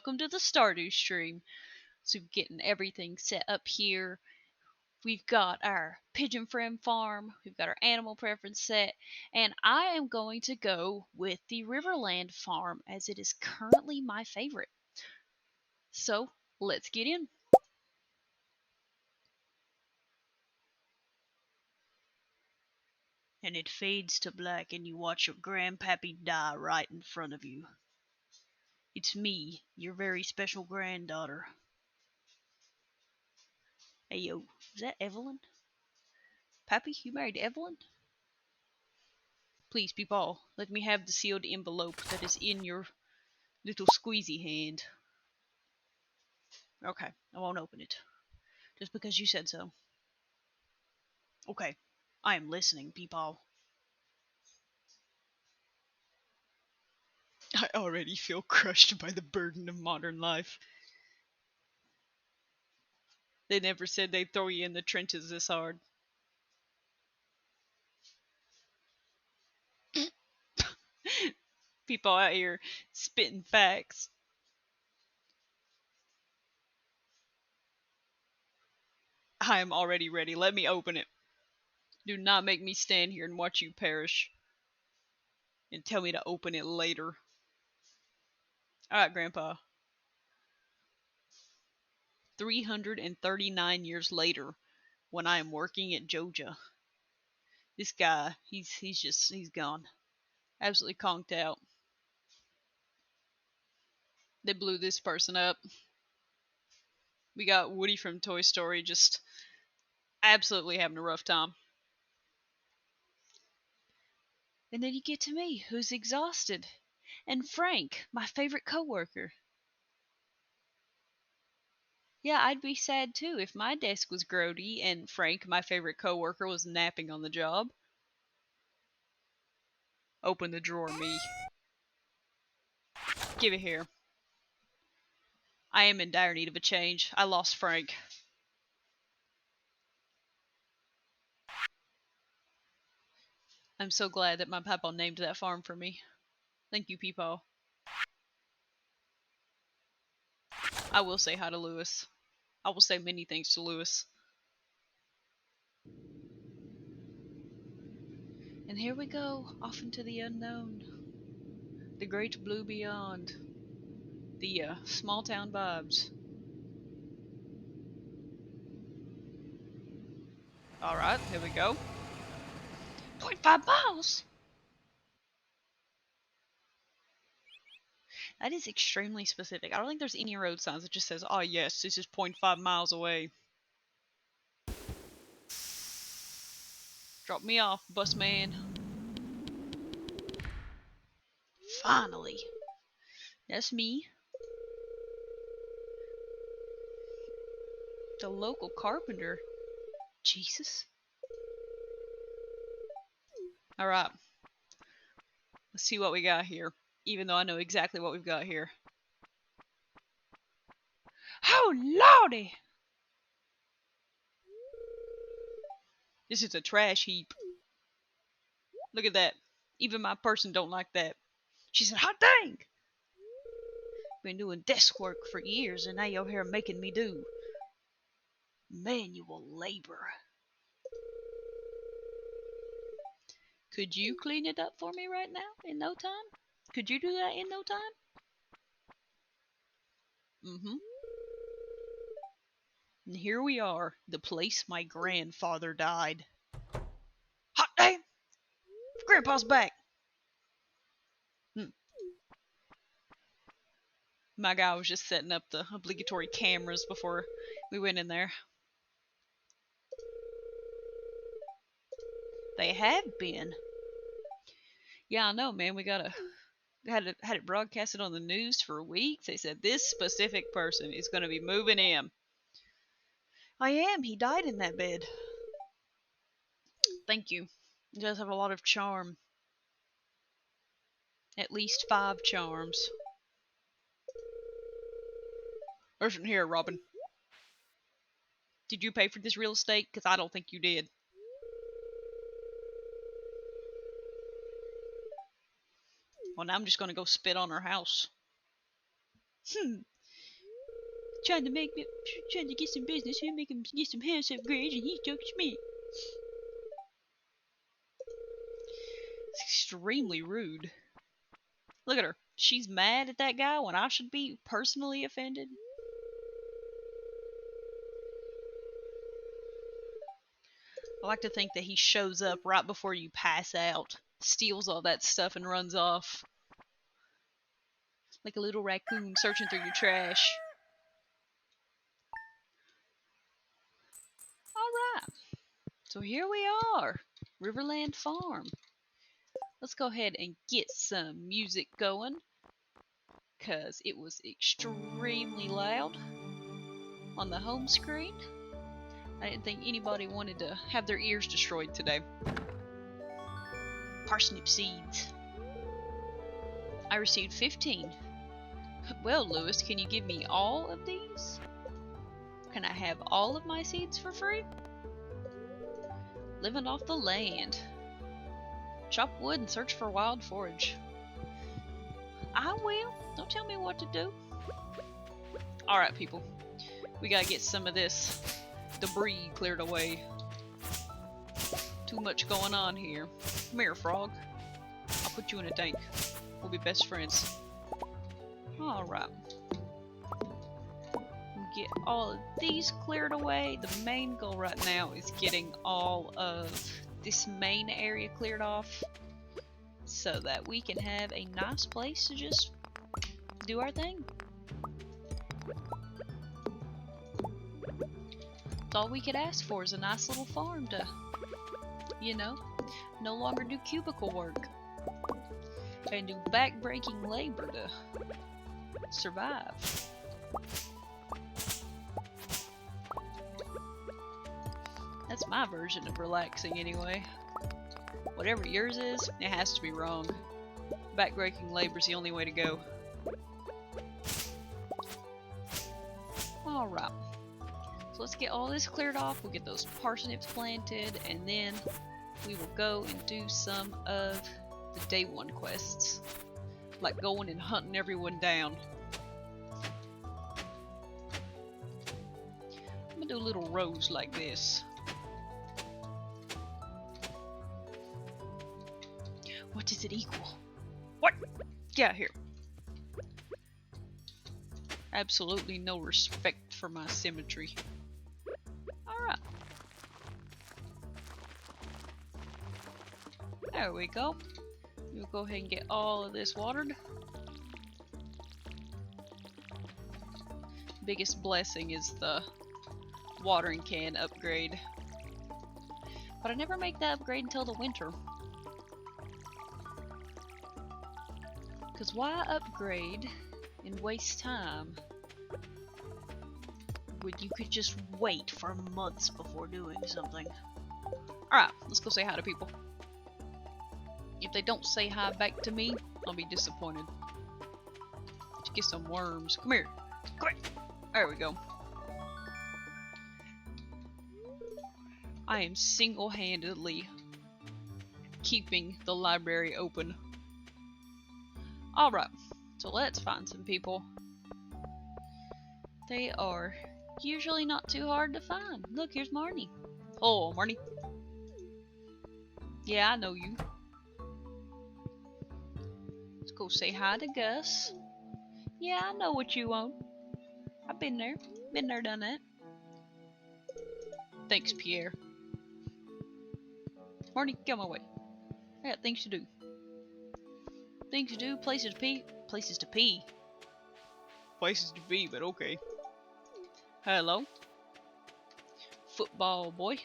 welcome to the Stardew stream. So we're getting everything set up here. We've got our pigeon friend farm, we've got our animal preference set, and I am going to go with the Riverland farm as it is currently my favorite. So let's get in. And it fades to black, and you watch your grandpappy die right in front of you. It's me, your very special granddaughter. Hey yo, is that Evelyn? Pappy, you married Evelyn? Please, people, let me have the sealed envelope that is in your little squeezy hand. Okay, I won't open it. Just because you said so. Okay, I am listening, people. I already feel crushed by the burden of modern life. They never said they'd throw you in the trenches this hard. People out here spitting facts. I am already ready. Let me open it. Do not make me stand here and watch you perish. And tell me to open it later. Alright, Grandpa. 339 years later, when I am working at Joja. This guy, he's gone. Absolutely conked out. They blew this person up. We got Woody from Toy Story just absolutely having a rough time. And then you get to me, who's exhausted. And Frank, my favorite coworker. Yeah, I'd be sad too if my desk was grody and Frank, my favorite coworker, was napping on the job. Open the drawer, me. Give it here. I am in dire need of a change. I lost Frank. I'm so glad that my papa named that farm for me. Thank you, Peepaw. I will say hi to Lewis. I will say many things to Lewis. And here we go, off into the unknown. The great blue beyond. The small town vibes. Alright, here we go. 0.5 miles! That is extremely specific. I don't think there's any road signs that just says, oh yes, this is 0.5 miles away. Drop me off, bus man. Finally. That's me. The local carpenter. Jesus. Alright. Let's see what we got here. Even though I know exactly what we've got here. Oh, lordy! This is a trash heap. Look at that. Even my person don't like that. She said, hot dang! Been doing desk work for years and now you're here making me do manual labor. Could you clean it up for me right now in no time? Could you do that in no time? Mm-hmm. And here we are, the place my grandfather died. Hot damn! Grandpa's back! My guy was just setting up the obligatory cameras before we went in there. They have been. Yeah, I know, man. We had it broadcasted on the news for weeks. They said this specific person is going to be moving in. I am. He died in that bed. Thank you. He does have a lot of charm. At least 5 charms. Listen here, Robin. Did you pay for this real estate? Because I don't think you did. Well, now I'm just going to go spit on her house. Trying to get some business here, make him get some house upgrades, and he talks me. It's extremely rude. Look at her. She's mad at that guy when I should be personally offended. I like to think that he shows up right before you pass out, steals all that stuff, and runs off. Like a little raccoon searching through your trash. Alright. So here we are. Riverland Farm. Let's go ahead and get some music going, because it was extremely loud on the home screen. I didn't think anybody wanted to have their ears destroyed today. Parsnip seeds. I received 15. Well, Lewis, can you give me all of these? Can I have all of my seeds for free? Living off the land. Chop wood and search for wild forage. I will. Don't tell me what to do. Alright, people. We gotta get some of this debris cleared away. Too much going on here. Come here, frog. I'll put you in a tank. We'll be best friends. Alright. Get all of these cleared away. The main goal right now is getting all of this main area cleared off so that we can have a nice place to just do our thing. That's all we could ask for is a nice little farm to, you know, no longer do cubicle work and do back-breaking labor to survive. That's my version of relaxing anyway. Whatever yours is, it has to be wrong. Back-breaking labor's the only way to go. Alright. So let's get all this cleared off, we'll get those parsnips planted, and then we will go and do some of the day one quests. Like going and hunting everyone down. I'm gonna do little rows like this. What does it equal? What? Get out here. Absolutely no respect for my symmetry. Alright. There we go. We'll go ahead and get all of this watered. Biggest blessing is the watering can upgrade. But I never make that upgrade until the winter. Because why upgrade and waste time when you could just wait for months before doing something? Alright, let's go say hi to people. If they don't say hi back to me, I'll be disappointed. Let's get some worms. Come here. Come here. There we go. I am single-handedly keeping the library open. Alright, so let's find some people. They are usually not too hard to find. Look, here's Marnie. Oh, Marnie. Yeah, I know you. Let's go say hi to Gus. Yeah, I know what you want. I've been there. Been there, done that. Thanks, Pierre. Marnie, get on my way. I got things to do. Things to do, places to pee. Places to pee. Places to be, but okay. Hello. Football boy.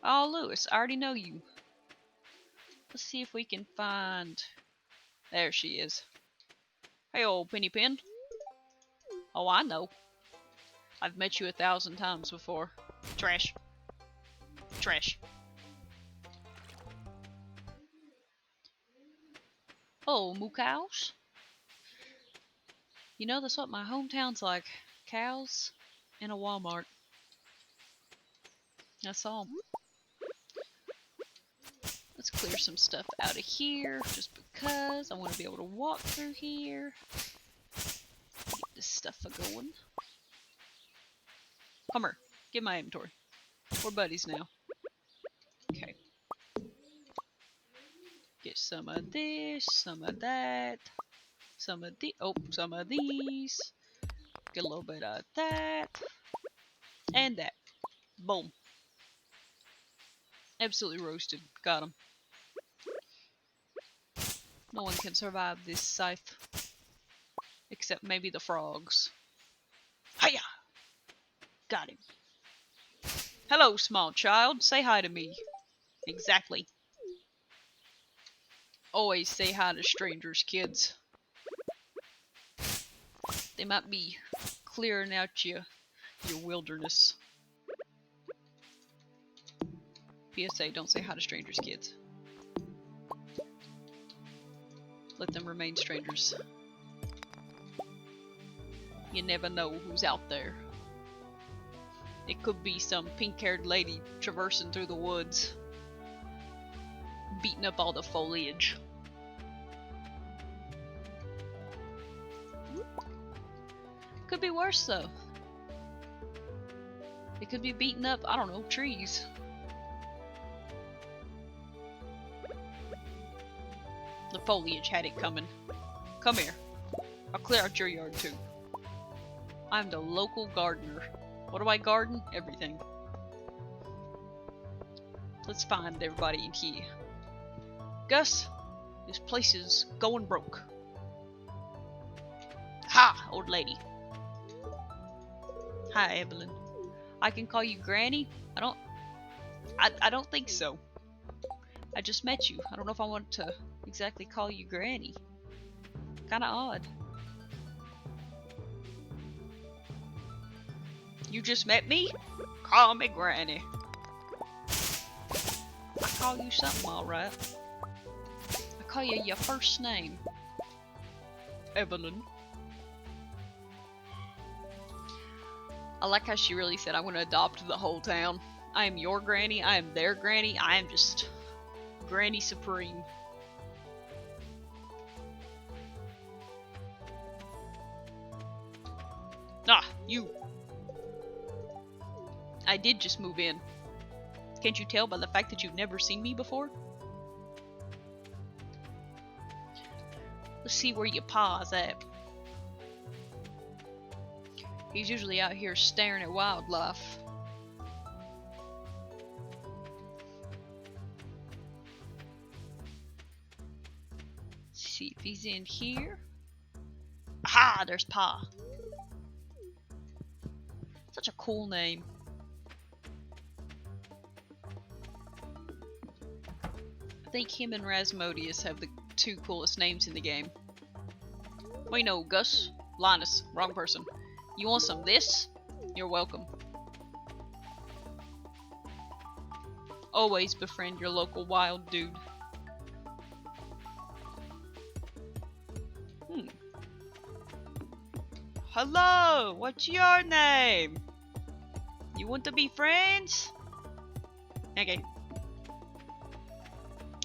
Oh, Lewis, I already know you. Let's see if we can find... There she is. Hey, old Penny Pin. Oh, I know. I've met you 1,000 times before. Trash. Trash. Oh, moo cows? You know, that's what my hometown's like. Cows in a Walmart. That's all. Let's clear some stuff out of here, just because I want to be able to walk through here. this stuff a going. Come here. Get my inventory. We're buddies now. Okay. Get some of this, some of that, some of some of these. Get a little bit of that. And that. Boom. Absolutely roasted. Got him. No one can survive this scythe. Except maybe the frogs. Hiya! Got him. Hello, small child. Say hi to me. Exactly. Always say hi to strangers, kids. They might be clearing out your wilderness. PSA, don't say hi to strangers, kids. Let them remain strangers. You never know who's out there. It could be some pink-haired lady traversing through the woods, beating up all the foliage. Could be worse, though. It could be beating up, I don't know, trees. The foliage had it coming. Come here. I'll clear out your yard, too. I'm the local gardener. What do I garden? Everything. Let's find everybody in here. Gus, this place is going broke. Ha, old lady. Hi, Evelyn. I can call you Granny? I don't think so. I just met you. I don't know if I want to exactly call you Granny. Kinda odd. You just met me? Call me Granny. I call you something, alright. I call you your first name. Evelyn. I like how she really said, I'm gonna adopt the whole town. I am your granny, I am their granny, I am just Granny Supreme. Ah, you. I did just move in. Can't you tell by the fact that you've never seen me before? Let's see where your pa's at. He's usually out here staring at wildlife. Let's see if he's in here. Aha! There's Pa. Such a cool name. I think him and Rasmodius have the two coolest names in the game. Wait, no, Gus? Linus. Wrong person. You want some of this? You're welcome. Always befriend your local wild dude. Hello! What's your name? You want to be friends? Okay.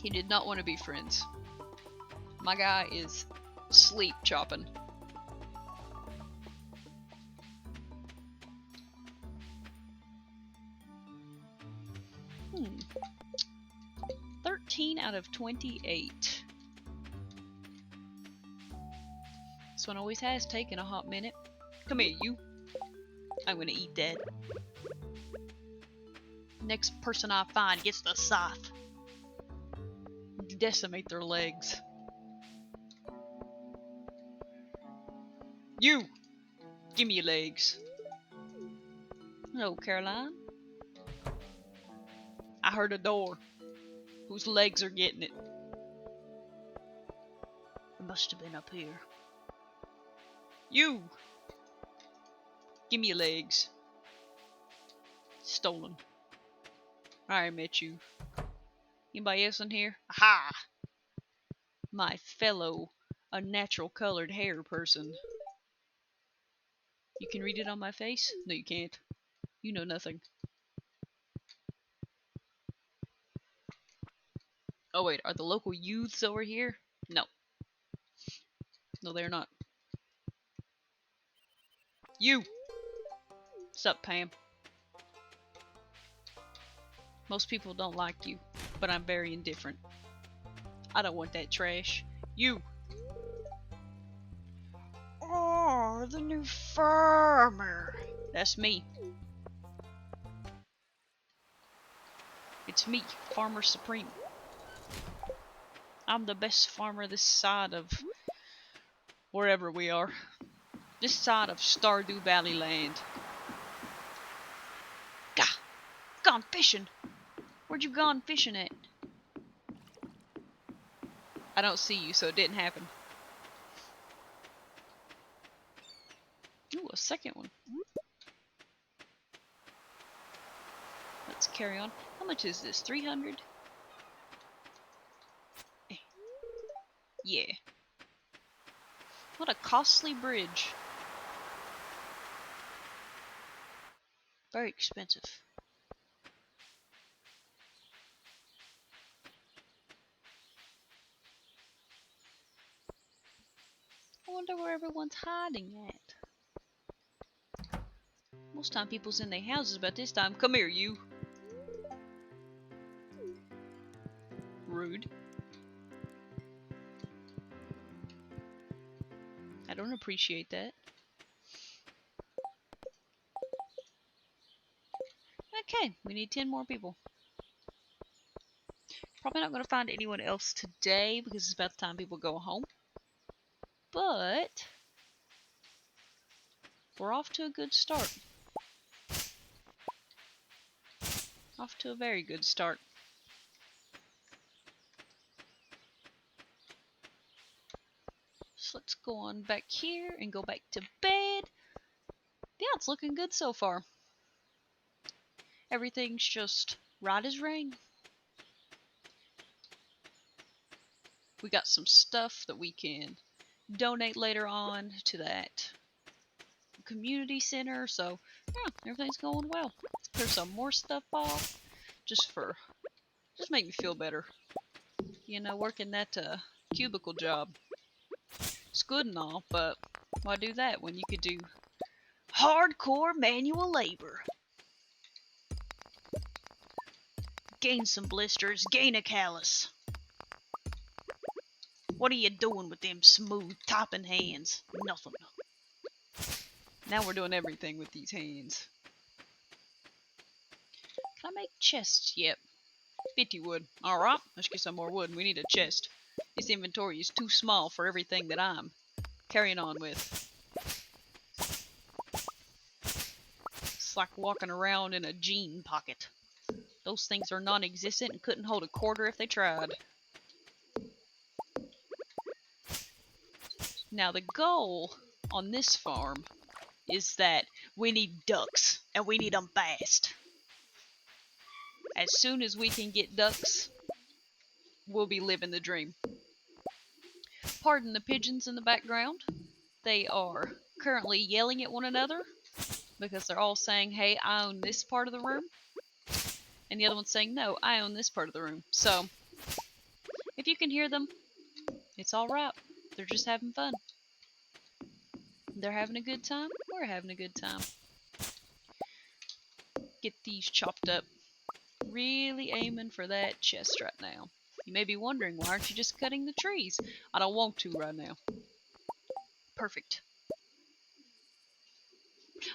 He did not want to be friends. My guy is sleep chopping. Hmm. 13 out of 28. This one always has taken a hot minute. Come here, you. I'm gonna eat that. Next person I find gets the scythe. Decimate their legs. You! Give me your legs. Hello, Caroline. I heard a door. Whose legs are getting it? It must have been up here. You! Give me your legs. Stolen. I met you. Anybody else in here? Aha! My fellow, unnatural colored hair person. You can read it on my face? No, you can't. You know nothing. Oh wait, are the local youths over here? No. No, they're not. You! Sup, Pam? Most people don't like you, but I'm very indifferent. I don't want that trash. You! Oh, the new farmer! That's me. It's me, Farmer Supreme. I'm the best farmer this side of wherever we are. This side of Stardew Valley land. Gah! Gone fishing! Where'd you gone fishing at? I don't see you, so it didn't happen. Ooh, a second one. Let's carry on. How much is this? 300? Yeah. What a costly bridge. Very expensive. I wonder where everyone's hiding at. Most time people's in their houses, but this time, come here, you. Rude. I don't appreciate that. Okay, we need 10 more people. Probably not going to find anyone else today because it's about the time people go home. But we're off to a good start. Off to a very good start. So let's go on back here and go back to bed. Yeah, it's looking good so far. Everything's just right as rain. We got some stuff that we can donate later on to that community center, so yeah, everything's going well. Clear some more stuff off, just make me feel better. You know, working that cubicle job. It's good and all, but why do that when you could do hardcore manual labor? Gain some blisters, gain a callus. What are you doing with them smooth topping hands? Nothing. Now we're doing everything with these hands. Can I make chests? Yep. 50 wood. Alright, let's get some more wood. We need a chest. This inventory is too small for everything that I'm carrying on with. It's like walking around in a jean pocket. Those things are non-existent and couldn't hold a quarter if they tried. Now the goal on this farm is that we need ducks, and we need them fast. As soon as we can get ducks, we'll be living the dream. Pardon the pigeons in the background. They are currently yelling at one another because they're all saying, hey, I own this part of the room. And the other one's saying, no, I own this part of the room. So, if you can hear them, it's alright. They're just having fun. They're having a good time. We're having a good time. Get these chopped up. Really aiming for that chest right now. You may be wondering, why aren't you just cutting the trees? I don't want to right now. Perfect.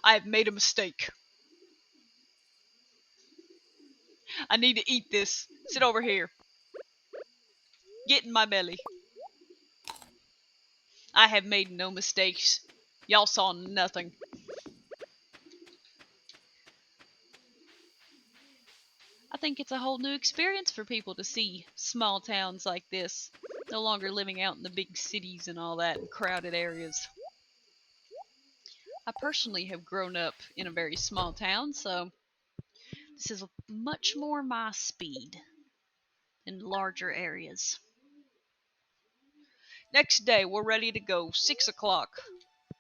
I have made a mistake. I need to eat this. Sit over here. Get in my belly. I have made no mistakes. Y'all saw nothing. I think it's a whole new experience for people to see small towns like this. No longer living out in the big cities and all that, and crowded areas. I personally have grown up in a very small town, so this is much more my speed in larger areas. Next day, we're ready to go. 6 o'clock.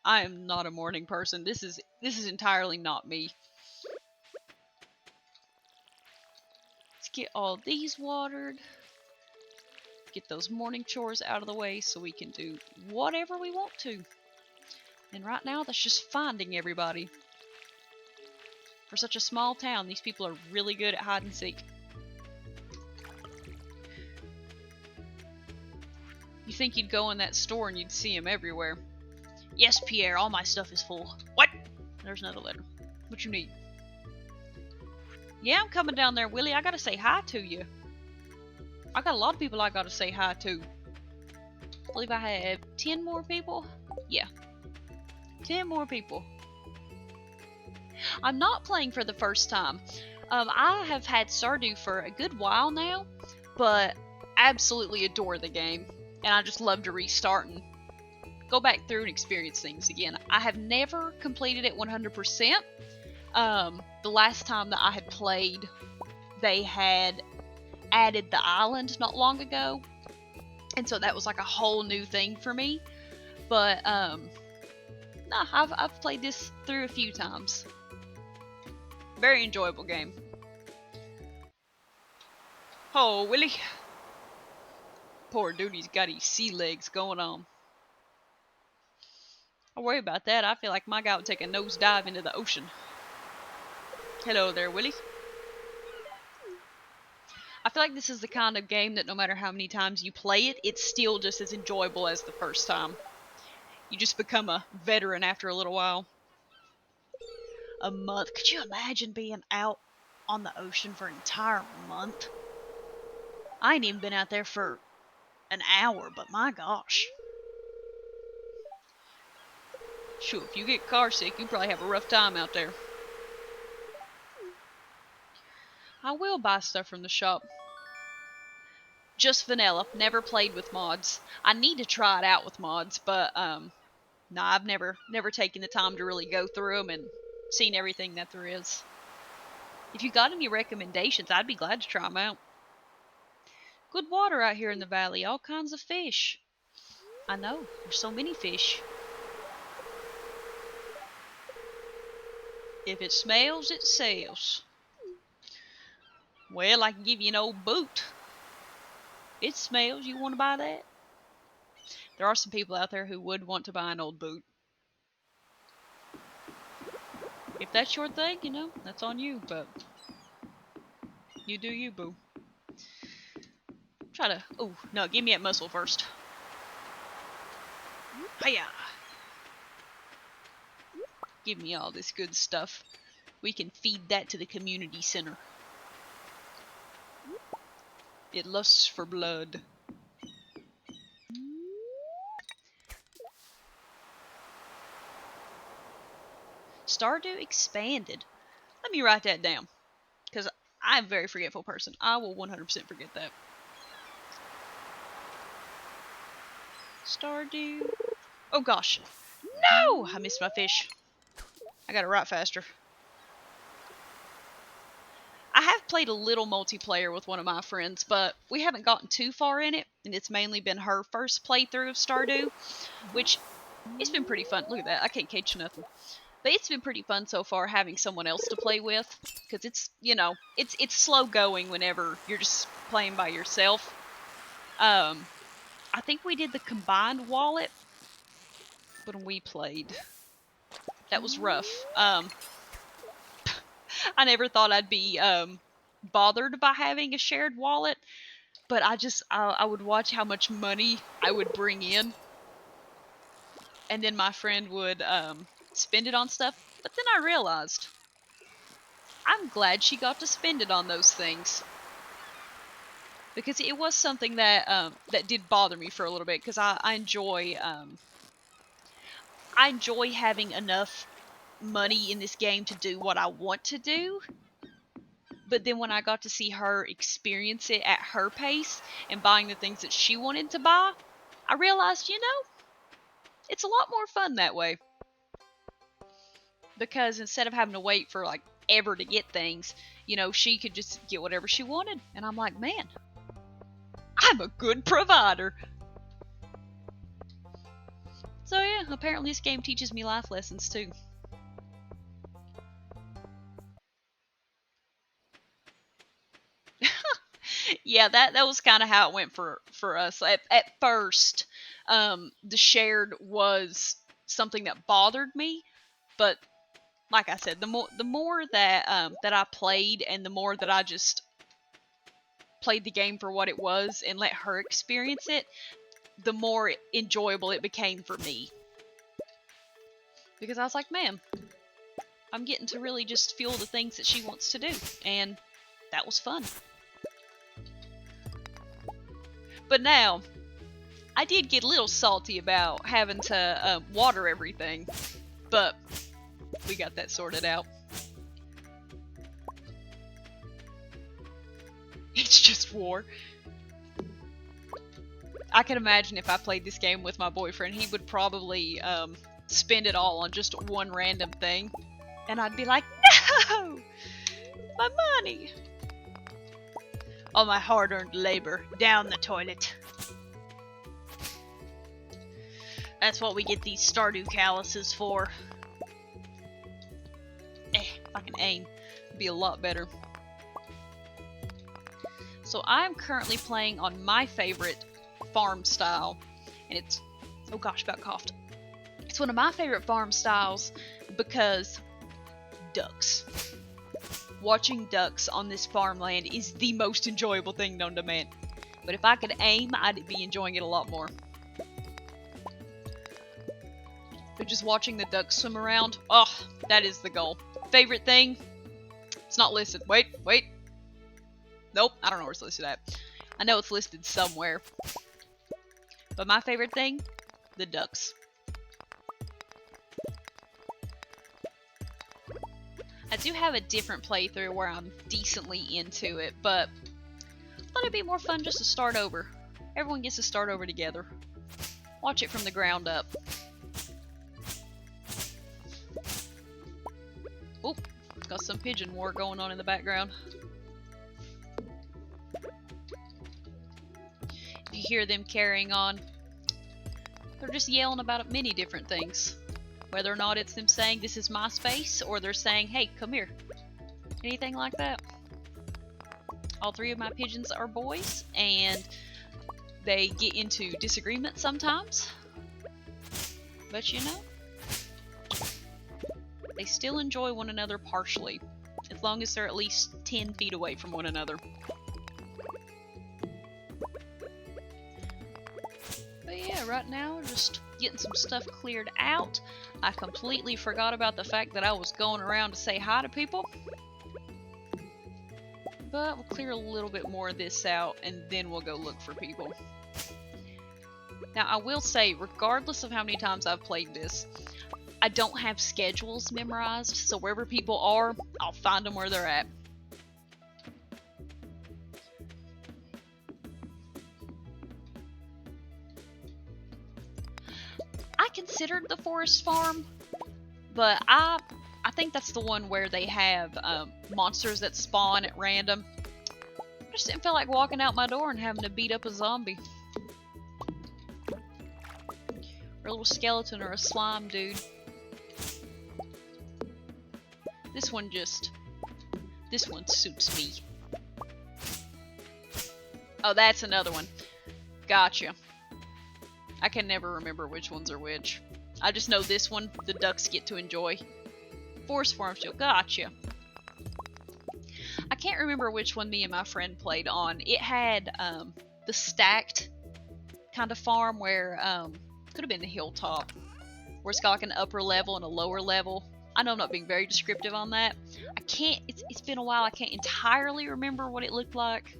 I am not a morning person. This is entirely not me. Let's get all these watered. Get those morning chores out of the way so we can do whatever we want to. And right now, that's just finding everybody. For such a small town, these people are really good at hide and seek. You think you'd go in that store and you'd see them everywhere. Yes, Pierre, all my stuff is full. What? There's another letter. What you need? Yeah, I'm coming down there, Willie. I gotta say hi to you. I got a lot of people I gotta say hi to. I believe I have 10 more people. Yeah. 10 more people. I'm not playing for the first time. I have had Stardew for a good while now, but absolutely adore the game. And I just love to restart and go back through and experience things again. I have never completed it 100%. The last time that I had played, they had added the island not long ago. And so that was like a whole new thing for me. But, nah, I've played this through a few times. Very enjoyable game. Oh, Willie. Poor dude, he's got his sea legs going on. Don't worry about that. I feel like my guy would take a nosedive into the ocean. Hello there, Willie. I feel like this is the kind of game that no matter how many times you play it, it's still just as enjoyable as the first time. You just become a veteran after a little while. A month. Could you imagine being out on the ocean for an entire month? I ain't even been out there for an hour, but my gosh. Shoot, if you get car sick, you probably have a rough time out there. I will buy stuff from the shop. Just vanilla. Never played with mods. I need to try it out with mods, but no, I've never taken the time to really go through them and seen everything that there is. If you got any recommendations, I'd be glad to try them out. Good water out here in the valley. All kinds of fish. I know. There's so many fish. If it smells, it sells. Well, I can give you an old boot. It smells. You want to buy that? There are some people out there who would want to buy an old boot. If that's your thing, you know, that's on you, but you do you, boo. Try to... Oh, no, give me that muscle first. Hiya! Give me all this good stuff. We can feed that to the community center. It lusts for blood. Stardew expanded. Let me write that down. Because I'm a very forgetful person. I will 100% forget that. Stardew. Oh gosh. No! I missed my fish. I gotta write faster. I have played a little multiplayer with one of my friends, but we haven't gotten too far in it, and it's mainly been her first playthrough of Stardew, which it's been pretty fun. Look at that. I can't catch nothing. But it's been pretty fun so far having someone else to play with, because it's, you know, it's slow going whenever you're just playing by yourself. I think we did the combined wallet when we played. That was rough. I never thought I'd be bothered by having a shared wallet, but I would watch how much money I would bring in, and then my friend would spend it on stuff. But then I realized I'm glad she got to spend it on those things, because it was something that that did bother me for a little bit, because I enjoy having enough money in this game to do what I want to do. But then when I got to see her experience it at her pace and buying the things that she wanted to buy, I realized, you know, it's a lot more fun that way. Because instead of having to wait for like ever to get things, you know, she could just get whatever she wanted. And I'm like, man, I'm a good provider. So yeah, apparently this game teaches me life lessons too. Yeah, that was kind of how it went for us. At first, the shared was something that bothered me. But like I said, the more that that I played, and the more that I just played the game for what it was and let her experience it, the more enjoyable it became for me. Because I was like, man, I'm getting to really just feel the things that she wants to do, and that was fun. But now, I did get a little salty about having to water everything, but we got that sorted out. It's just war. I can imagine if I played this game with my boyfriend, he would probably spend it all on just one random thing. And I'd be like, no! My money! All my hard-earned labor down the toilet. That's what we get these Stardew calluses for. If I can aim, it'd be a lot better. So I'm currently playing on my favorite farm style, and it's, oh gosh, about coughed. It's one of my favorite farm styles because ducks. Watching ducks on this farmland is the most enjoyable thing known to man. But if I could aim, I'd be enjoying it a lot more. But just watching the ducks swim around, oh, that is the goal. Favorite thing? It's not listed. Wait. Nope, I don't know where it's listed at. I know it's listed somewhere. But my favorite thing? The ducks. I do have a different playthrough where I'm decently into it, but I thought it'd be more fun just to start over. Everyone gets to start over together. Watch it from the ground up. Oh, got some pigeon war going on in the background. If you hear them carrying on, they're just yelling about many different things. Whether or not it's them saying this is my space, or they're saying, hey, come here. Anything like that. All three of my pigeons are boys, and they get into disagreements sometimes. But you know, they still enjoy one another partially, as long as they're at least 10 feet away from one another. But yeah, right now, we're just getting some stuff cleared out. I completely forgot about the fact that I was going around to say hi to people. But we'll clear a little bit more of this out, and then we'll go look for people. Now, I will say, regardless of how many times I've played this, I don't have schedules memorized, so wherever people are, I'll find them where they're at. I considered the forest farm, but I think that's the one where they have monsters that spawn at random. I just didn't feel like walking out my door and having to beat up a zombie. Or a little skeleton or a slime dude. This one suits me. Oh, that's another one. Gotcha. I can never remember which ones are which. I just know this one, the ducks get to enjoy. Forest farm show. Gotcha. I can't remember which one me and my friend played on. It had the stacked kind of farm where, could have been the hilltop, where it's got like an upper level and a lower level. I know I'm not being very descriptive on that. I can't, it's been a while, I can't entirely remember what it looked like.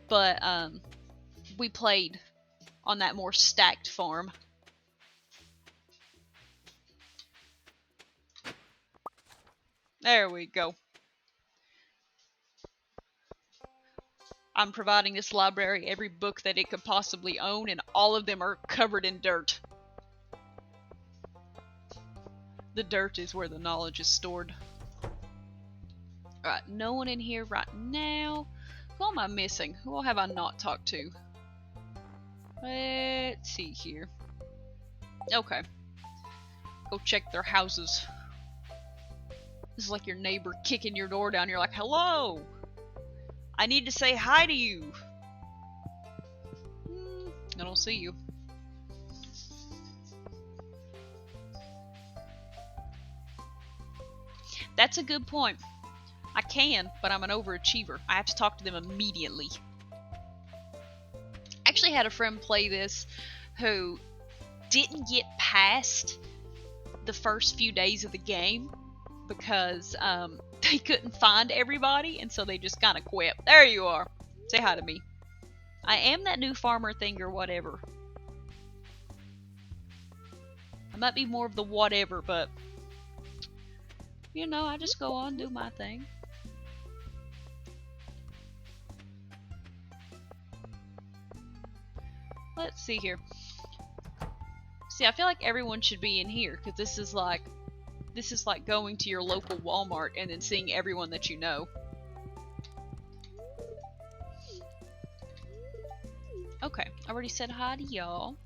But we played on that more stacked farm. There we go. I'm providing this library every book that it could possibly own, and all of them are covered in dirt. The dirt is where the knowledge is stored. Alright, no one in here right now. Who am I missing? Who all have I not talked to? Let's see here. Okay. Go check their houses. This is like your neighbor kicking your door down. You're like, hello! I need to say hi to you. I don't see you. That's a good point. I can, but I'm an overachiever. I have to talk to them immediately. I actually had a friend play this who didn't get past the first few days of the game because they couldn't find everybody, and so they just kind of quit. There you are. Say hi to me. I am that new farmer thing or whatever. I might be more of the whatever, but you know, I just go on, do my thing. Let's see here. See, I feel like everyone should be in here because this is like going to your local Walmart and then seeing everyone that you know. Okay, I already said hi to y'all.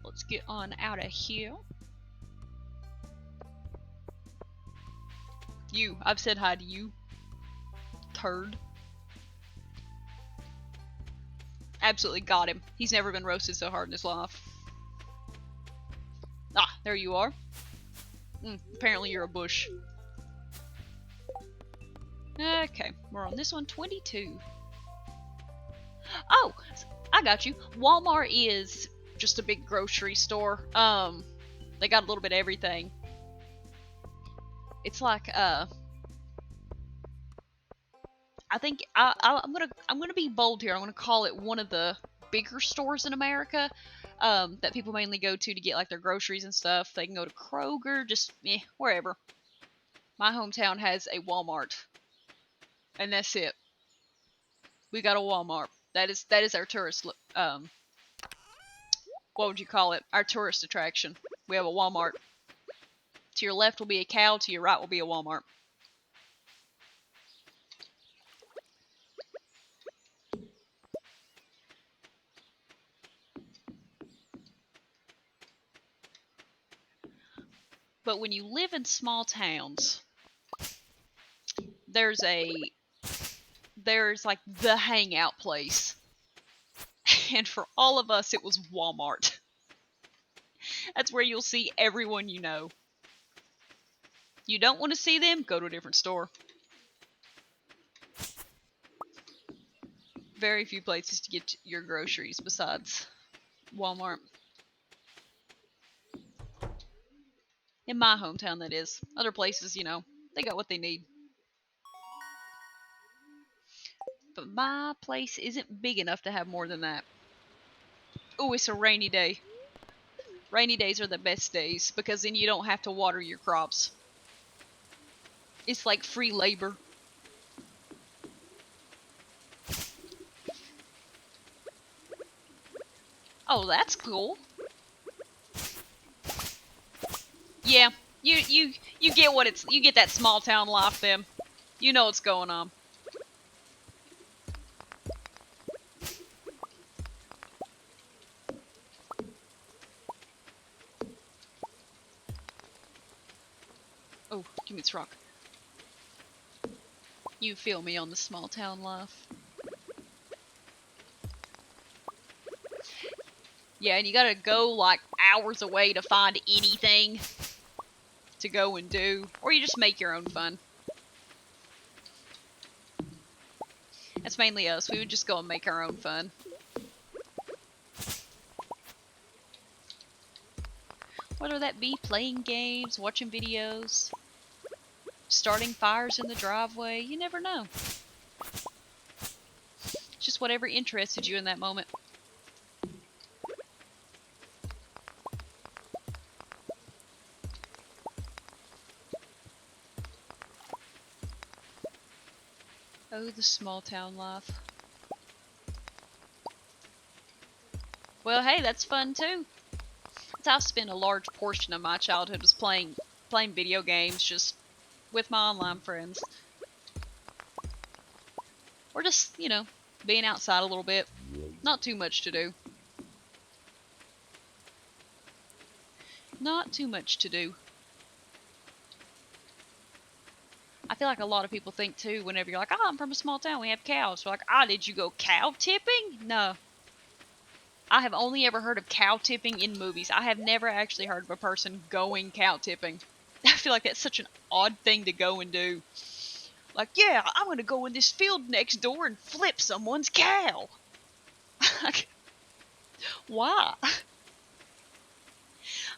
Let's get on out of here. You, I've said hi to you. Turd. Absolutely got him. He's never been roasted so hard in his life. Ah, there you are. Apparently you're a bush. Okay, we're on this one, 22. Oh, I got you. Walmart is just a big grocery store. They got a little bit of everything. It's like I think I'm gonna be bold here. I'm gonna call it one of the bigger stores in America that people mainly go to get like their groceries and stuff. They can go to Kroger, just wherever. My hometown has a Walmart, and that's it. We got a Walmart. That is our tourist. What would you call it? Our tourist attraction. We have a Walmart. To your left will be a cow. To your right will be a Walmart. But when you live in small towns, there's like the hangout place. And for all of us, it was Walmart. That's where you'll see everyone you know. You don't want to see them? Go to a different store. Very few places to get your groceries besides Walmart. In my hometown, that is. Other places, you know, they got what they need. But my place isn't big enough to have more than that. Oh, it's a rainy day. Rainy days are the best days because then you don't have to water your crops. It's like free labor. Oh, that's cool. Yeah, you get what it's you get that small town life then. You know what's going on. Oh, give me this rock. You feel me on the small town life. Yeah, and you gotta go like hours away to find anything to go and do. Or you just make your own fun. That's mainly us. We would just go and make our own fun. Whether that be playing games, watching videos, starting fires in the driveway, you never know. It's just whatever interested you in that moment. Oh, the small town life. Well, hey, that's fun too. That's how I spent a large portion of my childhood was playing video games just with my online friends. Or just, you know, being outside a little bit. Not too much to do. Not too much to do. I feel like a lot of people think too, whenever you're like, oh, I'm from a small town, we have cows. So like, ah, did you go cow tipping? No. I have only ever heard of cow tipping in movies. I have never actually heard of a person going cow tipping. I feel like that's such an odd thing to go and do. Like, yeah, I'm going to go in this field next door and flip someone's cow. Why?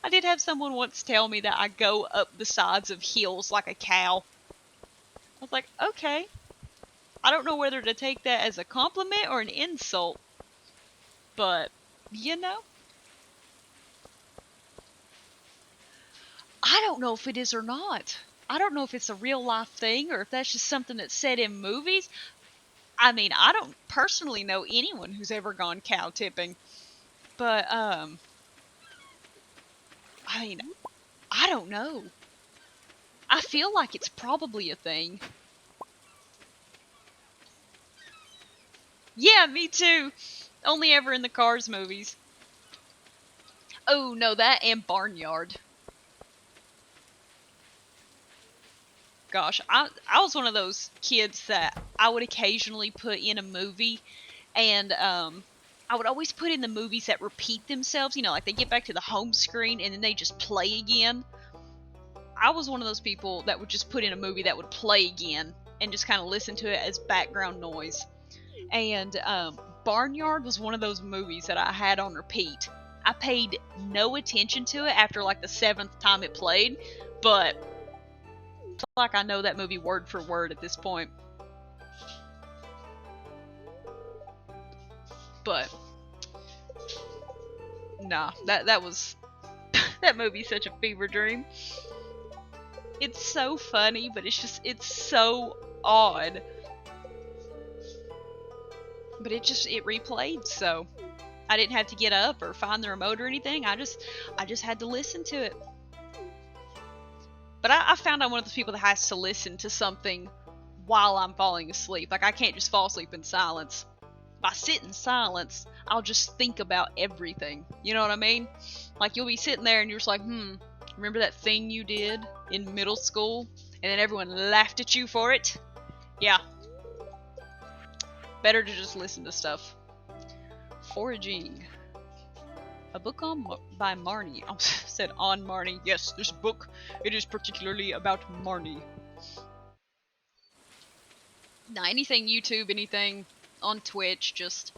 I did have someone once tell me that I go up the sides of hills like a cow. I was like, okay. I don't know whether to take that as a compliment or an insult. But, you know, I don't know if it is or not. I don't know if it's a real life thing or if that's just something that's said in movies. I mean, I don't personally know anyone who's ever gone cow tipping. But, I mean, I don't know. I feel like it's probably a thing. Yeah, me too. Only ever in the Cars movies. Oh, no, that and Barnyard. Gosh, I was one of those kids that I would occasionally put in a movie, and I would always put in the movies that repeat themselves. You know, like they get back to the home screen and then they just play again. I was one of those people that would just put in a movie that would play again and just kind of listen to it as background noise. And Barnyard was one of those movies that I had on repeat. I paid no attention to it after like the 7th time it played, but like I know that movie word for word at this point. But nah, that was that movie's such a fever dream. It's so funny, but it's so odd. But it replayed, so I didn't have to get up or find the remote or anything. I just had to listen to it. But I found I'm one of those people that has to listen to something while I'm falling asleep. Like I can't just fall asleep in silence. If I sit in silence, I'll just think about everything. You know what I mean? Like you'll be sitting there and you're just like, remember that thing you did in middle school? And then everyone laughed at you for it? Yeah. Better to just listen to stuff. Foraging. A book by Marnie. I said on Marnie. Yes, this book, it is particularly about Marnie. Now, anything YouTube, anything on Twitch, just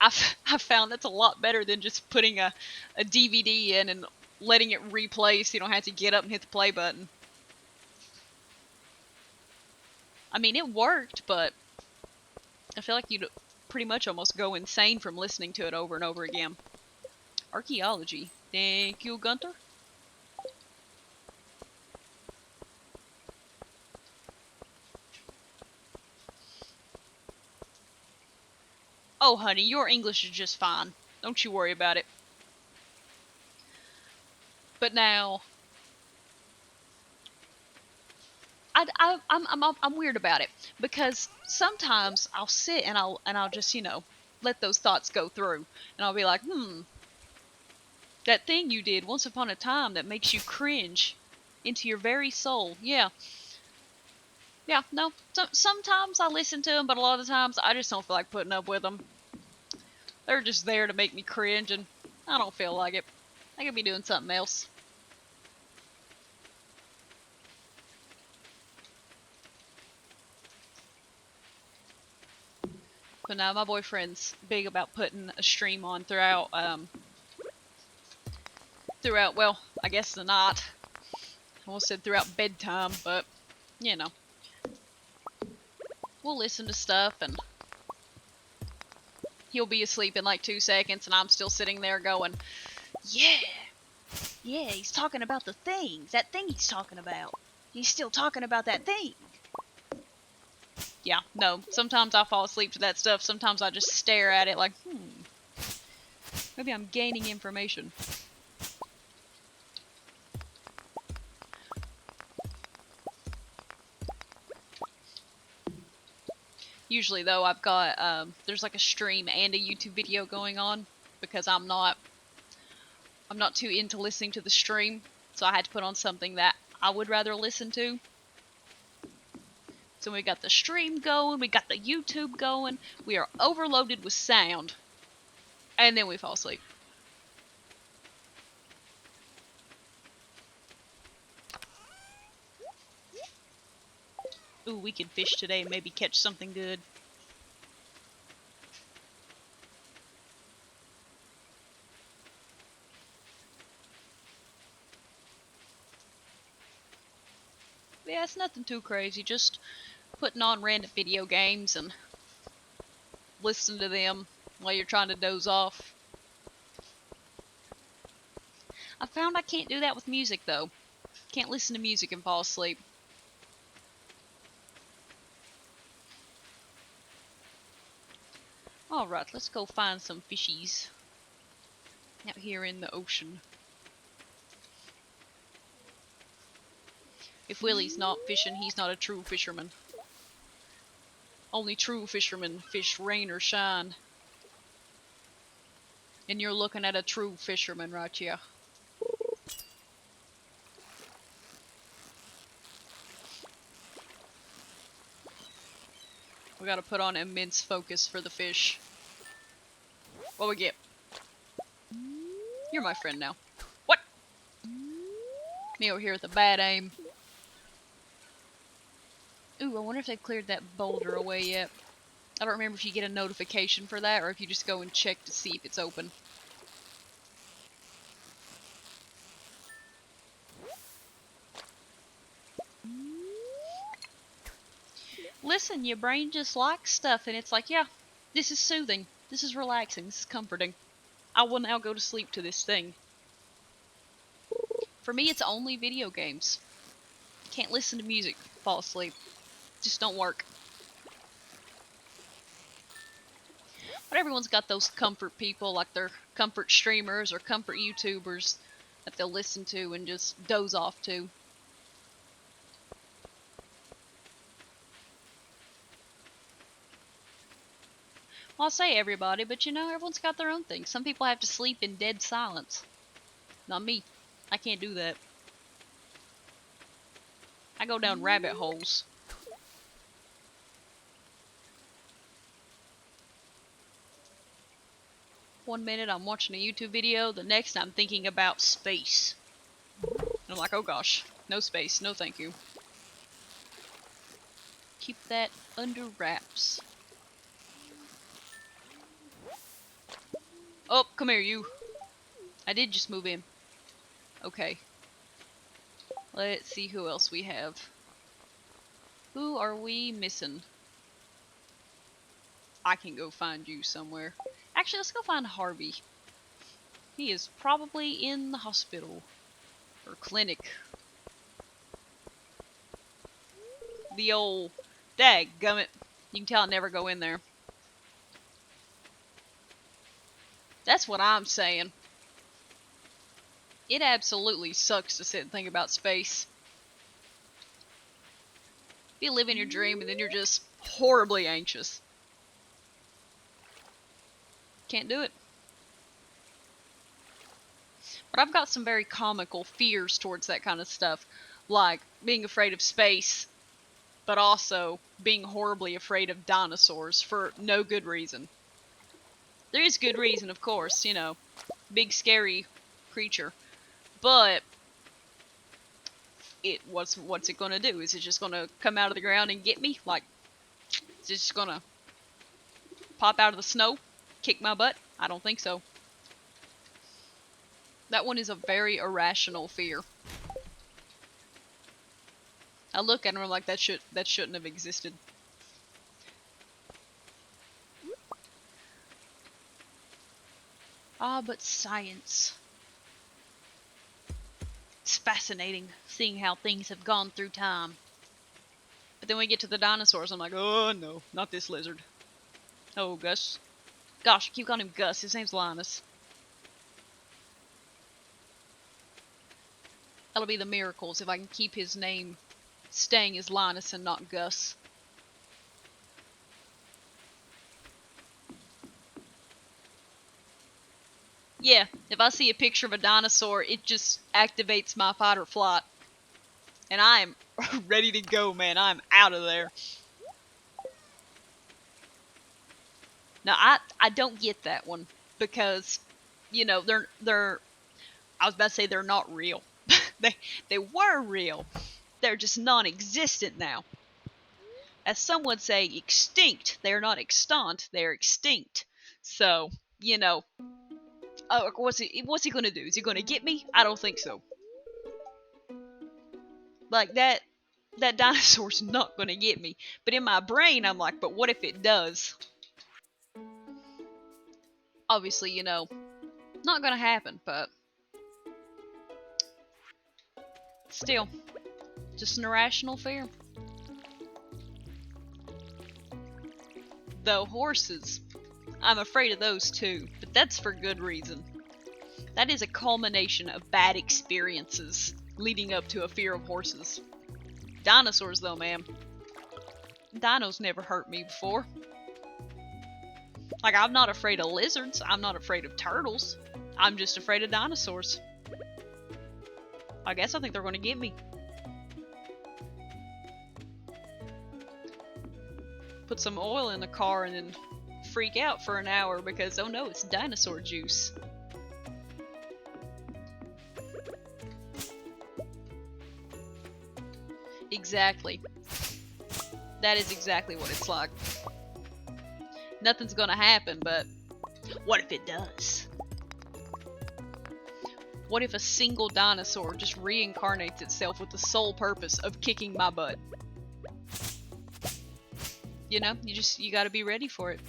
I've found that's a lot better than just putting a DVD in and letting it replay so you don't have to get up and hit the play button. I mean, it worked, but I feel like you'd pretty much almost go insane from listening to it over and over again. Archaeology. Thank you, Gunter. Oh, honey, your English is just fine. Don't you worry about it. But now, I'm weird about it because sometimes I'll sit and I'll just let those thoughts go through and I'll be like, that thing you did once upon a time that makes you cringe into your very soul. Yeah, no. Sometimes I listen to them, but a lot of the times I just don't feel like putting up with them. They're just there to make me cringe, and I don't feel like it. I could be doing something else. But now my boyfriend's big about putting a stream on throughout, well, I guess the night. I almost said throughout bedtime, but, we'll listen to stuff, and he'll be asleep in like 2 seconds, and I'm still sitting there going, yeah, he's talking about the things, that thing he's talking about. He's still talking about that thing. Yeah, no, sometimes I fall asleep to that stuff, sometimes I just stare at it like, maybe I'm gaining information. Usually, though, I've got, there's like a stream and a YouTube video going on, because I'm not too into listening to the stream, so I had to put on something that I would rather listen to. So we got the stream going, we got the YouTube going, we are overloaded with sound. And then we fall asleep. Ooh, we could fish today and maybe catch something good. Yeah, it's nothing too crazy. Just putting on random video games and listen to them while you're trying to doze off. I found I can't do that with music, though. Can't listen to music and fall asleep. Alright, let's go find some fishies out here in the ocean. If Willie's not fishing, he's not a true fisherman. Only true fishermen fish rain or shine. And you're looking at a true fisherman right here. We gotta put on immense focus for the fish. What we get? You're my friend now. What? Me over here with a bad aim. Ooh, I wonder if they've cleared that boulder away yet. I don't remember if you get a notification for that or if you just go and check to see if it's open. Listen, your brain just likes stuff and it's like, yeah, this is soothing. This is relaxing. This is comforting. I will now go to sleep to this thing. For me, it's only video games. Can't listen to music, fall asleep. Just don't work. But everyone's got those comfort people, like their comfort streamers or comfort YouTubers that they'll listen to and just doze off to. Well, I'll say everybody, but you know, everyone's got their own thing. Some people have to sleep in dead silence. Not me. I can't do that. I go down rabbit holes. One minute I'm watching a YouTube video, the next I'm thinking about space. And I'm like, oh gosh, no space, no thank you. Keep that under wraps. Oh, come here, you. I did just move in. Okay. Let's see who else we have. Who are we missing? I can go find you somewhere. Actually, let's go find Harvey. He is probably in the hospital. Or clinic. The old... Dadgummit. You can tell I never go in there. That's what I'm saying. It absolutely sucks to sit and think about space. You live in your dream and then you're just horribly anxious. Can't do it. But I've got some very comical fears towards that kind of stuff. Like being afraid of space, but also being horribly afraid of dinosaurs for no good reason. There is good reason, of course, you know. Big scary creature. But what's it gonna do? Is it just gonna come out of the ground and get me? Like, is it just gonna pop out of the snow? Kick my butt? I don't think so. That one is a very irrational fear. I look at him and I'm like, that shouldn't have existed. Ah, but science. It's fascinating seeing how things have gone through time. But then we get to the dinosaurs, I'm like, oh no, not this lizard. Oh, Gus. Gosh, I keep calling him Gus. His name's Linus. That'll be the miracles if I can keep his name staying as Linus and not Gus. Yeah, if I see a picture of a dinosaur, it just activates my fight or flight. And I'm ready to go, man. I'm out of there. Now, I don't get that one. because, you know, they're I was about to say they're not real. They were real. They're just non-existent now. As some would say, extinct. They're not extant. They're extinct. So, you know, what's he gonna do? Is he gonna get me? I don't think so. Like that dinosaur's not gonna get me. But in my brain, I'm like, but what if it does? Obviously, you know, not gonna happen, but still, just an irrational fear. Though horses, I'm afraid of those too, but that's for good reason. That is a culmination of bad experiences leading up to a fear of horses. Dinosaurs though, man. Dinos never hurt me before. Like, I'm not afraid of lizards, I'm not afraid of turtles. I'm just afraid of dinosaurs. I guess I think they're gonna get me. Put some oil in the car and then freak out for an hour because, oh no, it's dinosaur juice. Exactly. That is exactly what it's like. Nothing's gonna happen, but what if it does? What if a single dinosaur just reincarnates itself with the sole purpose of kicking my butt? You know, you gotta be ready for it.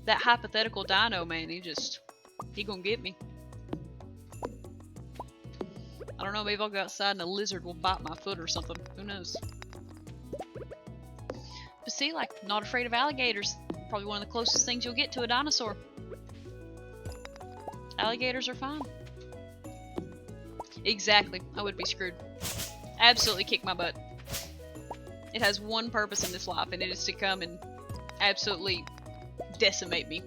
That hypothetical dino, man, he gonna get me. I don't know, maybe I'll go outside and a lizard will bite my foot or something. Who knows? But see, like, not afraid of alligators. Probably one of the closest things you'll get to a dinosaur. Alligators are fine. Exactly. I would be screwed. Absolutely kick my butt. It has one purpose in this life, and it is to come and absolutely decimate me.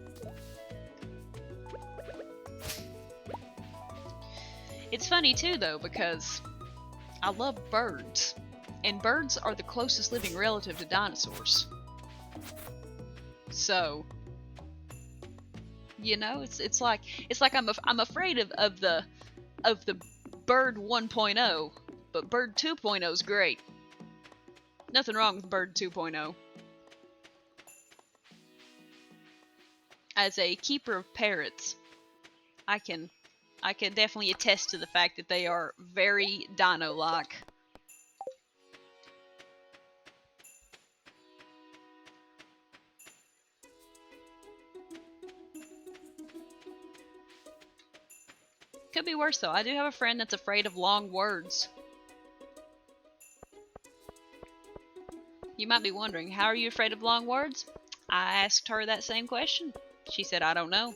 It's funny too, though, because I love birds, and birds are the closest living relative to dinosaurs. So, you know, it's like I'm afraid of the bird 1.0, but bird 2.0 is great. Nothing wrong with bird 2.0. As a keeper of parrots, I can definitely attest to the fact that they are very dino-like. Could be worse though. I do have a friend that's afraid of long words. You might be wondering, how are you afraid of long words? I asked her that same question. She said, I don't know.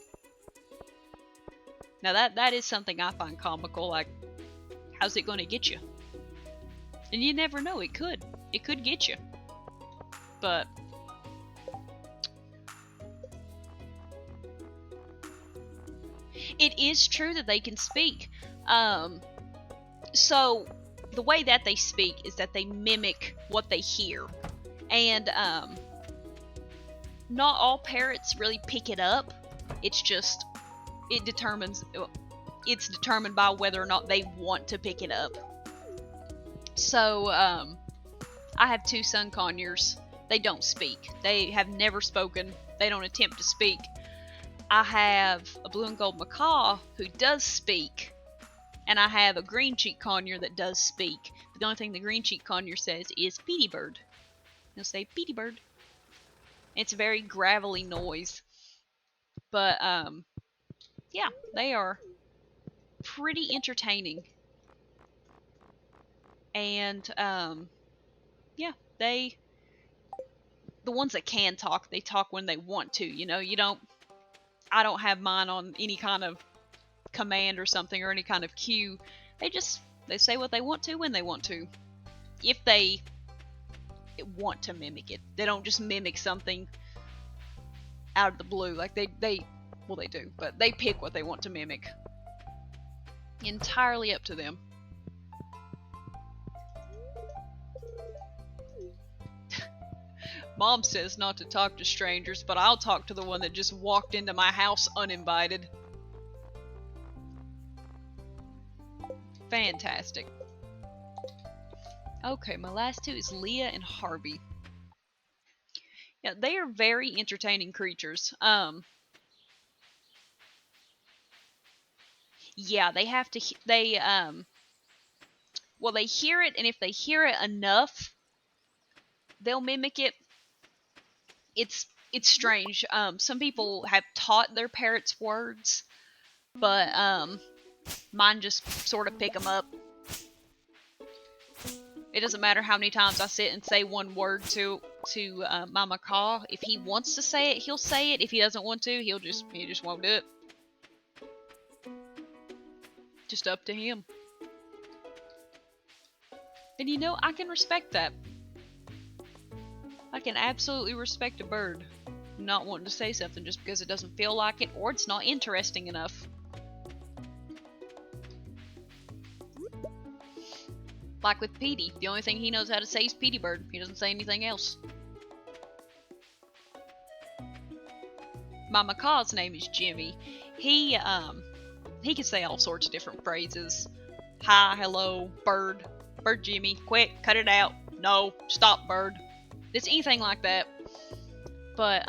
Now that is something I find comical, like, how's it going to get you? And you never know, it could get you. But it is true that they can speak. So the way that they speak is that they mimic what they hear. And not all parrots really pick it up. It's just it's determined by whether or not they want to pick it up. So I have two sun conures. They don't speak. They have never spoken. They don't attempt to speak. I have a blue and gold macaw who does speak, and I have a green cheek conure that does speak. But the only thing the green cheek conure says is Petey bird. He'll say Petey bird. It's a very gravelly noise. But yeah, they are pretty entertaining. And yeah, the ones that can talk, they talk when they want to. You know, I don't have mine on any kind of command or something, or any kind of cue. They say what they want to when they want to. If they want to mimic it. They don't just mimic something out of the blue. Like they do, but they pick what they want to mimic. Entirely up to them. Mom says not to talk to strangers, but I'll talk to the one that just walked into my house uninvited. Fantastic. Okay, my last two is Leah and Harvey. Yeah, they are very entertaining creatures. Yeah, they have to. Well, they hear it, and if they hear it enough, they'll mimic it. It's strange. Some people have taught their parrots words, but mine just sort of pick them up. It doesn't matter how many times I sit and say one word to my macaw. If he wants to say it, he'll say it. If he doesn't want to, he just won't do it. Just up to him. And you know, I can respect that. I can absolutely respect a bird not wanting to say something just because it doesn't feel like it or it's not interesting enough. Like with Petey, the only thing he knows how to say is Petey bird. He doesn't say anything else. My macaw's name is Jimmy. He can say all sorts of different phrases. Hi, hello, bird, bird Jimmy, quick, cut it out. No, stop bird. It's anything like that. But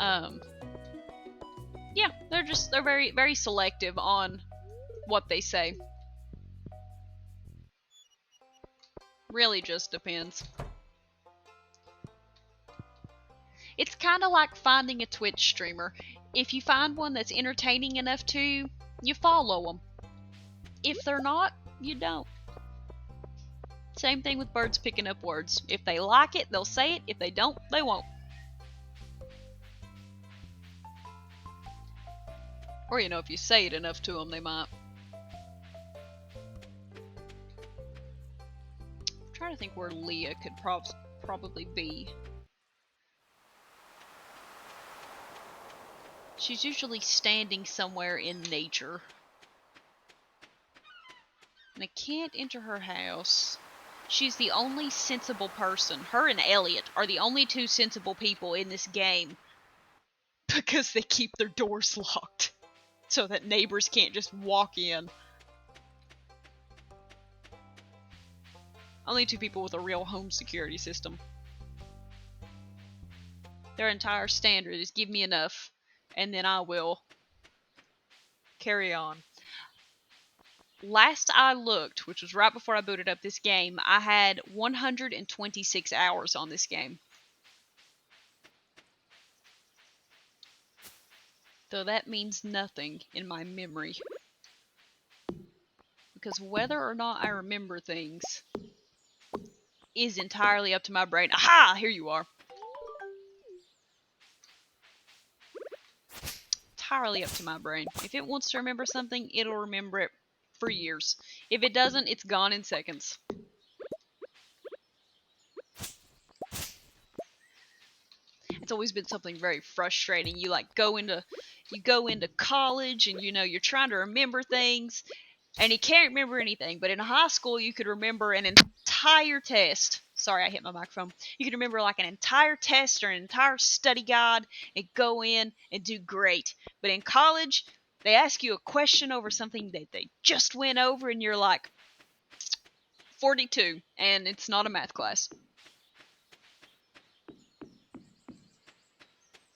yeah, they're very very selective on what they say. Really just depends. It's kind of like finding a Twitch streamer. If you find one that's entertaining enough to, you follow them. If they're not, you don't. Same thing with birds picking up words. If they like it, they'll say it. If they don't, they won't. Or, you know, if you say it enough to them, they might. I'm trying to think where Leah could probably be. She's usually standing somewhere in nature. And I can't enter her house. She's the only sensible person. Her and Elliot are the only two sensible people in this game. Because they keep their doors locked. So that neighbors can't just walk in. Only two people with a real home security system. Their entire standard is give me enough, and then I will carry on. Last I looked, which was right before I booted up this game, I had 126 hours on this game. Though that means nothing in my memory. Because whether or not I remember things is entirely up to my brain. Aha! Here you are. Entirely up to my brain. If it wants to remember something, it'll remember it for years. If it doesn't, it's gone in seconds. It's always been something very frustrating. You go into college and you know you're trying to remember things and you can't remember anything. But in high school you could remember an entire test. Sorry, I hit my microphone. You could remember like an entire test or an entire study guide and go in and do great. But in college, they ask you a question over something that they just went over and you're like 42 and it's not a math class.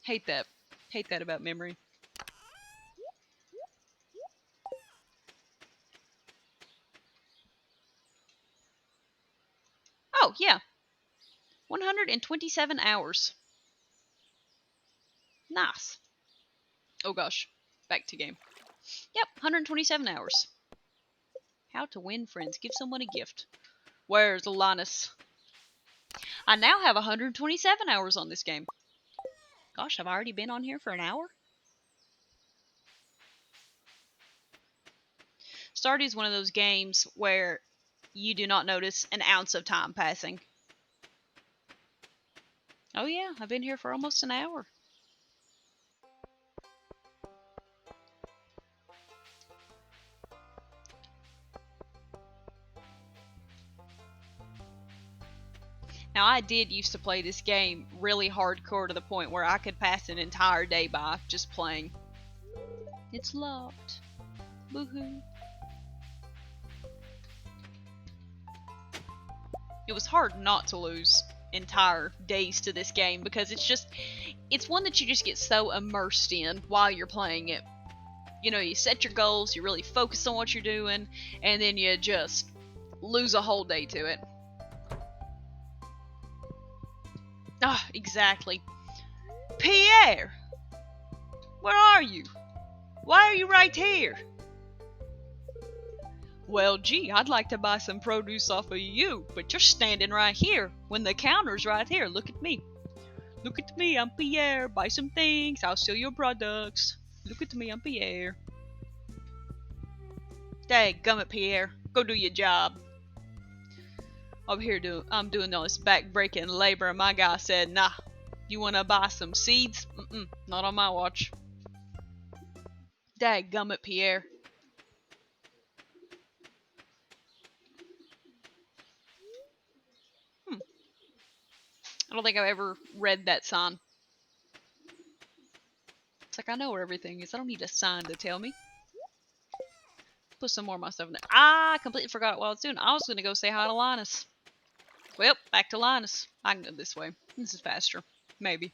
Hate that. Hate that about memory. Oh, yeah. 127 hours. Nice. Oh gosh. Back to game. Yep, 127 hours. How to win friends. Give someone a gift. Where's Linus? I now have 127 hours on this game. Gosh, I've already been on here for an hour? Stardew is one of those games where you do not notice an ounce of time passing. Oh yeah, I've been here for almost an hour. Now, I did used to play this game really hardcore to the point where I could pass an entire day by just playing. It's locked. Woohoo. It was hard not to lose entire days to this game because it's one that you just get so immersed in while you're playing it. You know, you set your goals, you really focus on what you're doing, and then you just lose a whole day to it. Ah, exactly. Pierre! Where are you? Why are you right here? Well, gee, I'd like to buy some produce off of you, but you're standing right here when the counter's right here. Look at me. Look at me, I'm Pierre. Buy some things, I'll sell your products. Look at me, I'm Pierre. Dadgummit, Pierre. Go do your job. Over here, I'm doing all this back-breaking labor, and my guy said, nah, you want to buy some seeds? Not on my watch. Dadgummit, Pierre. I don't think I've ever read that sign. It's like I know where everything is. I don't need a sign to tell me. Put some more of my stuff in there. I completely forgot what I was doing. I was going to go say hi to Linus. Well, back to Linus. I can go this way. This is faster. Maybe.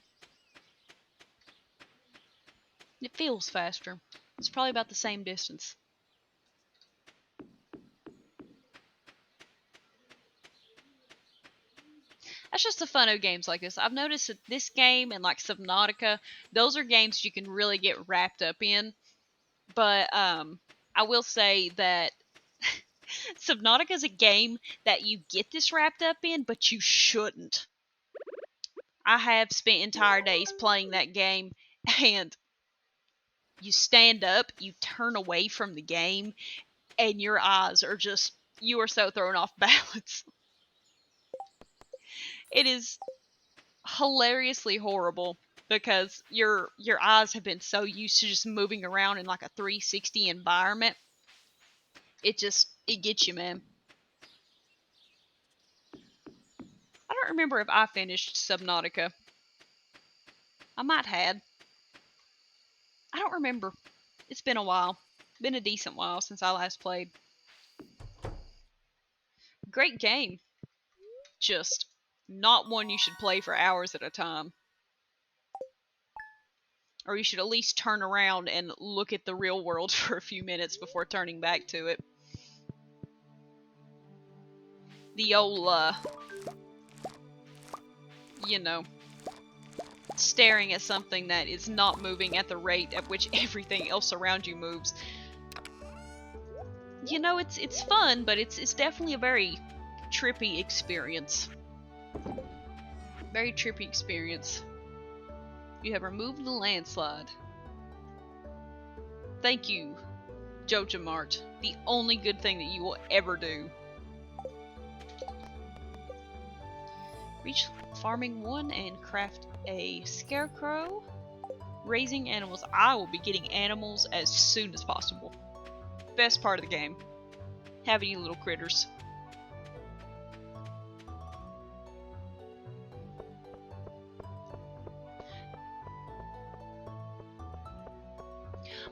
It feels faster. It's probably about the same distance. That's just the fun of games like this. I've noticed that this game and like Subnautica, those are games you can really get wrapped up in. But I will say that Subnautica is a game that you get this wrapped up in, but you shouldn't. I have spent entire days playing that game, and you stand up, you turn away from the game, and your eyes are just, you are so thrown off balance. It is hilariously horrible because your eyes have been so used to just moving around in like a 360 environment. It gets you, man. I don't remember if I finished Subnautica. I might have. I don't remember. It's been a while. Been a decent while since I last played. Great game. Just not one you should play for hours at a time. Or you should at least turn around and look at the real world for a few minutes before turning back to it. The old, you know, staring at something that is not moving at the rate at which everything else around you moves. You know, it's fun, but it's definitely a very trippy experience. Very trippy experience. You have removed the landslide. Thank you, Joja Mart. The only good thing that you will ever do. Reach farming 1 and craft a scarecrow. Raising animals. I will be getting animals as soon as possible. Best part of the game. Having you little critters.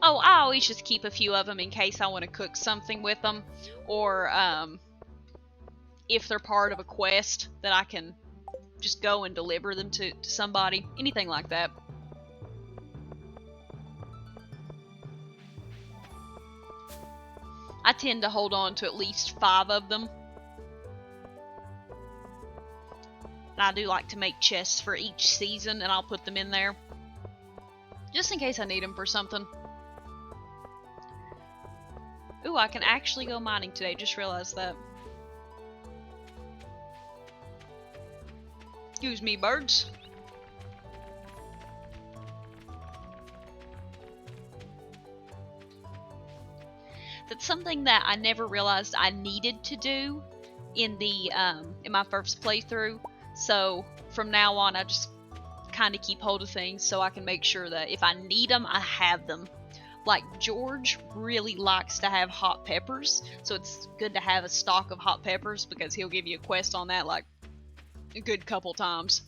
Oh, I always just keep a few of them in case I want to cook something with them. Or, if they're part of a quest that I can just go and deliver them to somebody. Anything like that. I tend to hold on to at least 5 of them. And I do like to make chests for each season, and I'll put them in there. Just in case I need them for something. Ooh, I can actually go mining today, just realized that. Excuse me, birds. That's something that I never realized I needed to do in the in my first playthrough. So from now on, I just kind of keep hold of things so I can make sure that if I need them, I have them. Like George really likes to have hot peppers, so it's good to have a stock of hot peppers because he'll give you a quest on that. Like, a good couple times.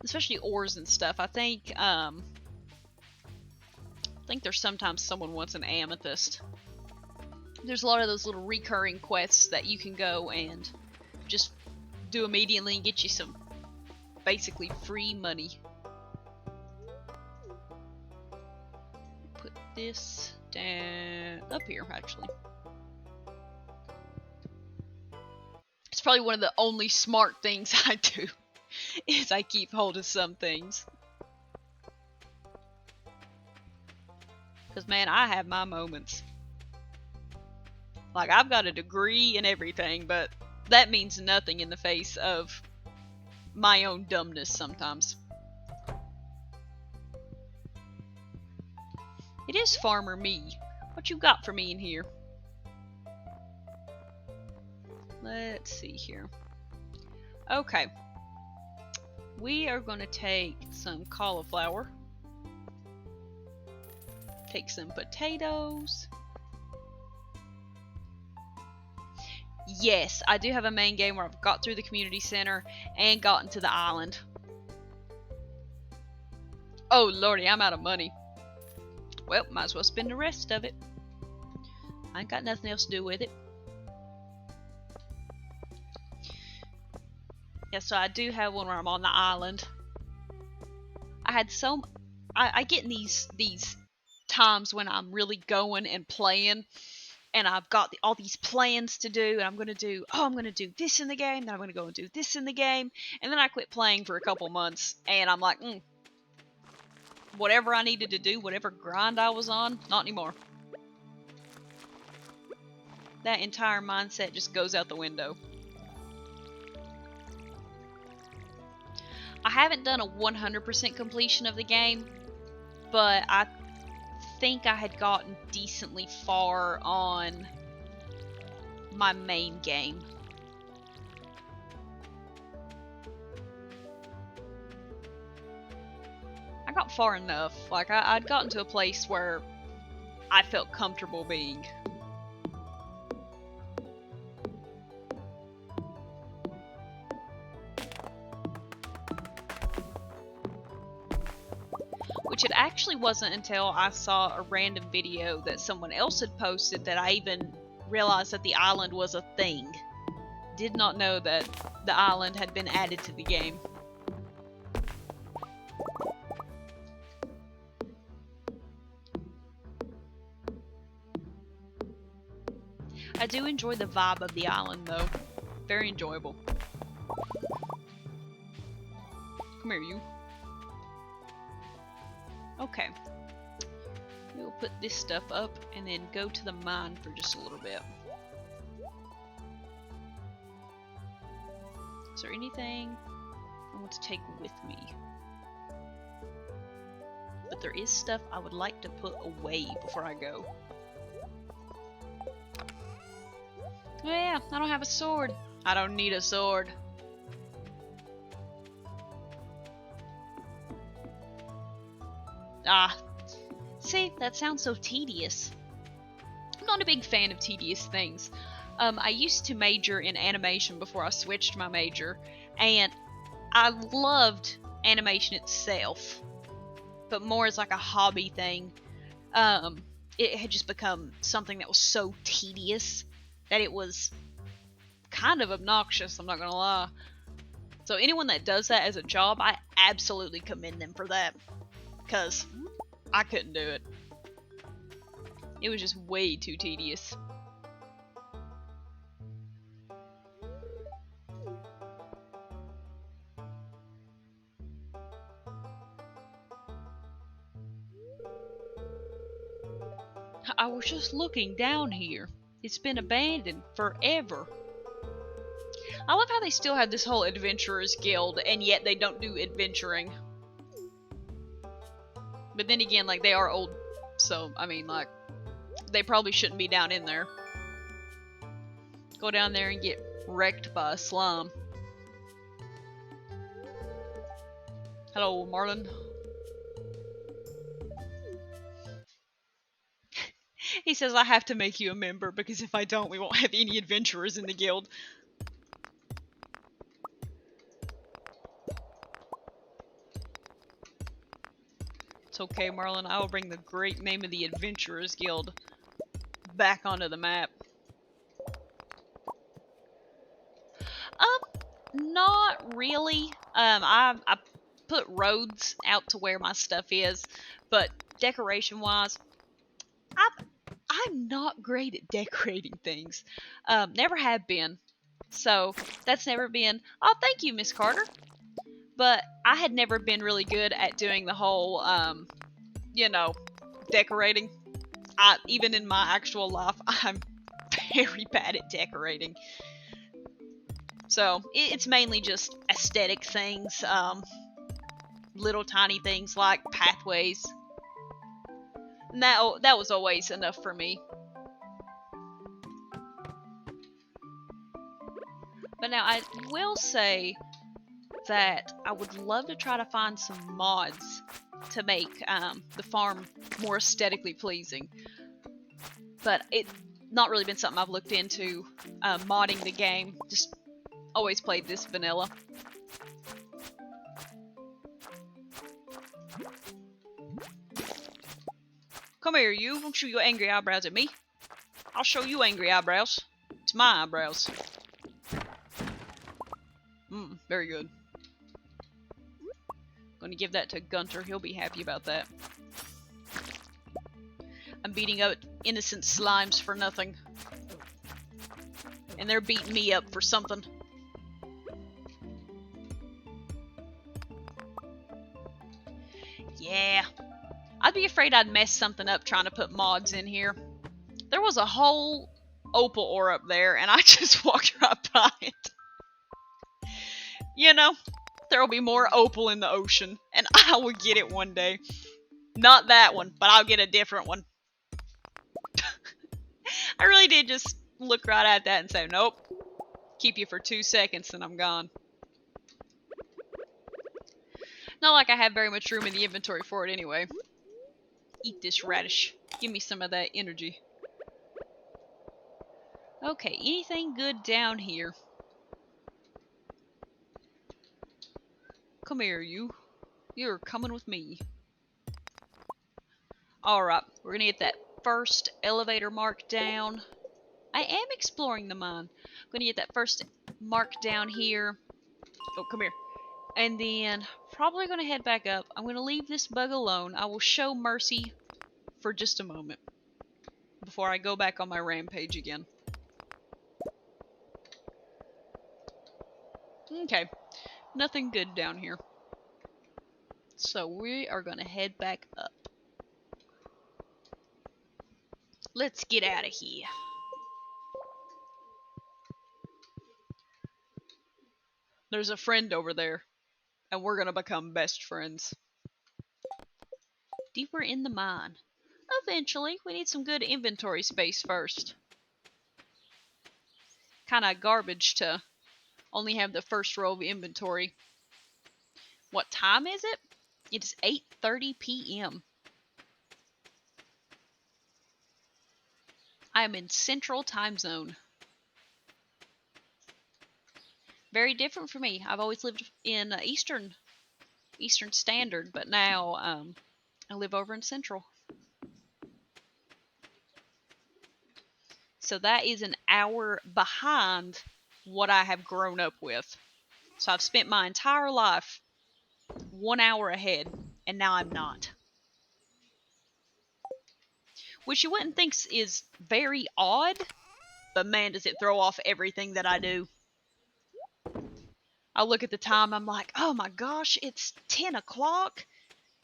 Especially ores and stuff. I think there's sometimes someone wants an amethyst. There's a lot of those little recurring quests that you can go and just do immediately and get you some basically free money. Put this down up here, actually. It's probably one of the only smart things I do, is I keep hold of some things. Because, man, I have my moments. Like, I've got a degree and everything, but that means nothing in the face of my own dumbness sometimes. It is Farmer Me. What you got for me in here? Let's see here. Okay. We are going to take some cauliflower. Take some potatoes. Yes, I do have a main game where I've got through the community center and gotten to the island. Oh lordy, I'm out of money. Well, might as well spend the rest of it. I ain't got nothing else to do with it. Yeah, so I do have one where I'm on the island. I get in these times when I'm really going and playing, and I've got all these plans to do, and I'm gonna do this in the game, then I'm gonna go and do this in the game, and then I quit playing for a couple months, and I'm like, whatever I needed to do, whatever grind I was on, not anymore. That entire mindset just goes out the window. I haven't done a 100% completion of the game, but I think I had gotten decently far on my main game. I got far enough. Like, I'd gotten to a place where I felt comfortable being. Which it actually wasn't until I saw a random video that someone else had posted that I even realized that the island was a thing. Did not know that the island had been added to the game. I do enjoy the vibe of the island though. Very enjoyable. Come here, you. Okay. We'll put this stuff up and then go to the mine for just a little bit. Is there anything I want to take with me? But there is stuff I would like to put away before I go. Oh yeah, I don't have a sword. I don't need a sword. Ah, see, that sounds so tedious. I'm not a big fan of tedious things. I used to major in animation before I switched my major, and I loved animation itself, but more as like a hobby thing. It had just become something that was so tedious that it was kind of obnoxious, I'm not gonna lie. So anyone that does that as a job, I absolutely commend them for that. Because I couldn't do it. It was just way too tedious. I was just looking down here. It's been abandoned forever. I love how they still have this whole Adventurers Guild, and yet they don't do adventuring. But then again, like, they are old, so, I mean, like, they probably shouldn't be down in there. Go down there and get wrecked by a slime. Hello, Marlon. He says I have to make you a member, because if I don't, we won't have any adventurers in the guild. That's okay, Marlon. I will bring the great name of the Adventurers Guild back onto the map. Not really. I put roads out to where my stuff is, but decoration-wise, I'm not great at decorating things. Never have been. So that's never been. Oh, thank you, Miss Carter. But I had never been really good at doing the whole, decorating. Even in my actual life, I'm very bad at decorating. So it's mainly just aesthetic things, little tiny things like pathways. And that was always enough for me. But now I will say that I would love to try to find some mods to make the farm more aesthetically pleasing. But it's not really been something I've looked into, modding the game. Just always played this vanilla. Come here, you. Don't show your angry eyebrows at me. I'll show you angry eyebrows. It's my eyebrows. Very good. Gonna give that to Gunter. He'll be happy about that. I'm beating up innocent slimes for nothing. And they're beating me up for something. Yeah. I'd be afraid I'd mess something up trying to put mods in here. There was a whole opal ore up there, and I just walked right by it. You know, there will be more opal in the ocean, and I will get it one day. Not that one, but I'll get a different one. I really did just look right at that and say, nope. Keep you for 2 seconds and I'm gone. Not like I have very much room in the inventory for it anyway. Eat this radish. Give me some of that energy. Okay, anything good down here? Come here, you. You're coming with me. Alright, we're gonna get that first elevator mark down. I am exploring the mine. I'm gonna get that first mark down here. Oh, come here. And then, probably gonna head back up. I'm gonna leave this bug alone. I will show mercy for just a moment before I go back on my rampage again. Okay, nothing good down here. So we are gonna head back up. Let's get out of here. There's a friend over there, and we're gonna become best friends. Deeper in the mine. Eventually, we need some good inventory space first. Kinda garbage to only have the first row of inventory. What time is it? It's 8:30 p.m. I am in Central Time Zone. Very different for me. I've always lived in Eastern Standard, but now I live over in Central. So that is an hour behind what I have grown up with. So I've spent my entire life 1 hour ahead, and now I'm not. Which you wouldn't think is very odd, but man, does it throw off everything that I do. I look at the time, I'm like, oh my gosh, it's 10 o'clock?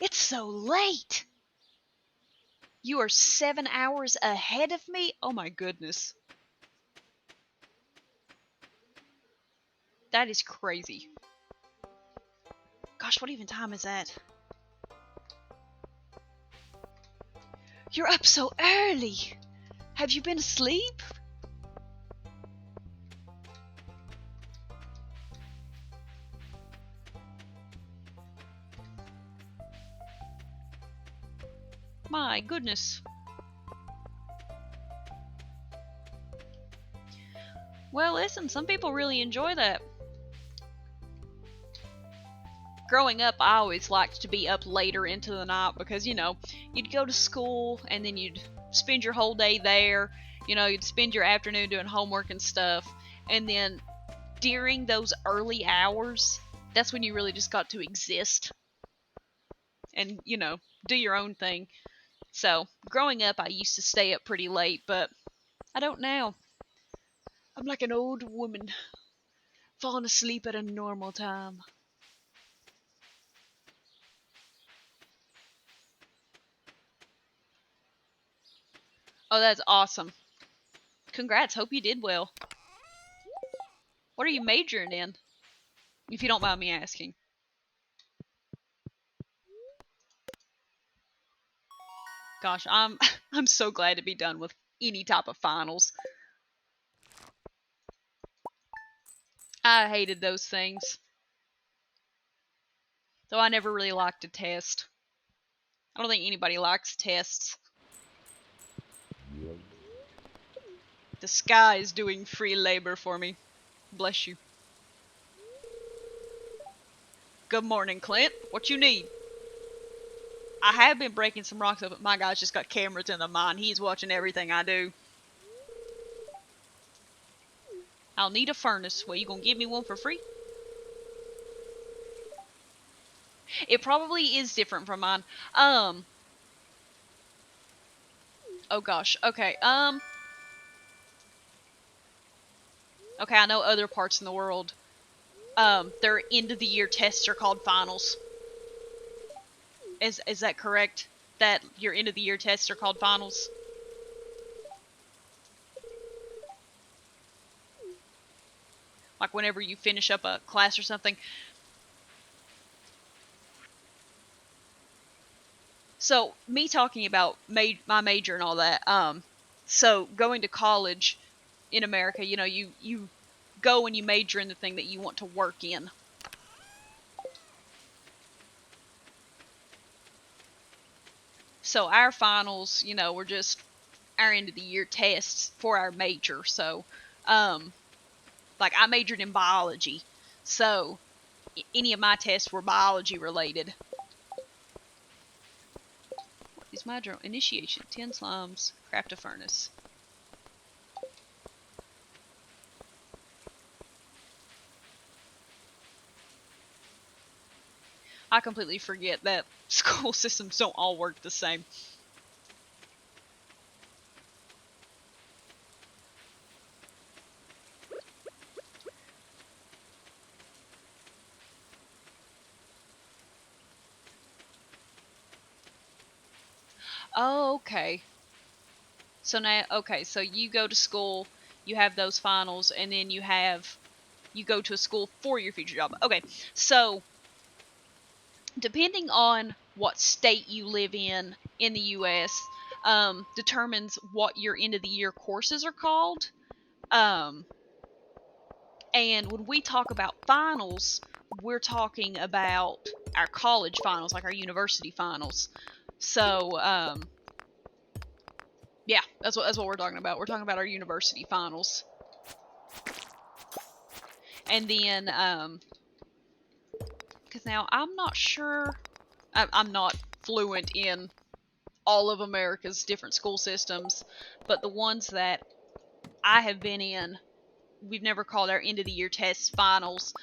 It's so late! You are 7 hours ahead of me? Oh my goodness. That is crazy. Gosh, what even time is that? You're up so early! Have you been asleep? My goodness. Well, listen, some people really enjoy that. growing up, I always liked to be up later into the night because, you know, you'd go to school and then you'd spend your whole day there. You know, you'd spend your afternoon doing homework and stuff. And then during those early hours, that's when you really just got to exist and, you know, do your own thing. So, growing up, I used to stay up pretty late, but I don't now. I'm like an old woman, falling asleep at a normal time. Oh, that's awesome. Congrats, hope you did well. What are you majoring in? If you don't mind me asking. Gosh, I'm I'm so glad to be done with any type of finals. I hated those things. Though I never really liked a test. I don't think anybody likes tests. The sky is doing free labor for me. Bless you. Good morning, Clint. What you need? I have been breaking some rocks up, but my guy's just got cameras in the mine. He's watching everything I do. I'll need a furnace. Well, you gonna give me one for free? It probably is different from mine. Oh gosh. Okay. Okay, I know other parts in the world. Their end of the year tests are called finals. Is that correct? That your end of the year tests are called finals? Like whenever you finish up a class or something. So me talking about my major and all that. So going to college in America, you know, you go and you major in the thing that you want to work in. So our finals, you know, were just our end of the year tests for our major. So, like I majored in biology, so any of my tests were biology related. What is my journal? Initiation, 10 slimes, craft a furnace. I completely forget that school systems don't all work the same. Oh, okay. So now, okay, so you go to school, you have those finals, and then you go to a school for your future job. Okay, so depending on what state you live in the U.S., determines what your end of the year courses are called. Um, and when we talk about finals, we're talking about our college finals, like our university finals. So, yeah, that's what we're talking about. We're talking about our university finals. And then, because now I'm not sure, I'm not fluent in all of America's different school systems, but the ones that I have been in, we've never called our end of the year tests finals.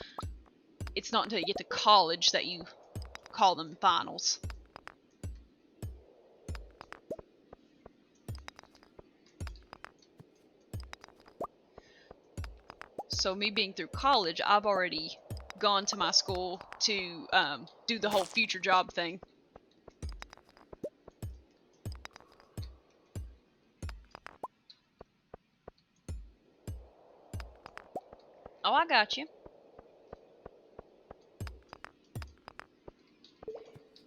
It's not until you get to college that you call them finals. So me being through college, I've already gone to my school to do the whole future job thing. Oh, I got you.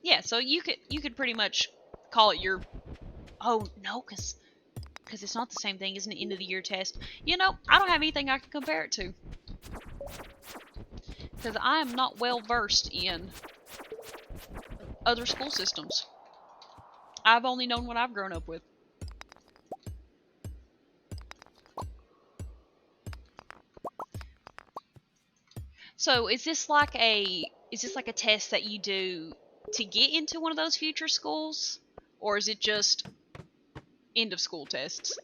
Yeah, so you could pretty much call it your. Oh no, because it's not the same thing as an end of the year test. You know, I don't have anything I can compare it to because I am not well versed in other school systems. I've only known what I've grown up with. So is this like a is this like a test that you do to get into one of those future schools? Or is it just end of school tests?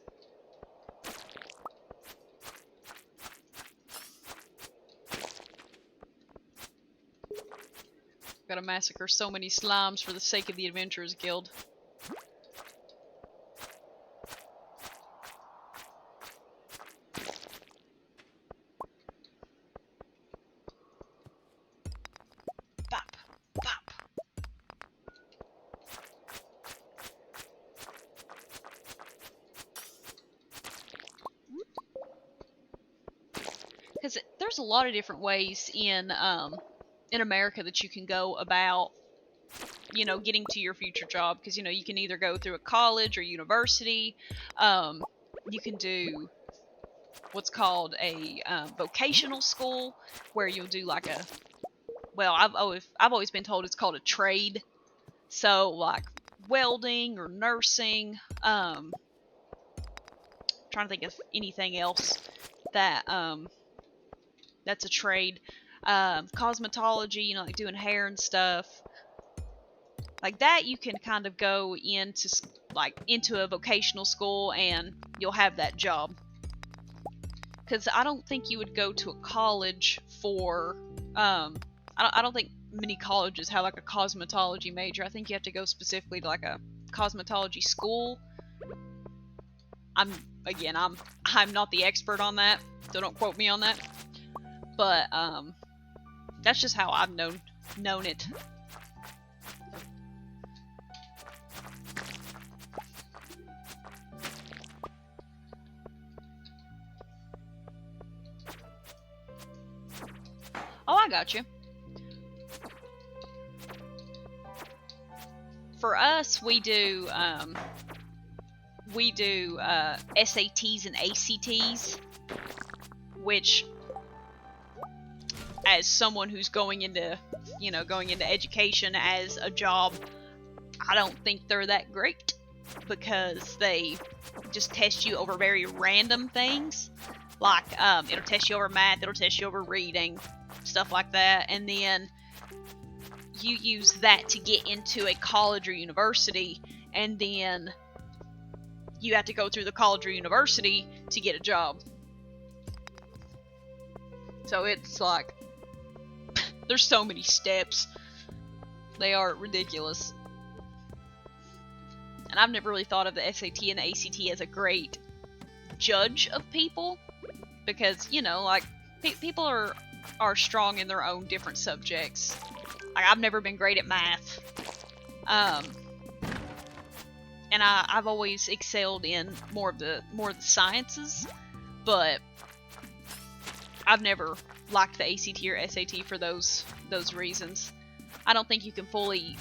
Gotta massacre so many slimes for the sake of the Adventurers Guild. Bop, bop. Because there's a lot of different ways in America that you can go about, you know, getting to your future job. Because, you know, you can either go through a college or university. You can do what's called a vocational school, where you'll do like a, well, I've always been told it's called a trade. So like welding or nursing. Trying to think of anything else that that's a trade. Cosmetology, you know, like doing hair and stuff like that. You can kind of go into a vocational school and you'll have that job. Because I don't think you would go to a college for I don't think many colleges have like a cosmetology major. I think you have to go specifically to like a cosmetology school. I'm not the expert on that, so don't quote me on that. But that's just how I've known it. Oh, I got you. For us, we do SATs and ACTs, which, as someone who's going into education as a job, I don't think they're that great, because they just test you over very random things. Like, it'll test you over math, it'll test you over reading, stuff like that, and then you use that to get into a college or university, and then you have to go through the college or university to get a job. So it's like, there's so many steps. They are ridiculous. And I've never really thought of the SAT and the ACT as a great judge of people, because, you know, like, people are strong in their own different subjects. Like, I've never been great at math. And I've always excelled in more of the sciences, but I've never liked the ACT or SAT for those reasons. I don't think you can fully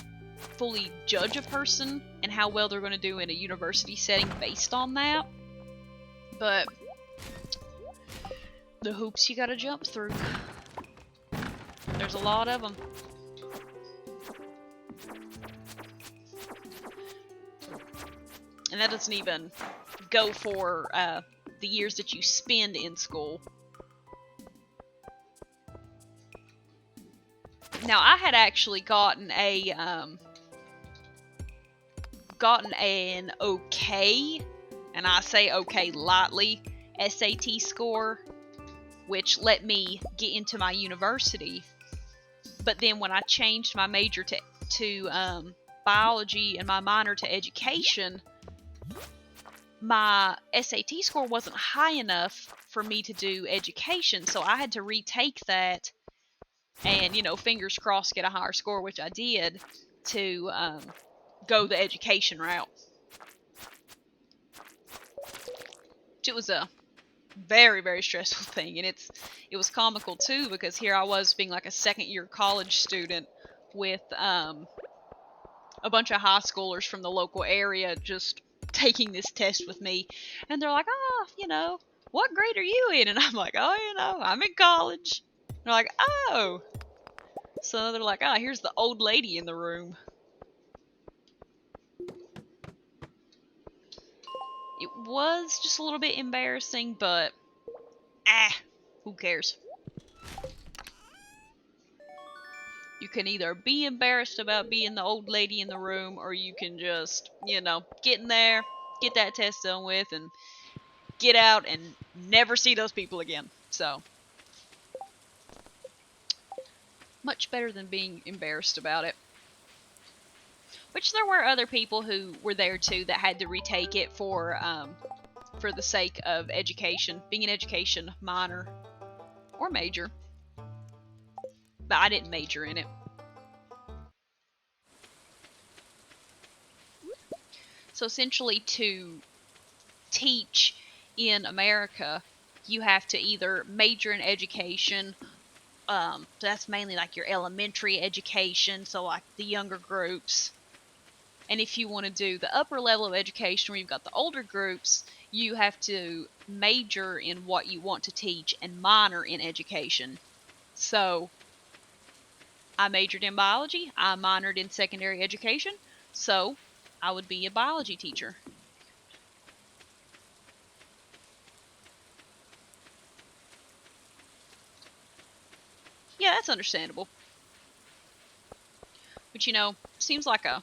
judge a person and how well they're going to do in a university setting based on that. But the hoops you gotta jump through. There's a lot of them. And that doesn't even go for the years that you spend in school. Now, I had actually gotten an okay, and I say okay lightly, SAT score, which let me get into my university. But then when I changed my major to biology and my minor to education, my SAT score wasn't high enough for me to do education, so I had to retake that and, you know, fingers crossed, get a higher score, which I did, to go the education route. It was a very, very stressful thing, and it was comical too, because here I was being like a second-year college student with a bunch of high schoolers from the local area just taking this test with me, and they're like, "Oh, you know, what grade are you in?" And I'm like, "Oh, you know, I'm in college." And they're like, "Oh." So they're like, "Ah, here's the old lady in the room." It was just a little bit embarrassing, but who cares? can either be embarrassed about being the old lady in the room, or you can just, get in there, get that test done with, and get out and never see those people again. So, much better than being embarrassed about it. Which there were other people who were there too that had to retake it for the sake of education, being an education minor or major. But I didn't major in it. So essentially, to teach in America, you have to either major in education. That's mainly like your elementary education, so like the younger groups. And if you want to do the upper level of education where you've got the older groups, you have to major in what you want to teach and minor in education. So I majored in biology, I minored in secondary education, so I would be a biology teacher. Yeah, that's understandable. But seems like a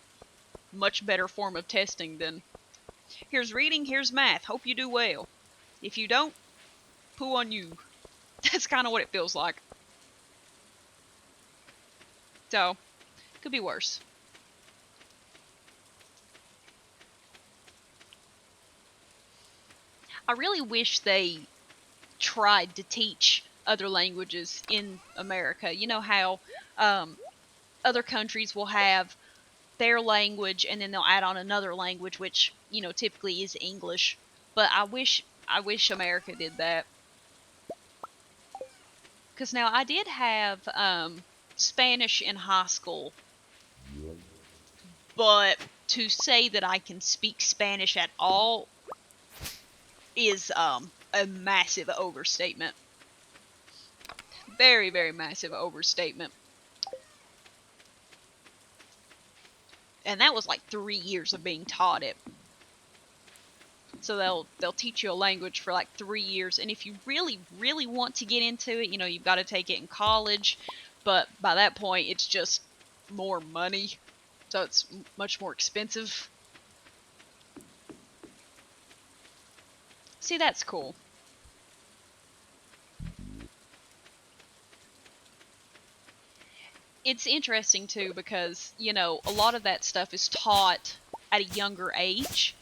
much better form of testing than here's reading, here's math, hope you do well. If you don't, poo on you. That's kind of what it feels like. So, could be worse. I really wish they tried to teach other languages in America. You know how other countries will have their language and then they'll add on another language, which typically is English. But I wish America did that. Because now I did have Spanish in high school, but to say that I can speak Spanish at all is a massive overstatement. Very, very massive overstatement. And that was like 3 years of being taught it. So they'll teach you a language for like 3 years, and if you really, really want to get into it, you've got to take it in college. But by that point, it's just more money, so it's much more expensive. See, that's cool. It's interesting too because a lot of that stuff is taught at a younger age,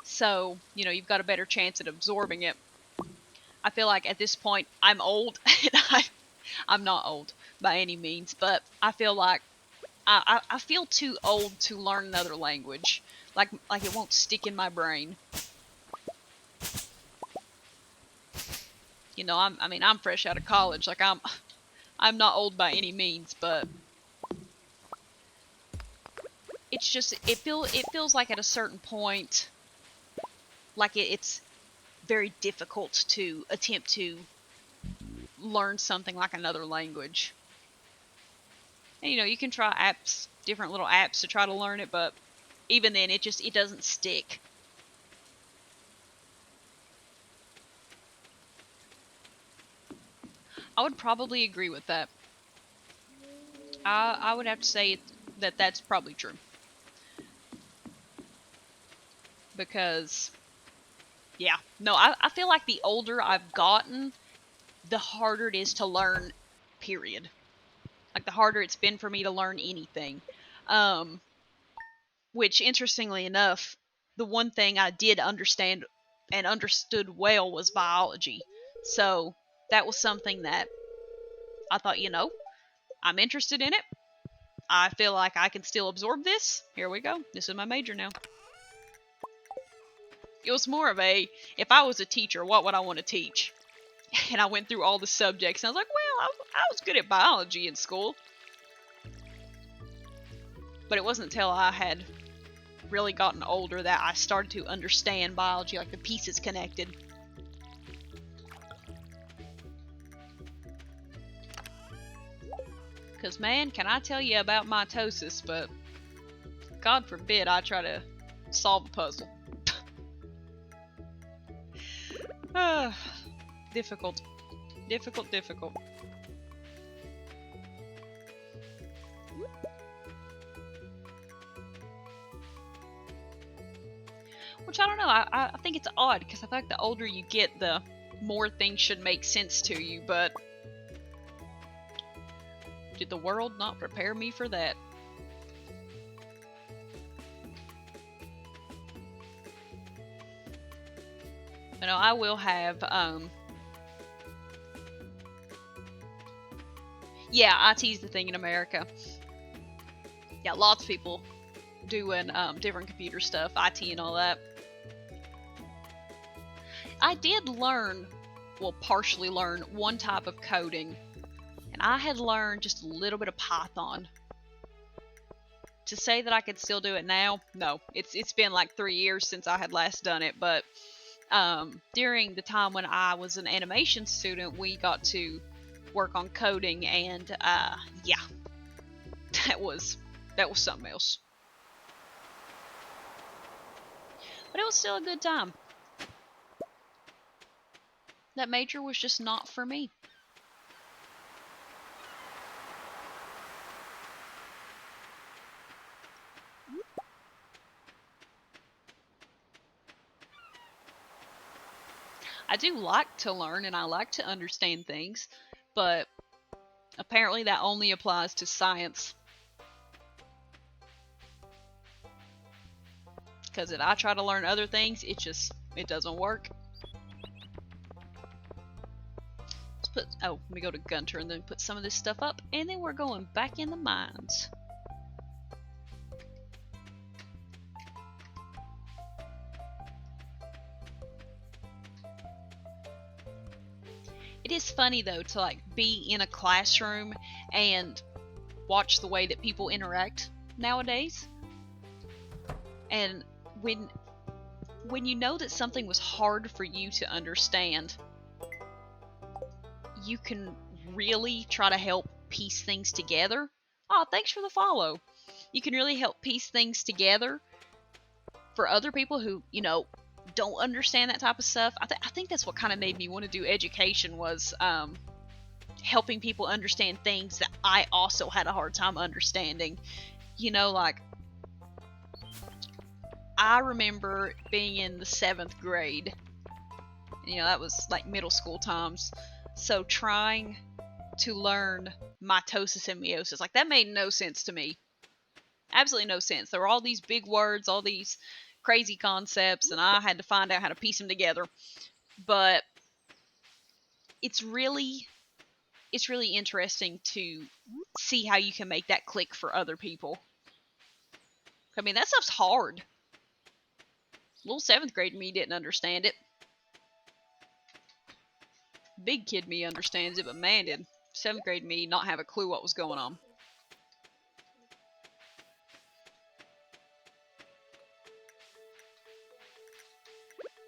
so you've got a better chance at absorbing it. I feel like at this point I'm old, and I'm not old by any means, but I feel like I feel too old to learn another language. Like it won't stick in my brain. I'm fresh out of college. Like I'm not old by any means, but it's just it feels like at a certain point, like it's very difficult to attempt to learn something like another language. And you can try apps, different little apps to try to learn it, but even then it doesn't stick. I would probably agree with that. I would have to say that that's probably true. Because, yeah. No, I feel like the older I've gotten, the harder it is to learn, period. Like, the harder it's been for me to learn anything. Which, interestingly enough, the one thing I did understand and understood well was biology. So, that was something that I thought, I'm interested in it. I feel like I can still absorb this. Here we go. This is my major now. It was more of a, if I was a teacher, what would I want to teach? And I went through all the subjects, and I was like, well, I was good at biology in school. But it wasn't until I had really gotten older that I started to understand biology, like the pieces connected. Because, man, can I tell you about mitosis, but God forbid I try to solve a puzzle. Difficult. Difficult. Which I don't know. I think it's odd because I feel like the older you get, the more things should make sense to you. But did the world not prepare me for that? You know, I will have, yeah, IT's the thing in America. Yeah, lots of people doing different computer stuff, IT and all that. I did learn, well, partially learn one type of coding, and I had learned just a little bit of Python. To say that I could still do it now, no. It's been like 3 years since I had last done it, but during the time when I was an animation student, we got to work on coding, and yeah, that was something else. But it was still a good time. That major was just not for me. I do like to learn and I like to understand things, but apparently that only applies to science. Because if I try to learn other things, it doesn't work. Let me go to Gunter and then put some of this stuff up, and then we're going back in the mines. It is funny though to like be in a classroom and watch the way that people interact nowadays. And when you know that something was hard for you to understand, you can really try to help piece things together. Oh, thanks for the follow. You can really help piece things together for other people who, you know, don't understand that type of stuff. I think that's what kind of made me want to do education, was helping people understand things that I also had a hard time understanding. You know, like, I remember being in the 7th grade. You know, that was like middle school times. So trying to learn mitosis and meiosis, like, that made no sense to me. Absolutely no sense. There were all these big words, all these crazy concepts, and I had to find out how to piece them together. But it's really interesting to see how you can make that click for other people. I mean, that stuff's hard. Little 7th grade me didn't understand it. Big kid me understands it, but man, did 7th grade me not have a clue what was going on.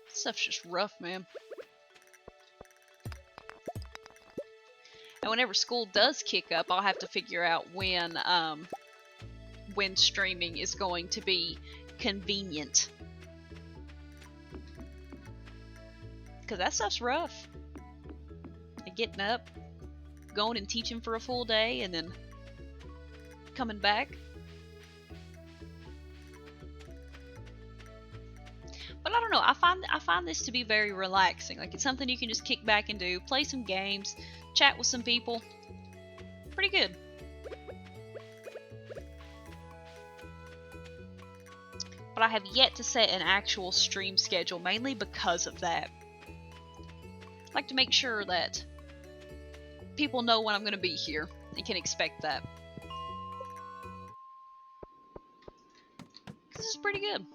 This stuff's just rough, man. And whenever school does kick up, I'll have to figure out when streaming is going to be convenient. Because that stuff's rough. Like, getting up, going and teaching for a full day, and then coming back. But I don't know, I find this to be very relaxing. Like, it's something you can just kick back and do, play some games, chat with some people. Pretty good. But I have yet to set an actual stream schedule, mainly because of that. I like to make sure that people know when I'm going to be here and can expect that. This is pretty good.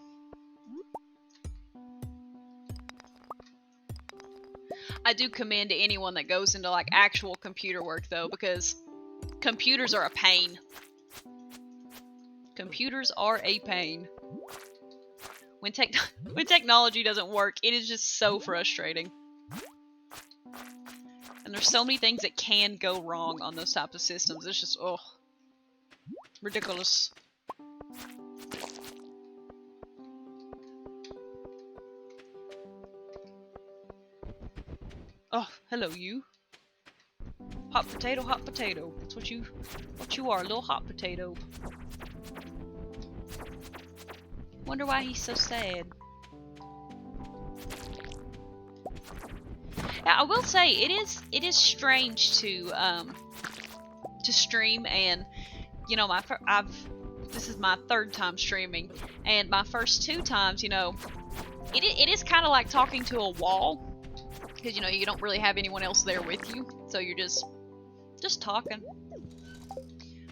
I do commend anyone that goes into like actual computer work though, because computers are a pain. Computers are a pain. When technology doesn't work, it is just so frustrating. And there's so many things that can go wrong on those types of systems. It's just, oh, ridiculous. Oh, hello you. Hot potato, hot potato. That's what you are, a little hot potato. Wonder why he's so sad. Yeah, I will say it is strange to stream, and you know I've this is my third time streaming, and my first two times, you know, it is kind of like talking to a wall, because you know you don't really have anyone else there with you, so you're just talking.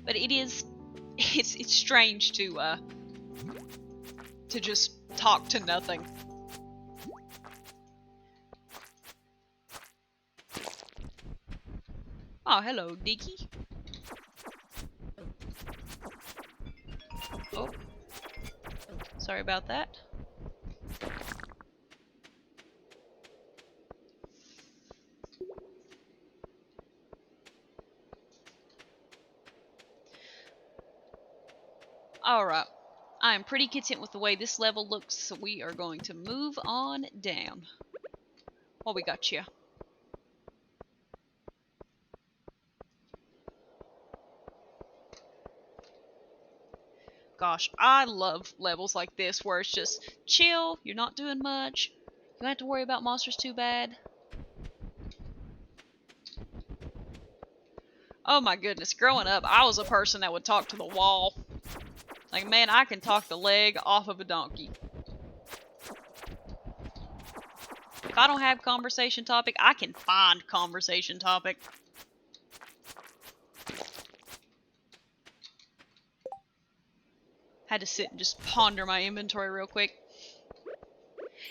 But it is it's strange to just talk to nothing. Oh, hello, Dicky. Oh, sorry about that. Alright. I am pretty content with the way this level looks, so we are going to move on down. What we got you? Gosh, I love levels like this where it's just chill, you're not doing much, you don't have to worry about monsters too bad. Oh my goodness, growing up, I was a person that would talk to the wall. Like, man, I can talk the leg off of a donkey. If I don't have conversation topic, I can find conversation topic. Had to sit and just ponder my inventory real quick.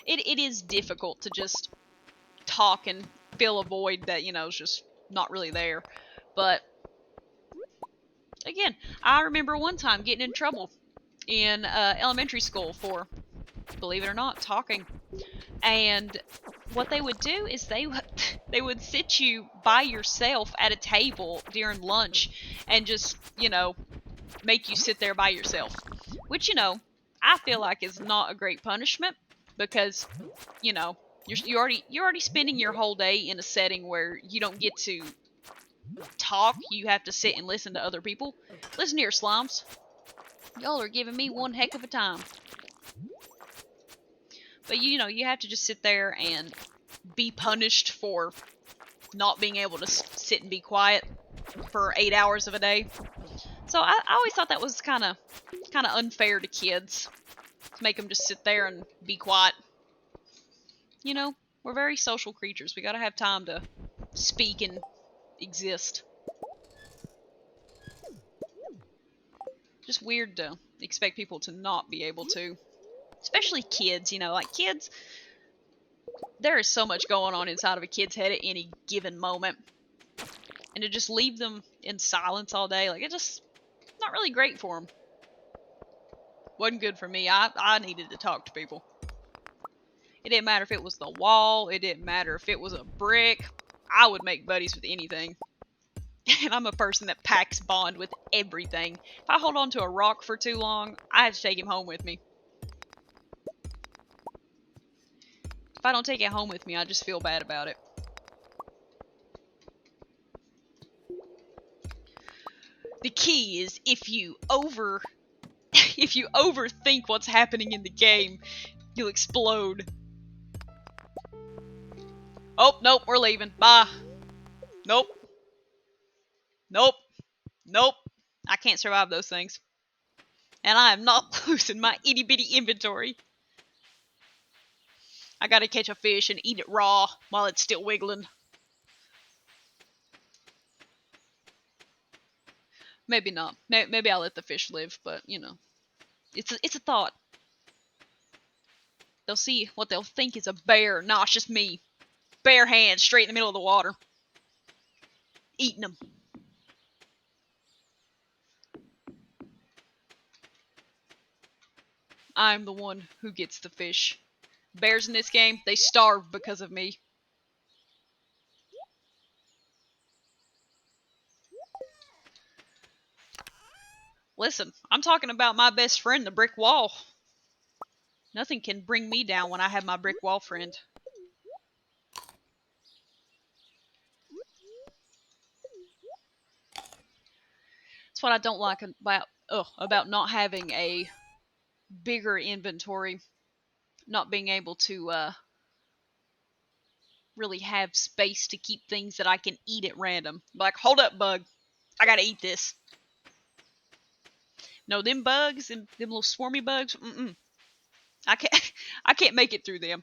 It is difficult to just talk and fill a void that, you know, is just not really there. But again, I remember one time getting in trouble in elementary school for, believe it or not, talking. And what they would do is they would sit you by yourself at a table during lunch and just, you know, make you sit there by yourself. Which, you know, I feel like is not a great punishment, because, you know, you're already spending your whole day in a setting where you don't get to talk. You have to sit and listen to other people. Listen here, slimes. Y'all are giving me one heck of a time. But you know, you have to just sit there and be punished for not being able to sit and be quiet for 8 hours of a day. So I always thought that was kind of unfair to kids, to make them just sit there and be quiet. You know, we're very social creatures. We gotta have time to speak and exist. Just weird to expect people to not be able to. Especially kids, you know, like kids, there is so much going on inside of a kid's head at any given moment. And to just leave them in silence all day, like, it just not really great for them. Wasn't good for me. I needed to talk to people. It didn't matter if it was the wall, it didn't matter if it was a brick. I would make buddies with anything. And I'm a person that packs bond with everything. If I hold on to a rock for too long, I have to take him home with me. If I don't take it home with me, I just feel bad about it. The key is if you overthink what's happening in the game, you'll explode. Oh, nope, we're leaving. Bye. Nope. Nope. Nope. I can't survive those things. And I am not losing my itty bitty inventory. I gotta catch a fish and eat it raw while it's still wiggling. Maybe not. Maybe I'll let the fish live, but, you know. It's a thought. They'll see what they'll think is a bear. Nah, it's just me. Bare hands straight in the middle of the water. Eating them. I'm the one who gets the fish. Bears in this game, they starve because of me. Listen, I'm talking about my best friend, the brick wall. Nothing can bring me down when I have my brick wall friend. That's what I don't like about not having a bigger inventory. Not being able to really have space to keep things that I can eat at random. Like, hold up, bug. I gotta eat this. No, them bugs, them little swarmy bugs, I can't, I can't make it through them.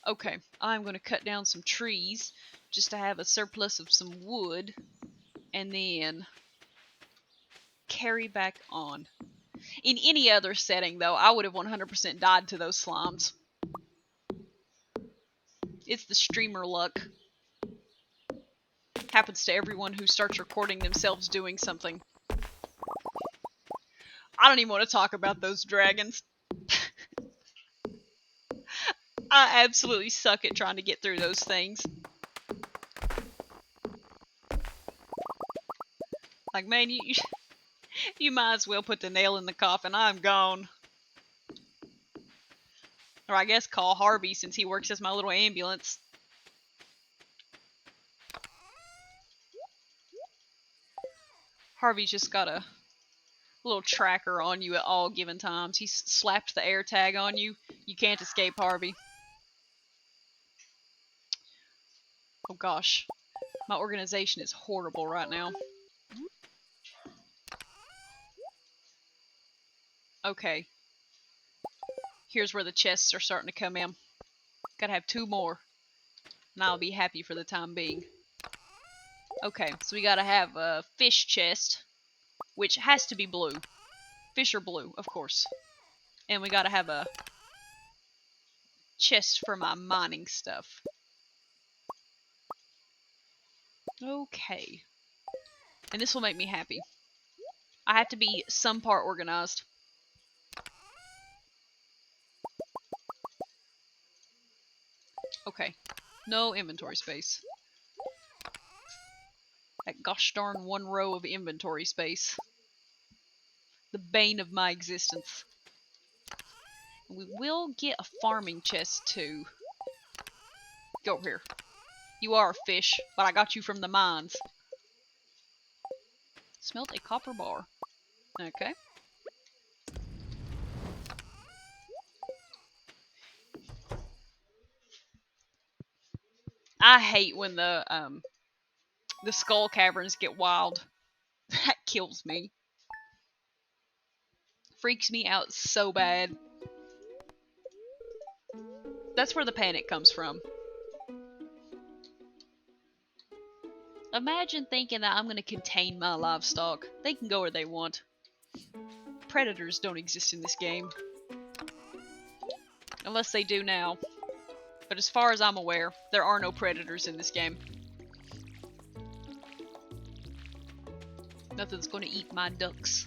Okay, I'm gonna cut down some trees just to have a surplus of some wood, and then carry back on. In any other setting, though, I would have 100% died to those slimes. It's the streamer luck. Happens to everyone who starts recording themselves doing something. I don't even want to talk about those dragons. I absolutely suck at trying to get through those things. Like, man, you might as well put the nail in the coffin. I'm gone. Or I guess call Harvey since he works as my little ambulance. Harvey's just got a little tracker on you at all given times. He's slapped the air tag on you. You can't escape Harvey. Oh gosh. My organization is horrible right now. Okay. Here's where the chests are starting to come in. Gotta have 2 more. And I'll be happy for the time being. Okay, so we gotta have a fish chest, which has to be blue. Fish are blue, of course. And we gotta have a chest for my mining stuff. Okay. And this will make me happy. I have to be some part organized. Okay. No inventory space. That gosh darn 1 row of inventory space. The bane of my existence. We will get a farming chest too. Go over here. You are a fish, but I got you from the mines. Smelt a copper bar. Okay. I hate when the skull caverns get wild. That kills me. Freaks me out so bad. That's where the panic comes from. Imagine thinking that I'm going to contain my livestock. They can go where they want. Predators don't exist in this game. Unless they do now. But as far as I'm aware, there are no predators in this game. Nothing's going to eat my ducks.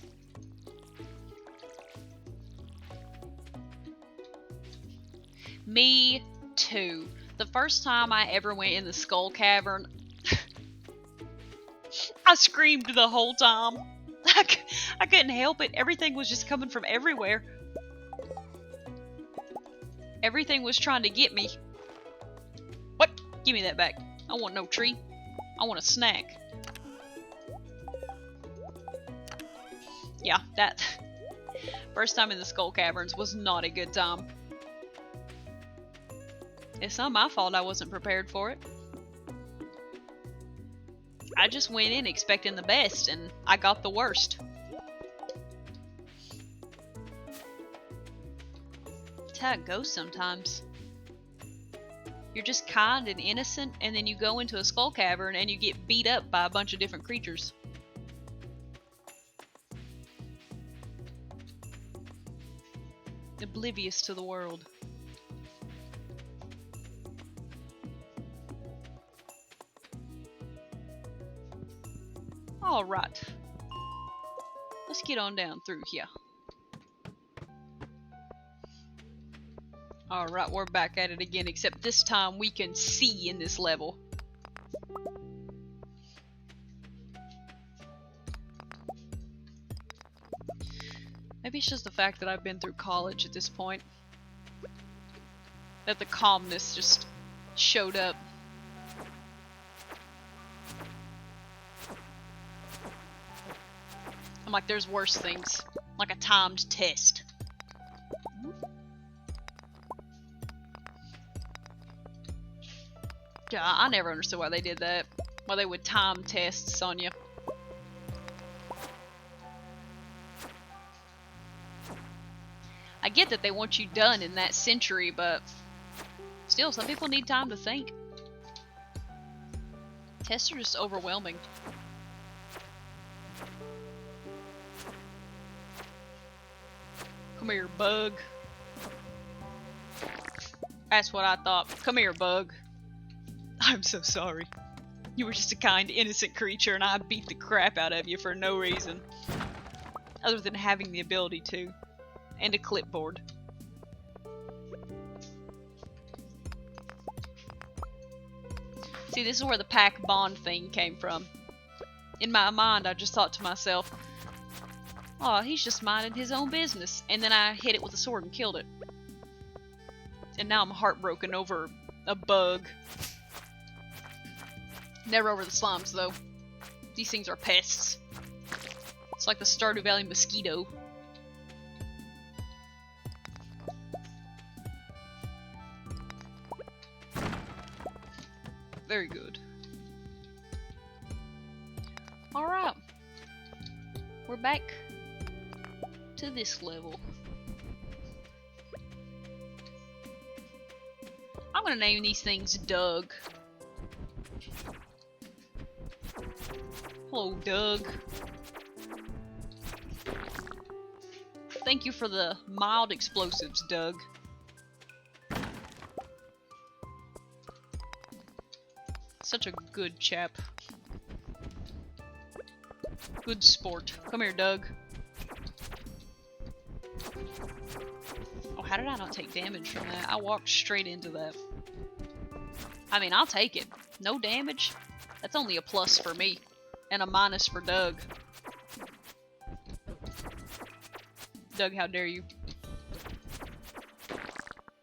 Me too. The first time I ever went in the skull cavern, I screamed the whole time. I couldn't help it. Everything was just coming from everywhere. Everything was trying to get me. What? Give me that back. I want no tree. I want a snack. Yeah, that first time in the skull caverns was not a good time. It's not my fault I wasn't prepared for it. I just went in expecting the best, and I got the worst. That's how it goes sometimes. You're just kind and innocent, and then you go into a skull cavern and you get beat up by a bunch of different creatures. Oblivious to the world. Alright. Let's get on down through here. Alright, we're back at it again, except this time we can see in this level. Maybe it's just the fact that I've been through college at this point. That the calmness just showed up. I'm like, there's worse things. Like a timed test. God, I never understood why they did that. Why they would time tests on you. I get that they want you done in that century, but still, some people need time to think. Tests are just overwhelming. Come here, bug. That's what I thought. Come here, bug. I'm so sorry. You were just a kind, innocent creature, and I beat the crap out of you for no reason. Other than having the ability to. And a clipboard. See, this is where the pack bond thing came from. In my mind, I just thought to myself, oh, he's just minding his own business. And then I hit it with a sword and killed it. And now I'm heartbroken over a bug. Never over the slimes, though. These things are pests. It's like the Stardew Valley mosquito. Very good. Alright. We're back to this level. I'm gonna name these things Doug. Hello, Doug. Thank you for the mild explosives, Doug. Such a good chap. Good sport. Come here, Doug. Oh, how did I not take damage from that? I walked straight into that. I mean, I'll take it. No damage? That's only a plus for me. And a minus for Doug. Doug, how dare you?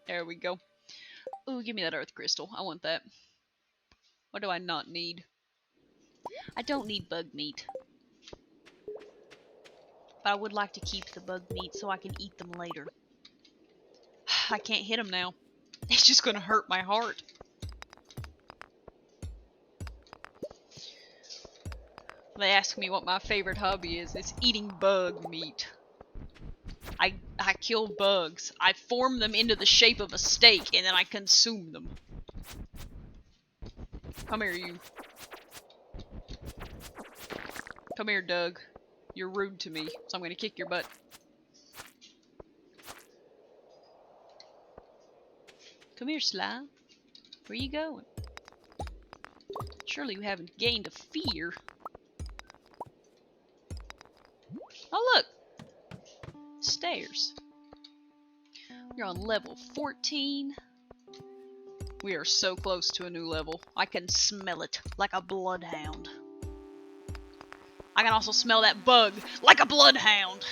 There we go. Ooh, give me that earth crystal. I want that. What do I not need? I don't need bug meat. But I would like to keep the bug meat so I can eat them later. I can't hit them now. It's just gonna hurt my heart. They ask me what my favorite hobby is. It's eating bug meat. I kill bugs. I form them into the shape of a steak and then I consume them. Come here, you. Come here, Doug. You're rude to me, so I'm gonna kick your butt. Come here, Sly. Where you going? Surely you haven't gained a fear. Oh, look! Stairs. We're on level 14. We are so close to a new level. I can smell it like a bloodhound. I can also smell that bug like a bloodhound.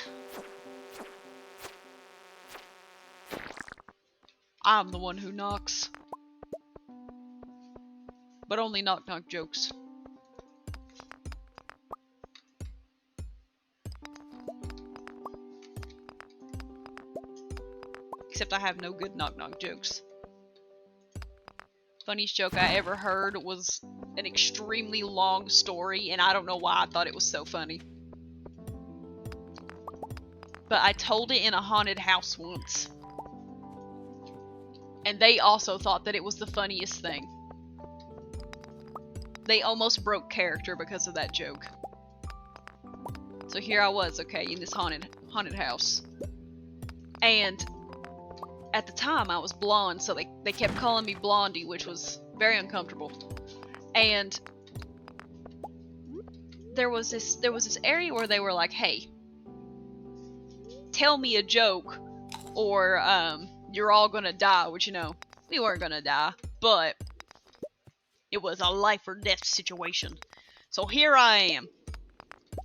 I'm the one who knocks. But only knock-knock jokes. Except I have no good knock-knock jokes. Funniest joke I ever heard was an extremely long story, and I don't know why I thought it was so funny. But I told it in a haunted house once. And they also thought that it was the funniest thing. They almost broke character because of that joke. So here I was, okay, in this haunted house. And at the time I was blonde, so they kept calling me Blondie, which was very uncomfortable. And there was this area where they were like, hey, tell me a joke or you're all gonna die, which, you know, we weren't gonna die, but it was a life or death situation. So here I am.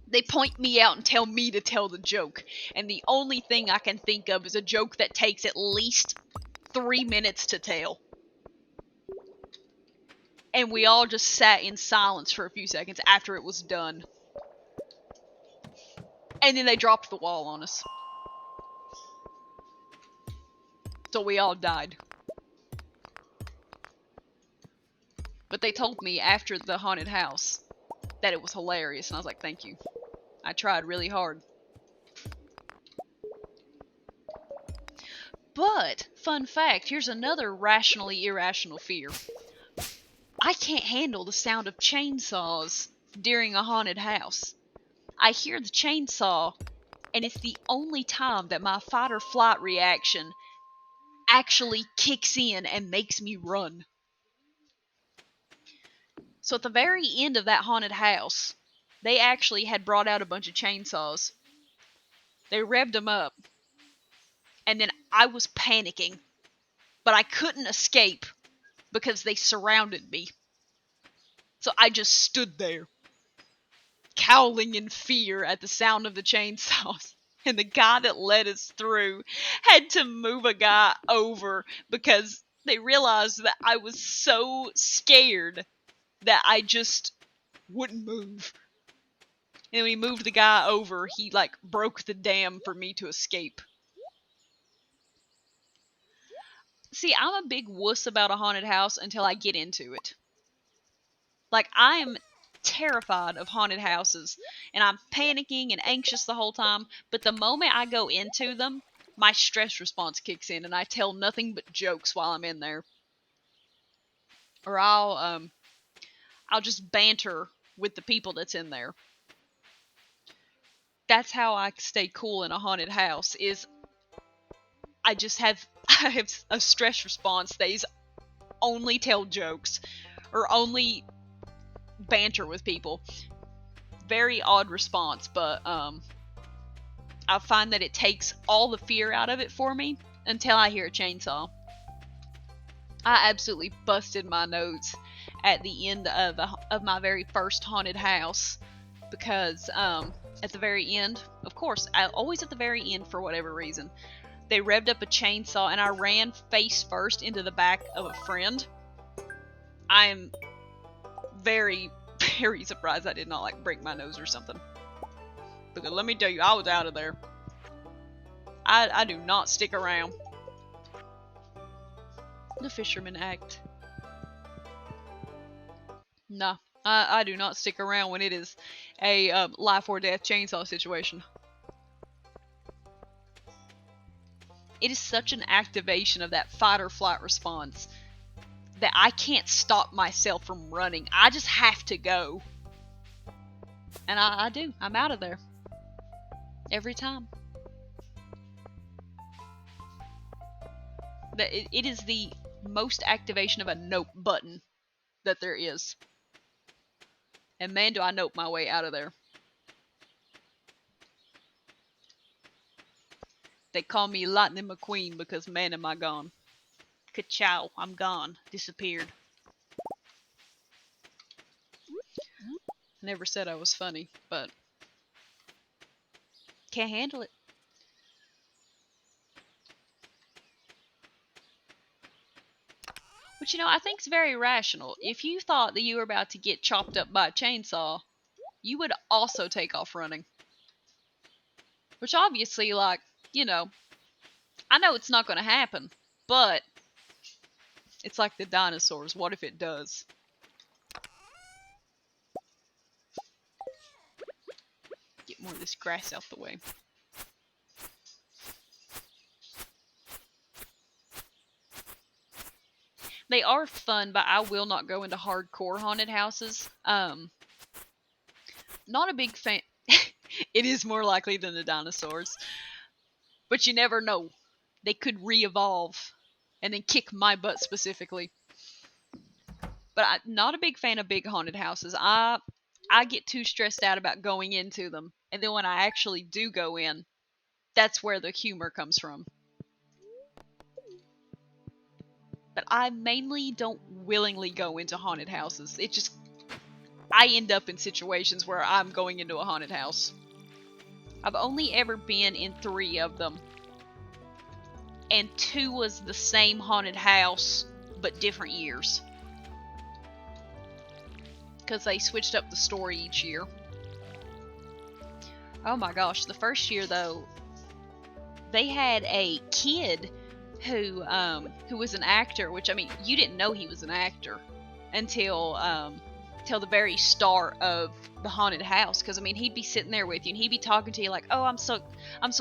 They point me out and tell me to tell the joke. And the only thing I can think of is a joke that takes at least 3 minutes to tell. And we all just sat in silence for a few seconds after it was done. And then they dropped the wall on us. So we all died. But they told me after the haunted house that it was hilarious, and I was like, thank you. I tried really hard. But, fun fact, here's another rationally irrational fear. I can't handle the sound of chainsaws during a haunted house. I hear the chainsaw, and it's the only time that my fight or flight reaction actually kicks in and makes me run. So at the very end of that haunted house, they actually had brought out a bunch of chainsaws. They revved them up, and then I was panicking, but I couldn't escape because they surrounded me. So I just stood there, cowling in fear at the sound of the chainsaws. And the guy that led us through had to move a guy over because they realized that I was so scared that I just wouldn't move. And when he moved the guy over, he like broke the dam for me to escape. See, I'm a big wuss about a haunted house until I get into it. Like, I am terrified of haunted houses, and I'm panicking and anxious the whole time, but the moment I go into them, my stress response kicks in, and I tell nothing but jokes while I'm in there. Or I'll just banter with the people that's in there. That's how I stay cool in a haunted house, is I just have I have a stress response that is only tell jokes or only banter with people. Very odd response, but I find that it takes all the fear out of it for me until I hear a chainsaw. I absolutely busted my nose at the end of my very first haunted house because at the very end, of course, always at the very end for whatever reason, they revved up a chainsaw and I ran face first into the back of a friend. I am very, very surprised I did not like break my nose or something. Because let me tell you, I was out of there. I do not stick around. The Fisherman Act. Nah, I do not stick around when it is a life or death chainsaw situation. It is such an activation of that fight or flight response that I can't stop myself from running. I just have to go. And I do. I'm out of there. Every time. It is the most activation of a nope button that there is. And man, do I nope my way out of there. They call me Lightning McQueen because man am I gone. Ka-chow, I'm gone. Disappeared. Never said I was funny, but can't handle it. Which, I think is very rational. If you thought that you were about to get chopped up by a chainsaw, you would also take off running. Which obviously, like, I know it's not going to happen, but it's like the dinosaurs. What if it does? Get more of this grass out the way. They are fun, but I will not go into hardcore haunted houses. Not a big fan. It is more likely than the dinosaurs. But you never know. They could re-evolve and then kick my butt specifically. But I'm not a big fan of big haunted houses. I get too stressed out about going into them. And then when I actually do go in, that's where the humor comes from. But I mainly don't willingly go into haunted houses. I end up in situations where I'm going into a haunted house. I've only ever been in 3 of them. And 2 was the same haunted house, but different years. Because they switched up the story each year. Oh my gosh, the first year though, they had a kid who was an actor, which, I mean, you didn't know he was an actor until till the very start of the haunted house. Because I mean, he'd be sitting there with you and he'd be talking to you like, "Oh, I'm so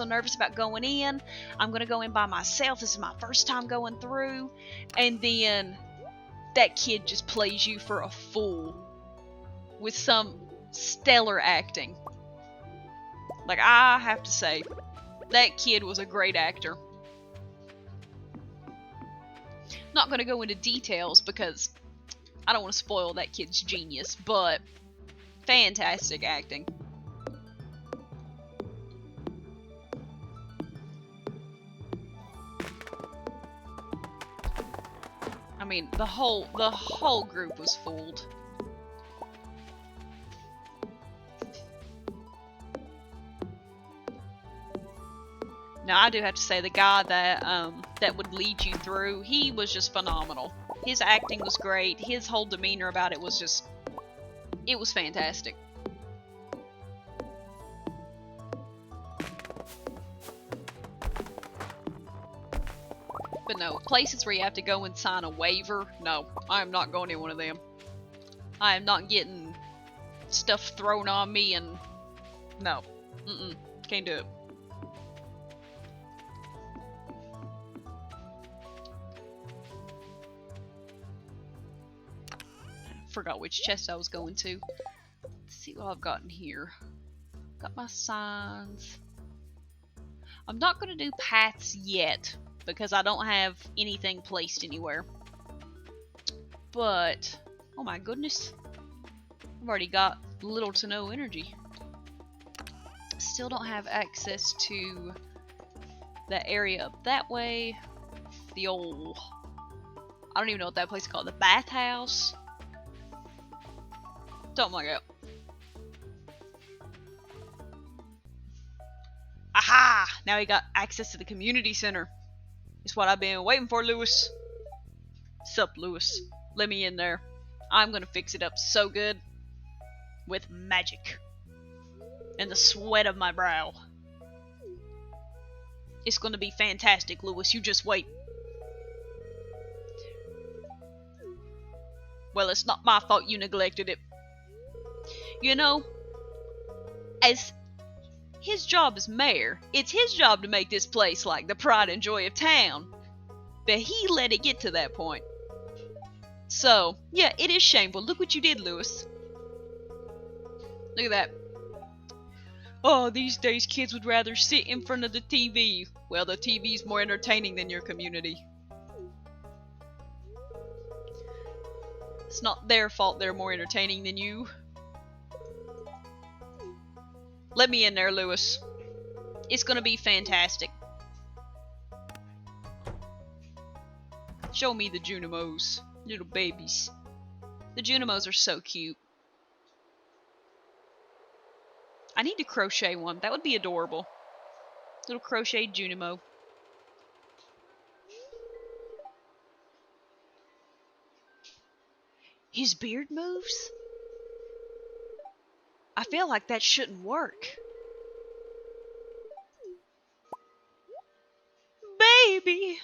nervous about going in. I'm gonna go in by myself. This is my first time going through." And then that kid just plays you for a fool with some stellar acting. Like, I have to say, that kid was a great actor. Not gonna go into details because I don't want to spoil that kid's genius, but fantastic acting. I mean, the whole group was fooled. Now, I do have to say, the guy that would lead you through, he was just phenomenal. His acting was great. His whole demeanor about it was just, it was fantastic. But no, places where you have to go and sign a waiver, no, I am not going in one of them. I am not getting stuff thrown on me and no, can't do it. Forgot which chest I was going to. Let's see what I've got in here. Got my signs. I'm not going to do paths yet because I don't have anything placed anywhere. But, oh my goodness, I've already got little to no energy. Still don't have access to that area up that way. The old, I don't even know what that place is called. The bathhouse. Something like that. Aha! Now we got access to the community center. It's what I've been waiting for, Lewis. Sup, Lewis? Let me in there. I'm gonna fix it up so good. With magic. And the sweat of my brow. It's gonna be fantastic, Lewis. You just wait. Well, it's not my fault you neglected it. You know, as his job as mayor, it's his job to make this place like the pride and joy of town. But he let it get to that point. So, yeah, it is shameful. Look what you did, Lewis. Look at that. Oh, these days kids would rather sit in front of the TV. Well, the TV's more entertaining than your community. It's not their fault they're more entertaining than you. Let me in there, Lewis. It's gonna be fantastic. Show me the Junimos. Little babies. The Junimos are so cute. I need to crochet one. That would be adorable. Little crocheted Junimo. His beard moves? I feel like that shouldn't work. Baby!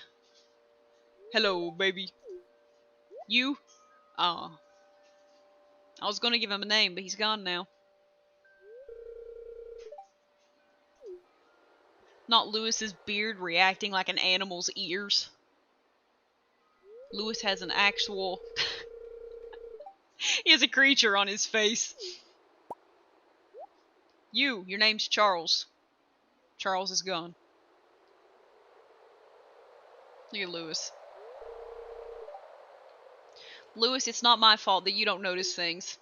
Hello, baby. You? I was gonna give him a name, but he's gone now. Not Lewis's beard reacting like an animal's ears. Lewis has an actual... he has a creature on his face. Your name's Charles. Charles is gone. Look at Lewis. Lewis, it's not my fault that you don't notice things.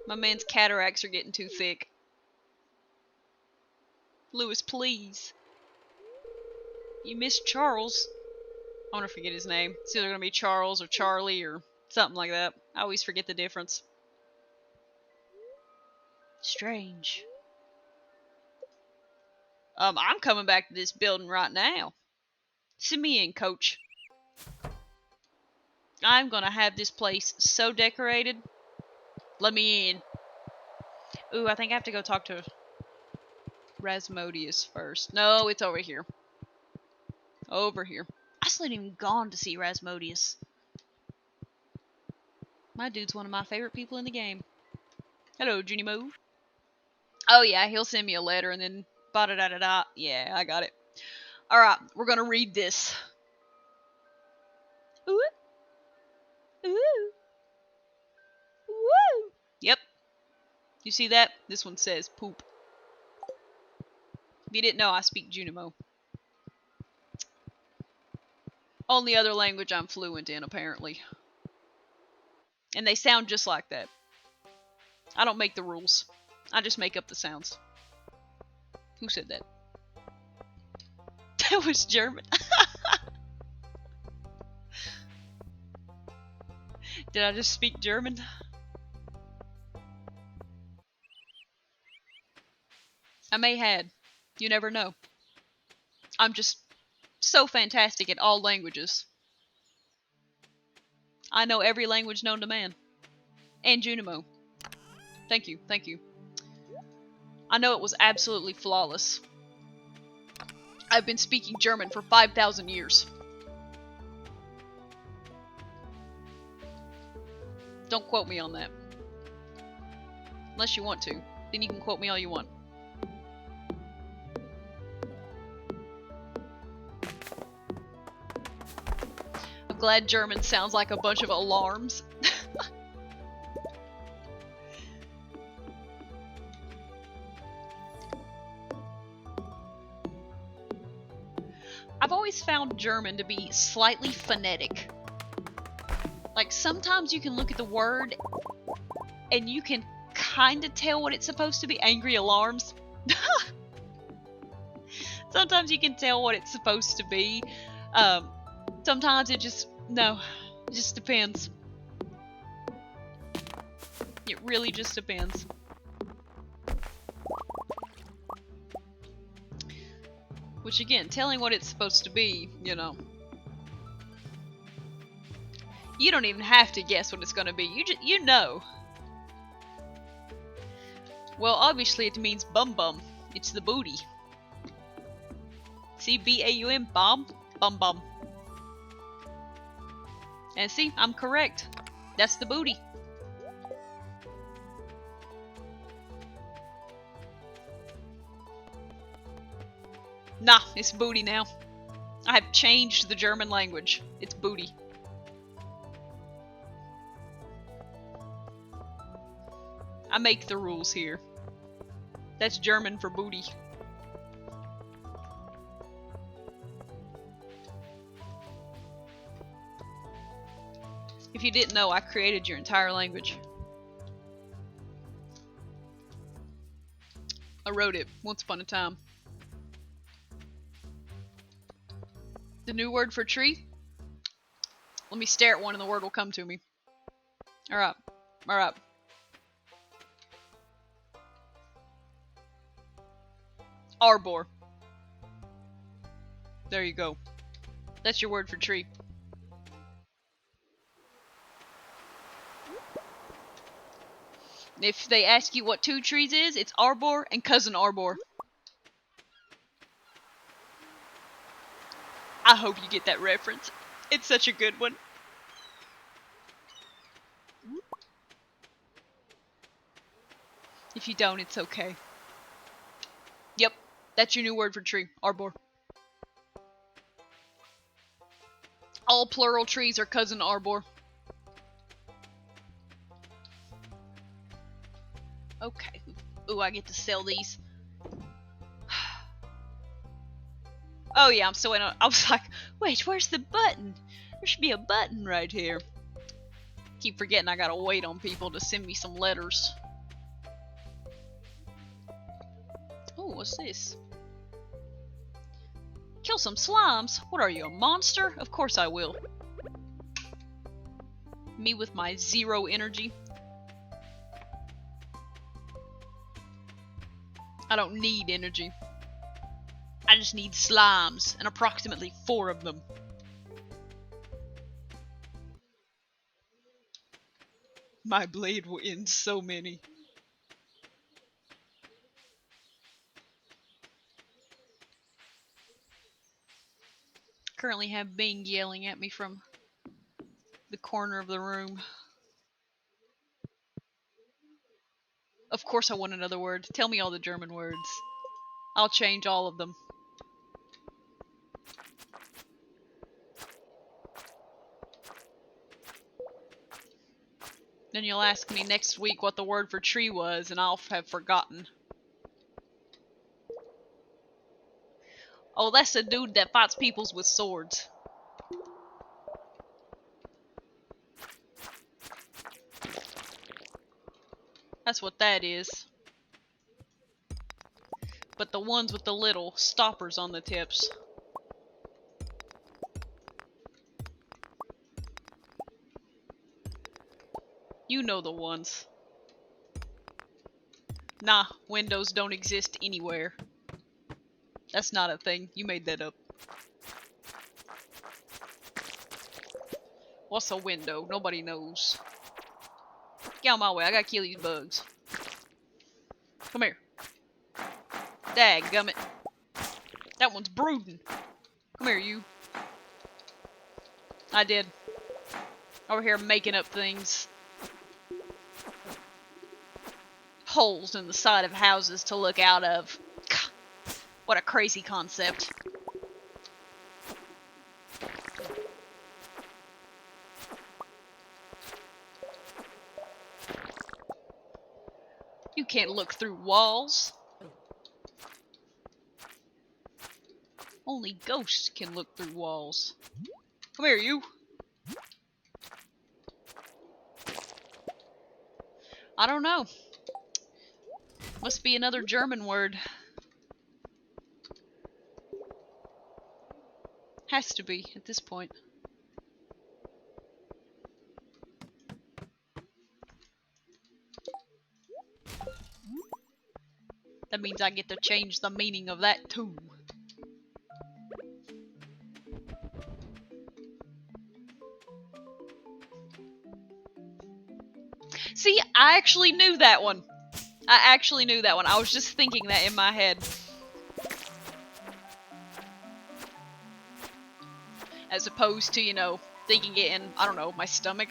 My man's cataracts are getting too thick. Lewis, please. You missed Charles. I want to forget his name. It's either going to be Charles or Charlie or something like that. I always forget the difference. Strange. I'm coming back to this building right now. Send me in, coach. I'm gonna have this place so decorated. Let me in. Ooh, I think I have to go talk to Rasmodius first. No, it's over here. Over here. I still ain't even gone to see Rasmodius. My dude's one of my favorite people in the game. Hello, Junimo. Oh yeah, he'll send me a letter and then ba-da-da-da-da. Yeah, I got it. Alright, we're gonna read this. Ooh. Ooh. Woo! Yep. You see that? This one says poop. If you didn't know, I speak Junimo. Only other language I'm fluent in, apparently. And they sound just like that. I don't make the rules. I just make up the sounds. Who said that? That was German. Did I just speak German? I may had. You never know. I'm just so fantastic at all languages. I know every language known to man. And Junimo. Thank you, thank you. I know it was absolutely flawless. I've been speaking German for 5,000 years. Don't quote me on that. Unless you want to. Then you can quote me all you want. I'm glad German sounds like a bunch of alarms. I've always found German to be slightly phonetic. Like, sometimes you can look at the word and you can kind of tell what it's supposed to be. Angry alarms. Sometimes you can tell what it's supposed to be. Sometimes it just, no, it just depends. It really just depends. Which again, telling what it's supposed to be, you know. You don't even have to guess what it's gonna be. You know. Well, obviously it means bum bum. It's the booty. See, B-A-U-M, bomb, bum bum. And see, I'm correct. That's the booty. Nah, it's booty now. I have changed the German language. It's booty. I make the rules here. That's German for booty. If you didn't know, I created your entire language. I wrote it once upon a time. The new word for tree? Let me stare at one and the word will come to me. Alright. Alright. Arbor. There you go. That's your word for tree. If they ask you what two trees is, it's arbor and cousin arbor. I hope you get that reference. It's such a good one. If you don't, it's okay. Yep, that's your new word for tree, arbor. All plural trees are cousin arbor. Okay. Ooh, I get to sell these. Oh yeah, I'm still in. I was like, wait, where's the button? There should be a button right here. Keep forgetting I gotta wait on people to send me some letters. Oh, what's this? Kill some slimes? What are you, a monster? Of course I will. Me with my 0 energy. I don't need energy. I just need slimes, and approximately 4 of them. My blade will end so many. Currently have Bing yelling at me from the corner of the room. course I want another word. Tell me all the German words. I'll change all of them. Then you'll ask me next week what the word for tree was, and I'll have forgotten. Oh, that's a dude that fights peoples with swords. That's what that is. But the ones with the little stoppers on the tips. You know the ones. Nah, windows don't exist anywhere. That's not a thing. You made that up. What's a window? Nobody knows. Get out of my way. I gotta kill these bugs. Come here. Dadgummit. That one's brooding. Come here, you. I did. Over here making up things. Holes in the side of houses to look out of. What a crazy concept. You can't look through walls. Only ghosts can look through walls. Come here, you. I don't know. Must be another German word. Has to be, at this point. That means I get to change the meaning of that too. See, I actually knew that one. I was just thinking that in my head. As opposed to, you know, thinking it in, I don't know, my stomach.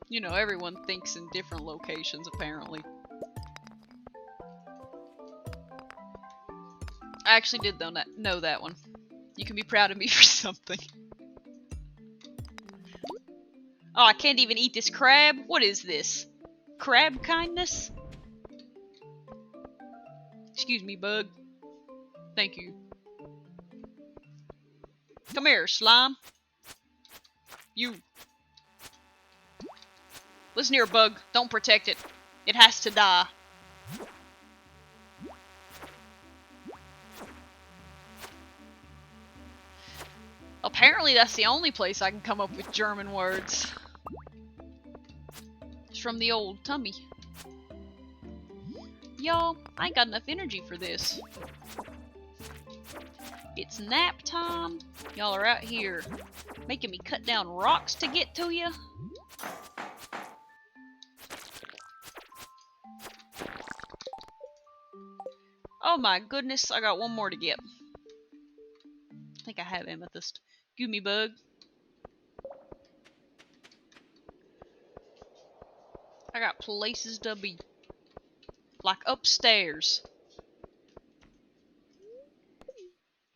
You know, everyone thinks in different locations, apparently. I actually did know that one. You can be proud of me for something. Oh, I can't even eat this crab? What is this? Crab kindness? Excuse me, bug. Thank you. Come here, slime. You. Listen here, bug. Don't protect it. It has to die. Apparently that's the only place I can come up with German words. It's from the old tummy. Y'all, I ain't got enough energy for this. It's nap time. Y'all are out here making me cut down rocks to get to you. Oh my goodness, I got one more to get. I think I have amethyst. Give me, bug. I got places to be. Like upstairs.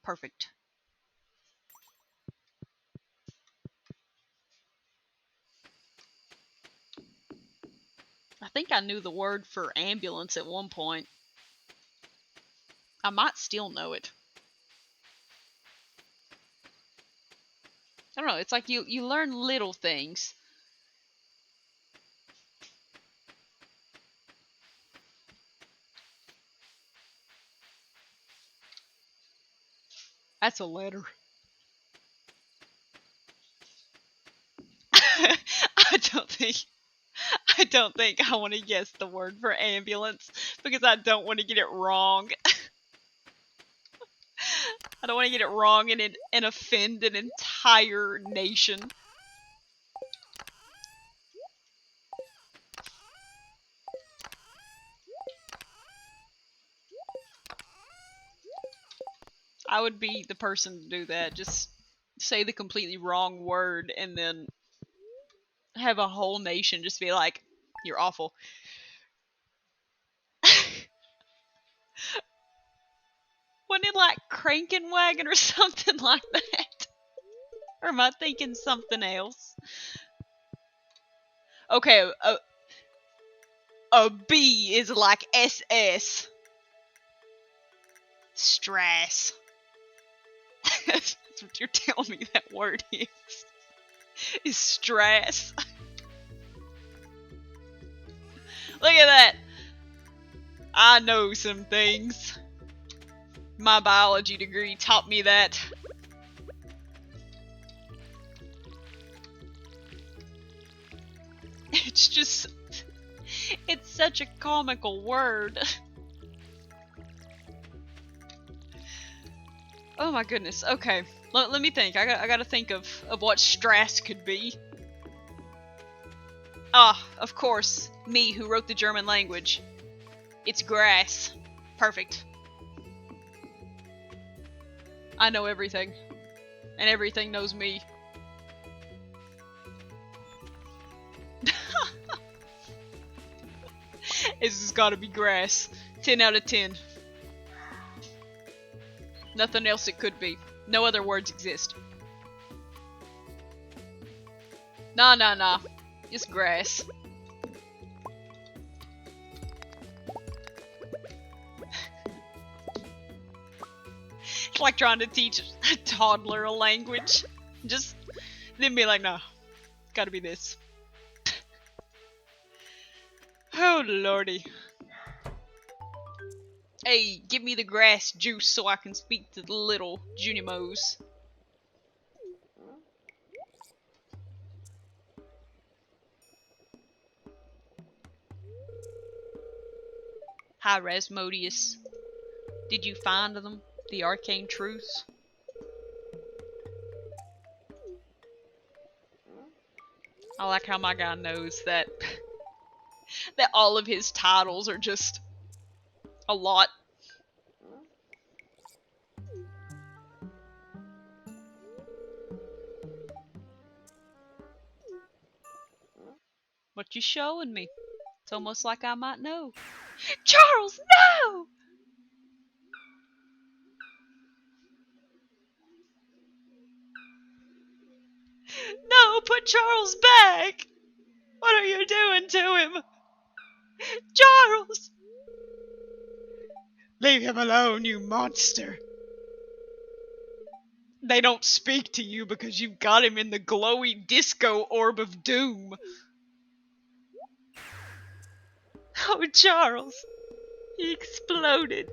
Perfect. I think I knew the word for ambulance at one point. I might still know it. I don't know, it's like you learn little things. That's a letter. I don't think I want to guess the word for ambulance because I don't want to get it wrong. I don't want to get it wrong and offend an entire nation. I would be the person to do that. Just say the completely wrong word and then have a whole nation just be like, you're awful. Wasn't it like Krankenwagen or something like that? Or am I thinking something else? Okay, a B is like SS. Stress. That's what you're telling me that word is. Is stress. Look at that. I know some things. My biology degree taught me that. It's just... It's such a comical word. Oh my goodness. Okay. Let me think. I gotta think of what stress could be. Ah, of course. Me, who wrote the German language. It's grass. Perfect. I know everything. And everything knows me. This has gotta be grass. 10 out of 10. Nothing else it could be. No other words exist. Nah. It's grass. It's like trying to teach a toddler a language. Just then be like, nah, gotta be this. Oh lordy. Hey, give me the grass juice so I can speak to the little Junimos. Hi, Rasmodius. Did you find them? The arcane truths? I like how my guy knows that that all of his titles are just a lot. What you showing me? It's almost like I might know. Charles, no! No, put Charles back! What are you doing to him? Charles! Leave him alone, you monster! They don't speak to you because you've got him in the glowy disco orb of doom. Oh, Charles. He exploded.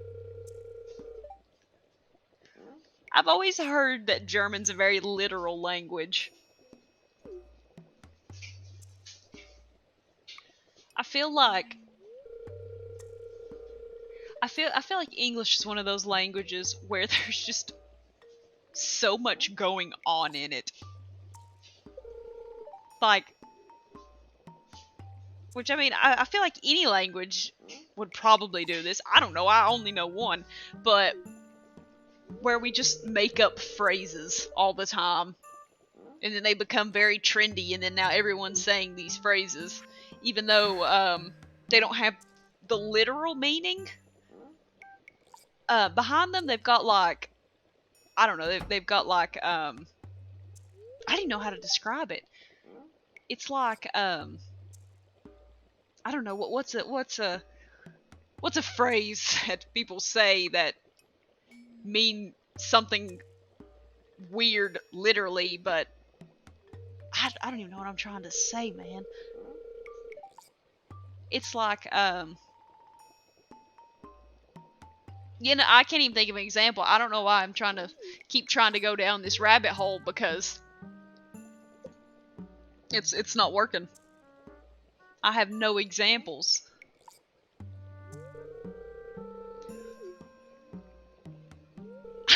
I've always heard that German's a very literal language. I feel like English is one of those languages where there's just so much going on in it. Like, which I mean, I feel like any language would probably do this. I don't know, I only know one, but where we just make up phrases all the time. And then they become very trendy, and then now everyone's saying these phrases, even though they don't have the literal meaning. Behind them, they've got like, I don't know, they've got like, I don't even know how to describe it. It's like, I don't know, what's a phrase that people say that mean something weird literally, but I don't even know what I'm trying to say, man. It's like, you know, I can't even think of an example. I don't know why I'm trying to go down this rabbit hole, because it's not working. I have no examples.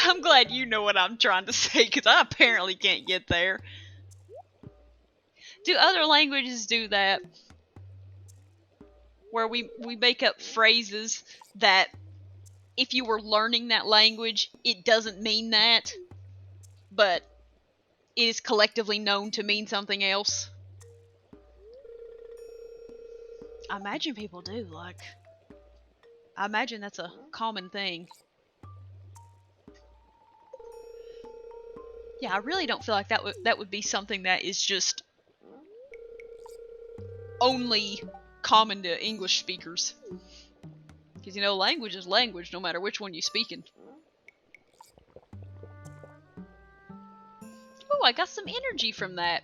I'm glad you know what I'm trying to say, because I apparently can't get there. Do other languages do that? Where we make up phrases that, if you were learning that language, it doesn't mean that, but it is collectively known to mean something else? I imagine people do, like... I imagine that's a common thing. Yeah, I really don't feel like that would be something that is just... only common to English speakers. Because, you know, language is language, no matter which one you're speaking. Oh, I got some energy from that.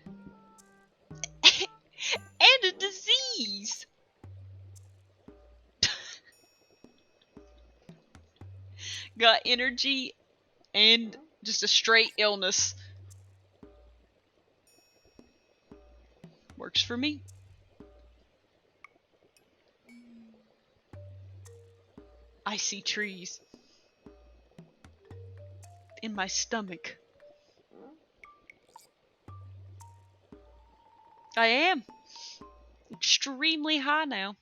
And a disease! Got energy and just a straight illness. Works for me. I see trees. In my stomach. I am. Extremely high now.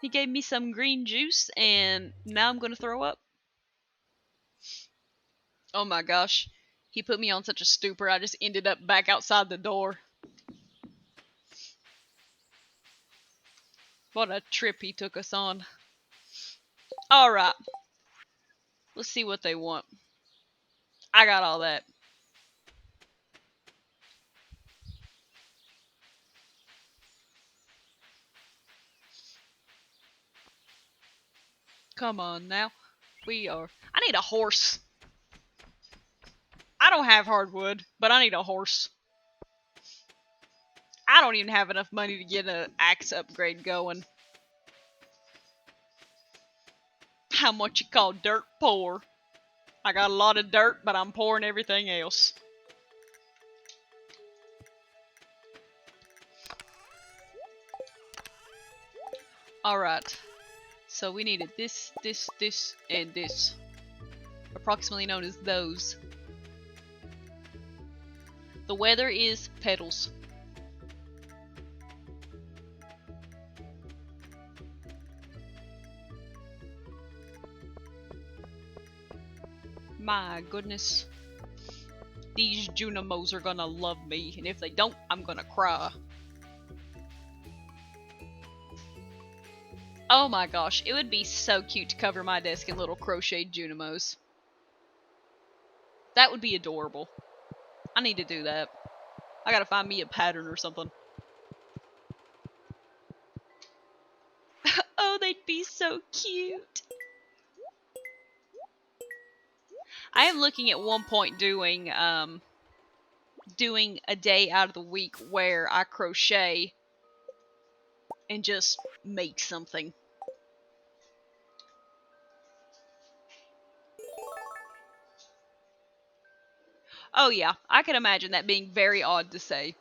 He gave me some green juice and now I'm gonna throw up. Oh my gosh. He put me on such a stupor, I just ended up back outside the door. What a trip he took us on. Alright. Let's see what they want. I got all that. Come on now. I need a horse. I don't have hardwood, but I need a horse. I don't even have enough money to get an axe upgrade going. How much you call dirt poor? I got a lot of dirt, but I'm pouring everything else. Alright. So we needed this, this, and this. Approximately known as those. The weather is petals. My goodness. These Junimos are gonna love me, and if they don't, I'm gonna cry. Oh my gosh, it would be so cute to cover my desk in little crocheted Junimos. That would be adorable. I need to do that. I gotta find me a pattern or something. Oh, they'd be so cute. I am looking at one point doing a day out of the week where I crochet and just make something. Oh yeah, I can imagine that being very odd to say.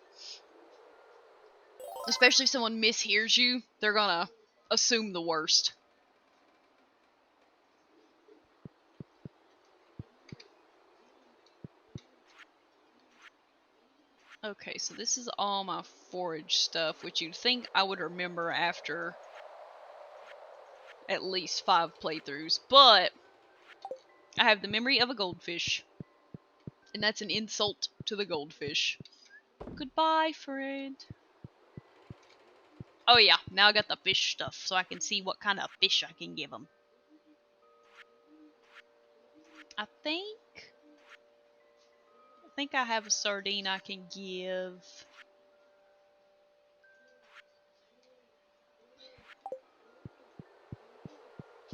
Especially if someone mishears you, they're gonna assume the worst. Okay, so this is all my forage stuff, which you'd think I would remember after at least 5 playthroughs, but I have the memory of a goldfish, and that's an insult to the goldfish. Goodbye, friend. Oh yeah, now I got the fish stuff, so I can see what kind of fish I can give them. I think I have a sardine I can give.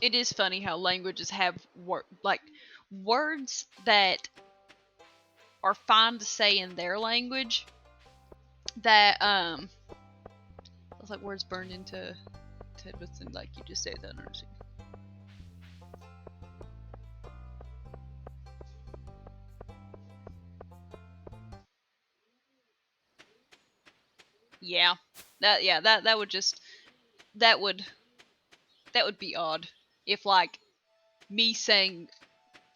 It is funny how languages have words that are fine to say in their language that it's like words burned into tidbits and like you just say that. Yeah, that would just that would be odd if like me saying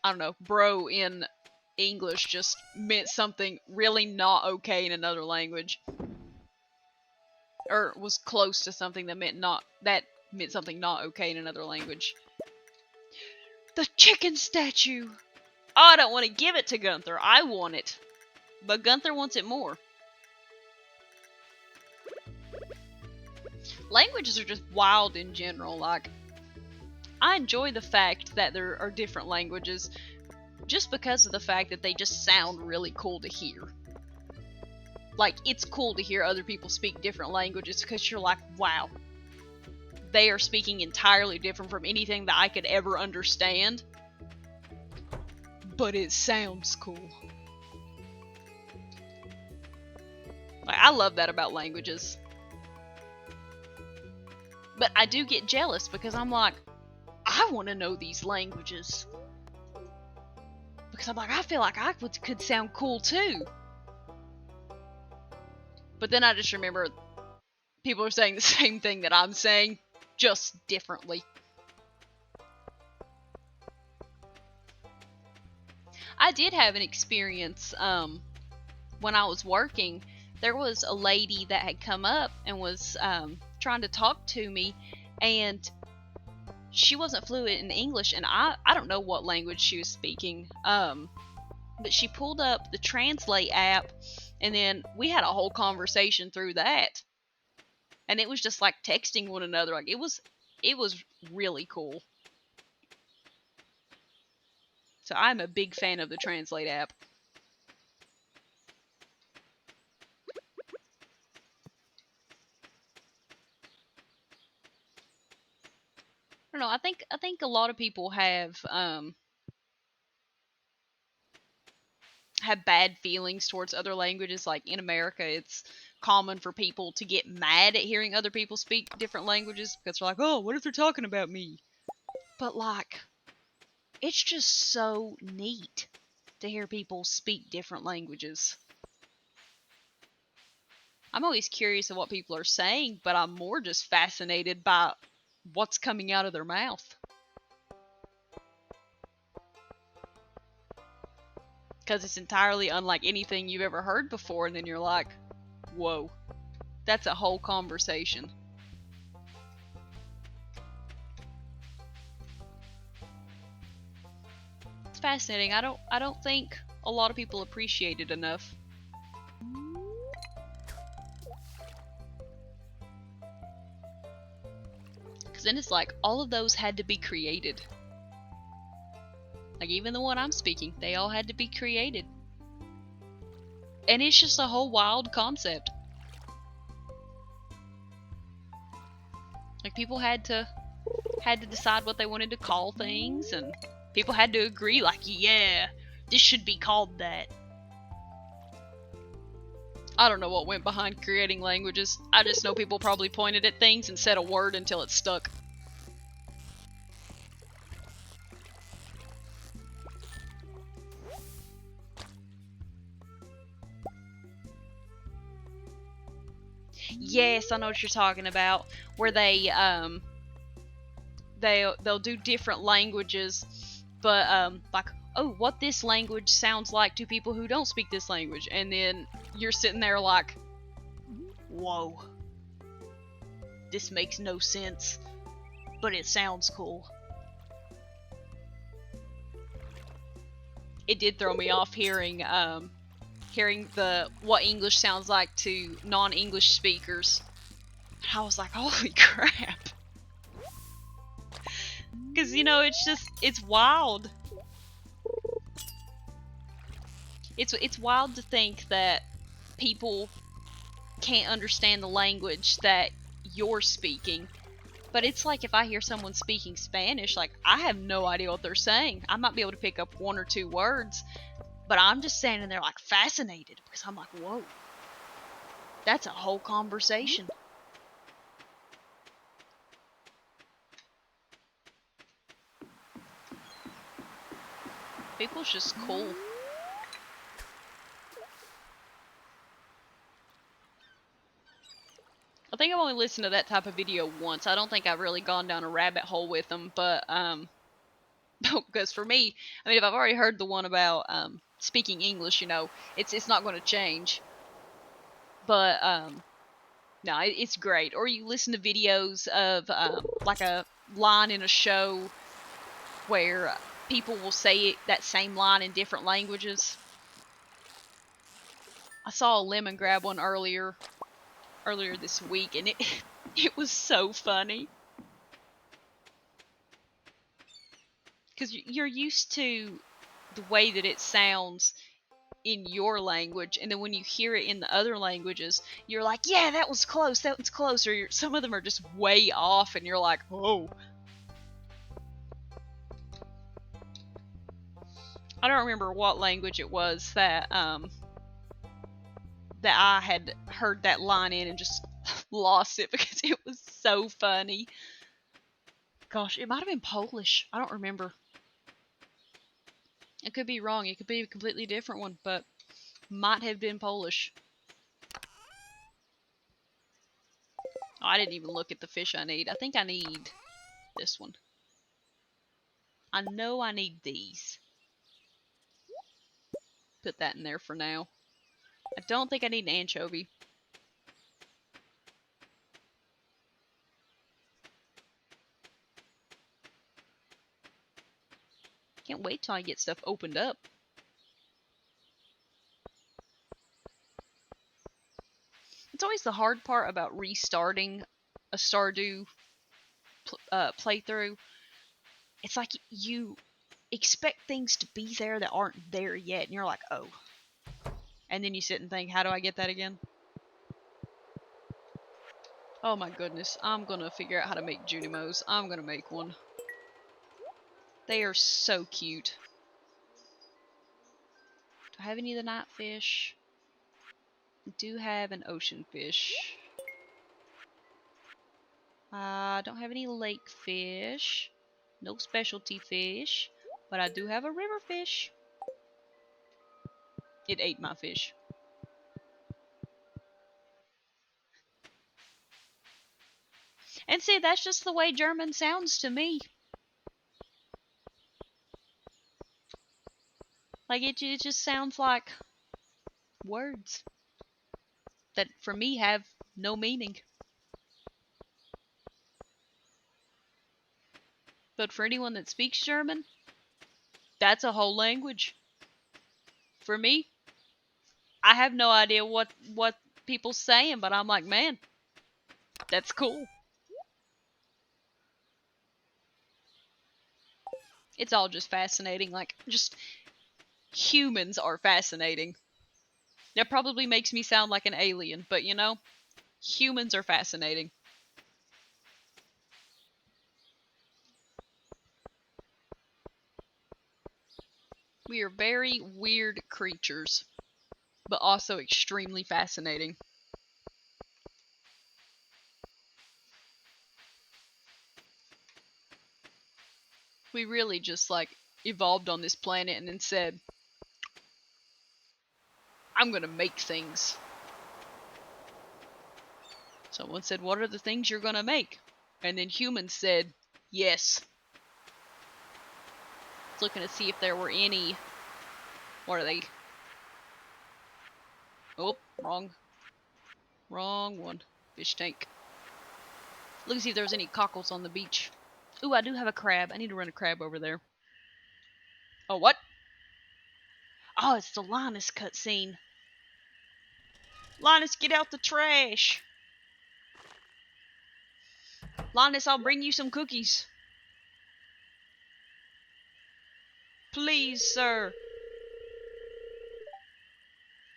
I don't know bro in English just meant something really not okay in another language, or was close to something that meant something not okay in another language. The chicken statue. Oh, I don't want to give it to Gunther. I want it, but Gunther wants it more. languages are just wild in general. Like, I enjoy the fact that there are different languages just because of the fact that they just sound really cool to hear. Like, it's cool to hear other people speak different languages because you're like, wow, they are speaking entirely different from anything that I could ever understand. But it sounds cool. Like, I love that about languages. But I do get jealous because I'm like, I want to know these languages. Because I'm like, I feel like I could sound cool too. But then I just remember people are saying the same thing that I'm saying, just differently. I did have an experience when I was working. There was a lady that had come up and was trying to talk to me, and she wasn't fluent in English, and I don't know what language she was speaking, but she pulled up the Translate app, and then we had a whole conversation through that, and it was just like texting one another. Like, it was really cool. So I'm a big fan of the Translate app. I don't know. I think a lot of people have bad feelings towards other languages. Like, in America, it's common for people to get mad at hearing other people speak different languages because they're like, oh, what if they're talking about me? But like, it's just so neat to hear people speak different languages. I'm always curious of what people are saying, but I'm more just fascinated by what's coming out of their mouth. Because it's entirely unlike anything you've ever heard before, and then you're like, whoa, that's a whole conversation. It's fascinating. I don't think a lot of people appreciate it enough. Because then it's like, all of those had to be created. Like, even the one I'm speaking, they all had to be created. And it's just a whole wild concept. Like, people had to decide what they wanted to call things, and people had to agree, like, yeah, this should be called that. I don't know what went behind creating languages. I just know people probably pointed at things and said a word until it stuck. Yes, I know what you're talking about. Where they'll do different languages, but like, oh, what this language sounds like to people who don't speak this language, and then you're sitting there like, whoa, this makes no sense, but it sounds cool. It did throw me off hearing what English sounds like to non-English speakers. I was like, holy crap. Because, you know, it's wild. It's wild to think that people can't understand the language that you're speaking. But it's like, if I hear someone speaking Spanish, like, I have no idea what they're saying. I might be able to pick up one or two words, but I'm just standing there like fascinated because I'm like, whoa, that's a whole conversation. People's just cool. I think I've only listened to that type of video once. I don't think I've really gone down a rabbit hole with them, but because for me, I mean, if I've already heard the one about speaking English, you know, it's not going to change. But no, it's great. Or you listen to videos of like a line in a show where people will say that same line in different languages. I saw a lemon grab one earlier this week, and It was so funny. Because you're used to the way that it sounds in your language, and then when you hear it in the other languages, you're like, yeah, that was close, that was close. Or some of them are just way off, and you're like, oh. I don't remember what language it was that I had heard that line in and just lost it because it was so funny. Gosh, it might have been Polish. I don't remember. It could be wrong. It could be a completely different one, but might have been Polish. Oh, I didn't even look at the fish I need. I think I need this one. I know I need these. Put that in there for now. I don't think I need an anchovy. Can't wait till I get stuff opened up. It's always the hard part about restarting a Stardew playthrough. It's like you expect things to be there that aren't there yet, and you're like, oh. And then you sit and think, how do I get that again? Oh my goodness, I'm gonna figure out how to make Junimos. I'm gonna make one. They are so cute. Do I have any of the night fish? I do have an ocean fish. I don't have any lake fish. No specialty fish. But I do have a river fish. It ate my fish. And see, that's just the way German sounds to me. Like, it just sounds like words that, for me, have no meaning. But for anyone that speaks German, that's a whole language. For me, I have no idea what people's saying, but I'm like, man, that's cool. It's all just fascinating. Like, just humans are fascinating. That probably makes me sound like an alien, but you know, humans are fascinating. We are very weird creatures, but also extremely fascinating. We really just like evolved on this planet and then said, I'm gonna make things. Someone said, what are the things you're gonna make? And then humans said, yes. I was looking to see if there were any. What are they? Oh, wrong. Wrong one. Fish tank. Look and see if there's any cockles on the beach. Ooh, I do have a crab. I need to run a crab over there. Oh, what? Oh, it's the Linus cutscene. Linus, get out the trash. Linus, I'll bring you some cookies. Please, sir.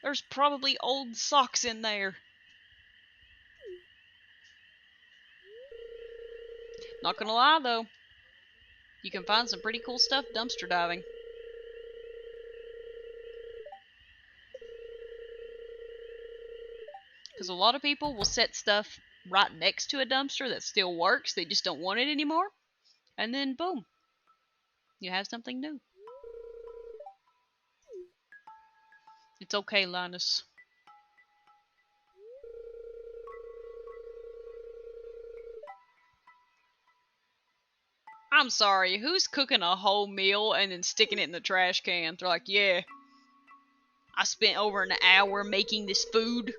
There's probably old socks in there. Not gonna lie, though. You can find some pretty cool stuff dumpster diving. Because a lot of people will set stuff right next to a dumpster that still works. They just don't want it anymore. And then, boom. You have something new. It's okay, Linus. I'm sorry, who's cooking a whole meal and then sticking it in the trash can? They're like, yeah, I spent over an hour making this food.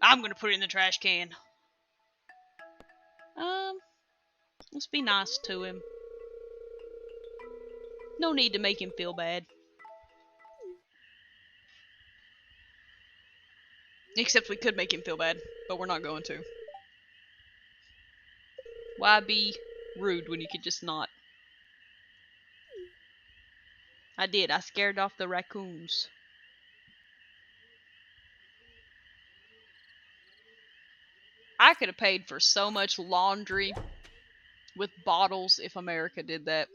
I'm gonna put it in the trash can. Let's be nice to him. No need to make him feel bad. Except we could make him feel bad, but we're not going to. Why be rude when you could just not? I did. I scared off the raccoons. I could have paid for so much laundry with bottles if America did that.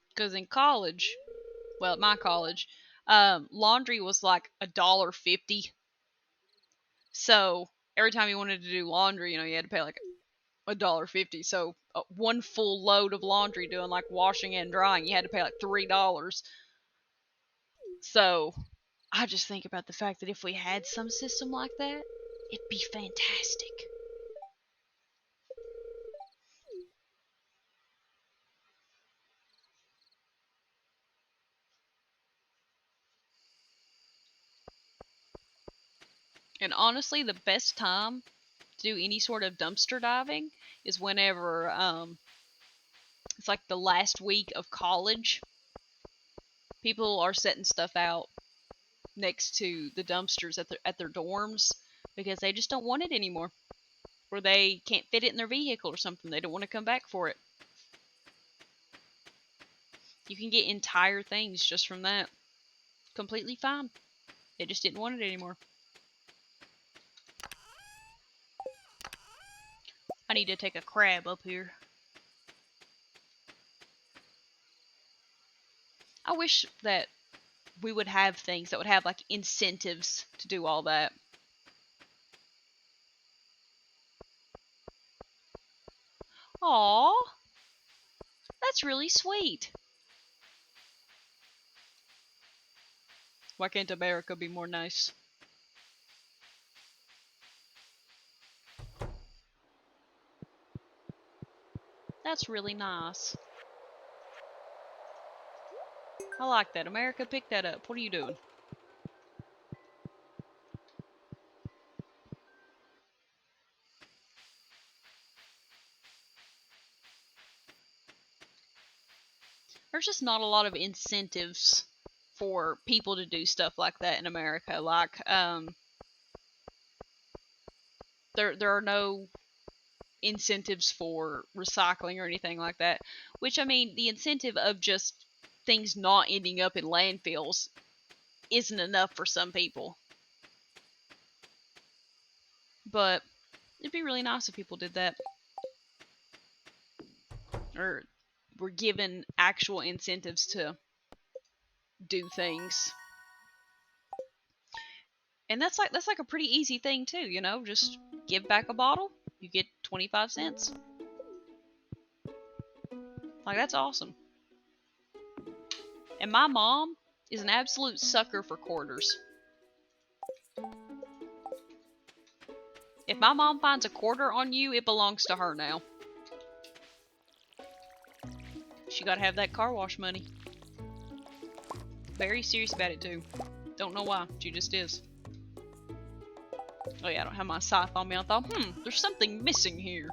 Because in college, well, at my college, laundry was like $1.50. So every time you wanted to do laundry, you had to pay like $1.50. So one full load of laundry doing like washing and drying, you had to pay like $3. So I just think about the fact that if we had some system like that, it'd be fantastic. And honestly, the best time to do any sort of dumpster diving is whenever it's like the last week of college. People are setting stuff out next to the dumpsters at their dorms because they just don't want it anymore, or they can't fit it in their vehicle or something. They don't want to come back for it. You can get entire things just from that. Completely fine. They just didn't want it anymore. I need to take a crab up here. I wish that we would have things that would have like incentives to do all that. Aw, that's really sweet. Why can't America be more nice? That's really nice. I like that. America, pick that up. What are you doing? There's just not a lot of incentives for people to do stuff like that in America. Like, there are no incentives for recycling or anything like that. Which, I mean, the incentive of just things not ending up in landfills isn't enough for some people. But it'd be really nice if people did that. Or were given actual incentives to do things. And that's like a pretty easy thing too, just give back a bottle, you get 25 cents. Like, that's awesome. And my mom is an absolute sucker for quarters. If my mom finds a quarter on you, it belongs to her now. She gotta have that car wash money. Very serious about it too. Don't know why, she just is. Oh yeah, I don't have my scythe on me. I thought, there's something missing here.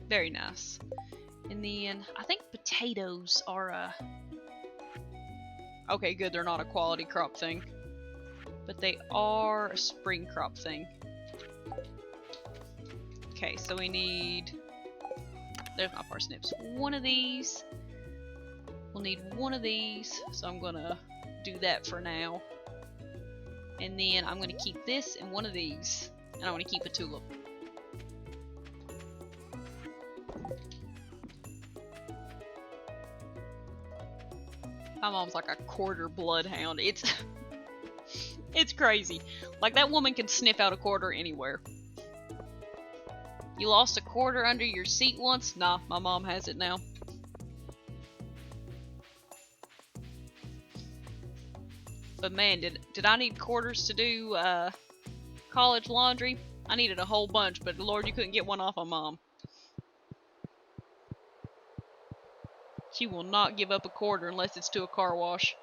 Very nice. And then I think potatoes are okay, good, they're not a quality crop thing. But they are a spring crop thing. Okay, so we need... There's my parsnips. One of these. We'll need one of these, so I'm gonna do that for now. And then I'm gonna keep this and one of these. And I'm gonna keep a tulip. My mom's like a quarter bloodhound. It's crazy. Like, that woman can sniff out a quarter anywhere. You lost a quarter under your seat once? Nah, my mom has it now. But man, did I need quarters to do college laundry? I needed a whole bunch, but Lord, you couldn't get one off of Mom. She will not give up a quarter unless it's to a car wash.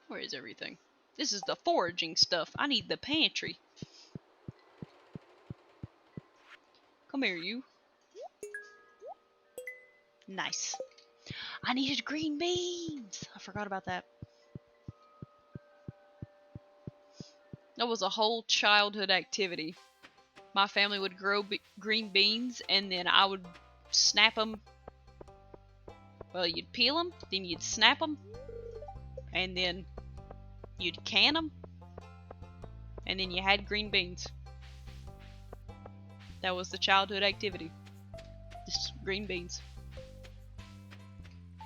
Where is everything? This is the foraging stuff. I need the pantry. Come here, you. Nice. I needed green beans! I forgot about that. That was a whole childhood activity. My family would grow green beans, and then I would snap them. Well, you'd peel them, then you'd snap them, and then you'd can them, and then you had green beans. That was the childhood activity. Just green beans.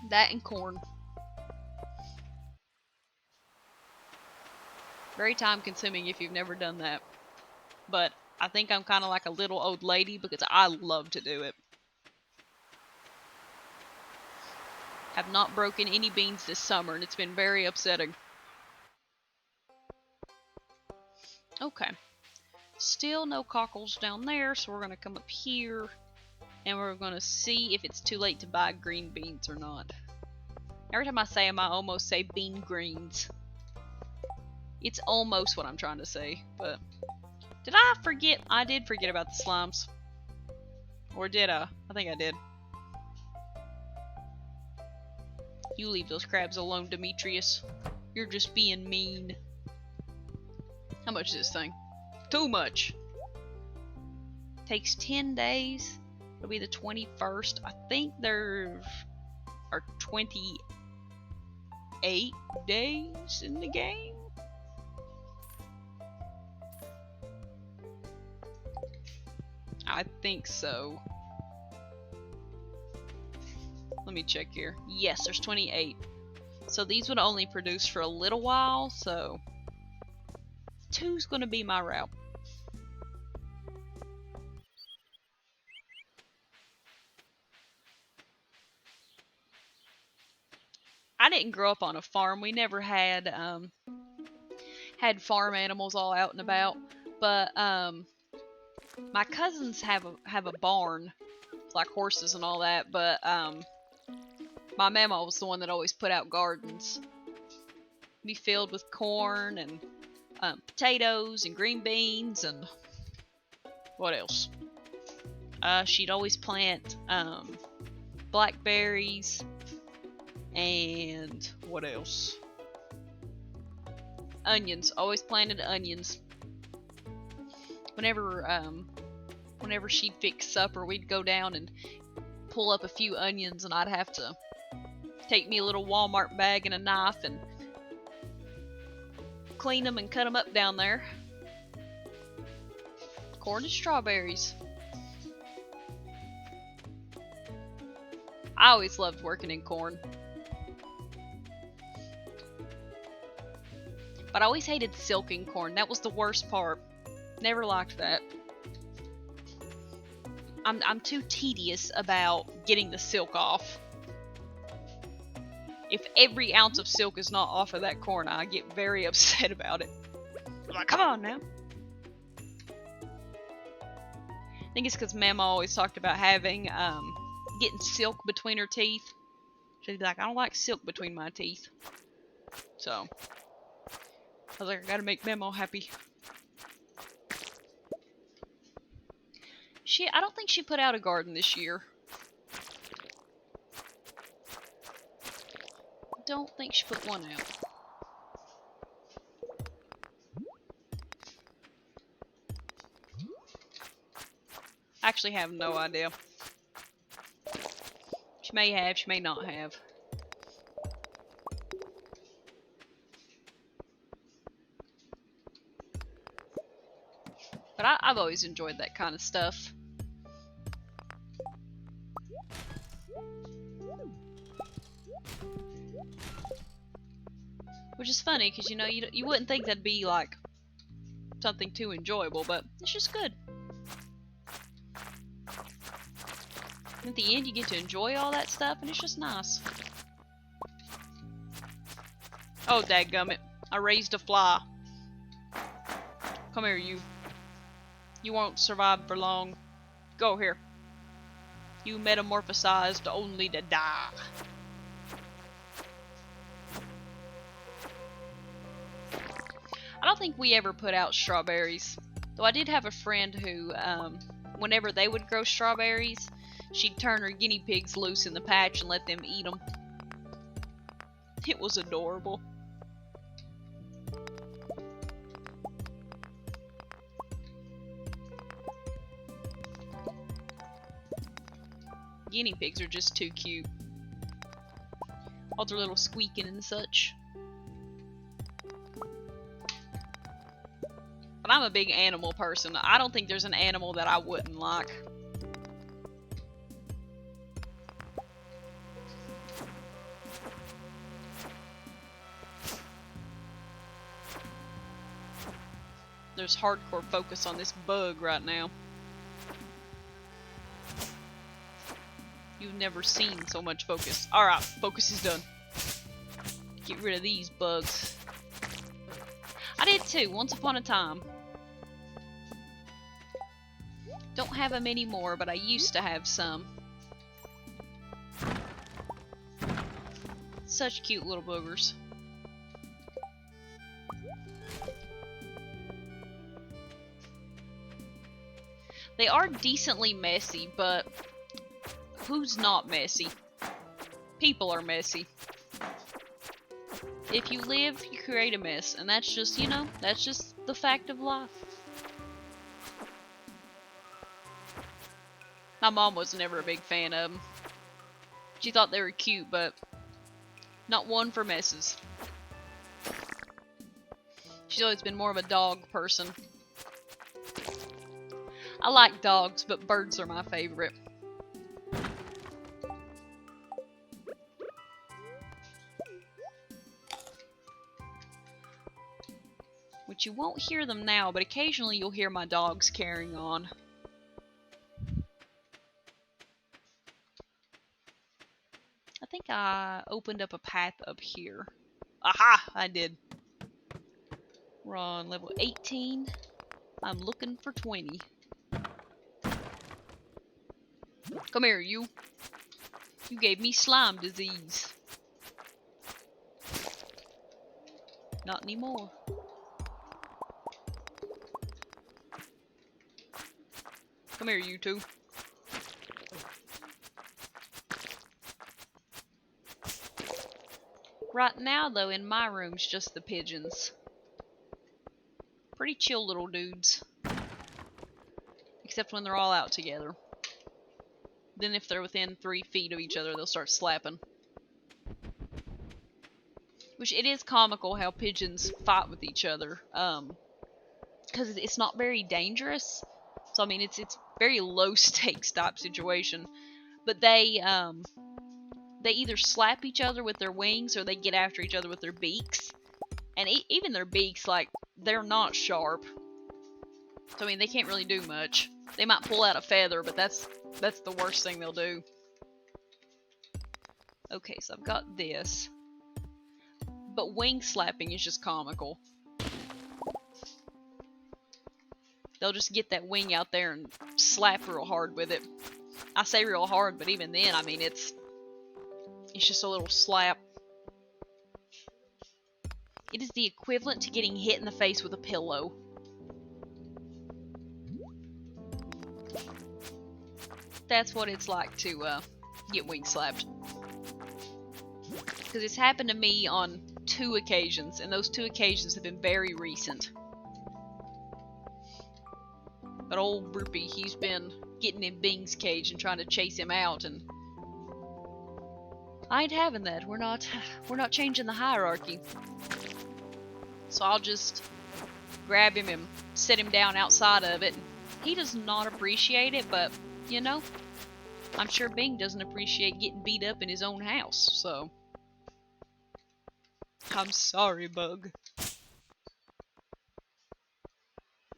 That and corn. Very time consuming if you've never done that. But I think I'm kind of like a little old lady because I love to do it. Have not broken any beans this summer, and it's been very upsetting. Okay. Still no cockles down there, so we're going to come up here, and we're going to see if it's too late to buy green beans or not. Every time I say them, I almost say bean greens. It's almost what I'm trying to say, but... Did I forget? I did forget about the slimes. Or did I? I think I did. You leave those crabs alone, Demetrius. You're just being mean. How much is this thing? Too much. Takes 10 days. It'll be the 21st. I think there are 28 days in the game. I think so. Let me check here. Yes, there's 28. So these would only produce for a little while, so 2's gonna be my route. I didn't grow up on a farm. We never had farm animals all out and about, but my cousins have a barn, like horses and all that, but my mama was the one that always put out gardens. Be filled with corn and potatoes and green beans and what else? She'd always plant blackberries and what else? Onions. Always planted onions. Whenever she'd fix supper, we'd go down and pull up a few onions, and I'd have to take me a little Walmart bag and a knife and clean them and cut them up down there. Corn and strawberries. I always loved working in corn. But I always hated silking corn. That was the worst part. Never liked that. I'm too tedious about getting the silk off. If every ounce of silk is not off of that corn, I get very upset about it. I'm like, come on now. I think it's because Mama always talked about having, getting silk between her teeth. She'd be like, I don't like silk between my teeth. So, I was like, I gotta make Mama happy. I don't think she put out a garden this year. I don't think she put one out. I actually have no idea. She may have, she may not have. But I've always enjoyed that kind of stuff. Which is funny, because you know, you wouldn't think that'd be like something too enjoyable, but it's just good. At the end, you get to enjoy all that stuff, and it's just nice. Oh, dadgummit. I raised a fly. Come here, you. You won't survive for long. Go here. You metamorphosized only to die. I don't think we ever put out strawberries. Though I did have a friend who, whenever they would grow strawberries, she'd turn her guinea pigs loose in the patch and let them eat them. It was adorable. Guinea pigs are just too cute. All their little squeaking and such. But I'm a big animal person. I don't think there's an animal that I wouldn't like. There's hardcore focus on this bug right now. You've never seen so much focus. Alright, focus is done. Get rid of these bugs. I did too, once upon a time. Don't have them anymore, but I used to have some. Such cute little boogers. They are decently messy, but who's not messy? People are messy. If you live, you create a mess, and that's just, you know, that's just the fact of life. My mom was never a big fan of them. She thought they were cute, but not one for messes. She's always been more of a dog person. I like dogs, but birds are my favorite. Which you won't hear them now, but occasionally you'll hear my dogs carrying on. I think I opened up a path up here. Aha! I did. We're on level 18. I'm looking for 20. Come here, you. You gave me slime disease. Not anymore. Come here, you two. Right now, though, in my room's just the pigeons. Pretty chill little dudes. Except when they're all out together. Then if they're within 3 feet of each other, they'll start slapping. Which, it is comical how pigeons fight with each other. Because it's not very dangerous. So, I mean, it's very low stakes type situation. But they either slap each other with their wings or they get after each other with their beaks. And even their beaks, like, they're not sharp. So, I mean, they can't really do much. They might pull out a feather, but that's the worst thing they'll do. Okay, so I've got this. But wing slapping is just comical. They'll just get that wing out there and slap real hard with it. I say real hard, but even then, I mean, it's just a little slap. It is the equivalent to getting hit in the face with a pillow. That's what it's like to get wing slapped. Because it's happened to me on 2 occasions, and those 2 occasions have been very recent. But old Broopy, he's been getting in Bing's cage and trying to chase him out, and I ain't having that. We're not changing the hierarchy. So I'll just grab him and set him down outside of it. He does not appreciate it, but, you know, I'm sure Bing doesn't appreciate getting beat up in his own house, so I'm sorry, Bug.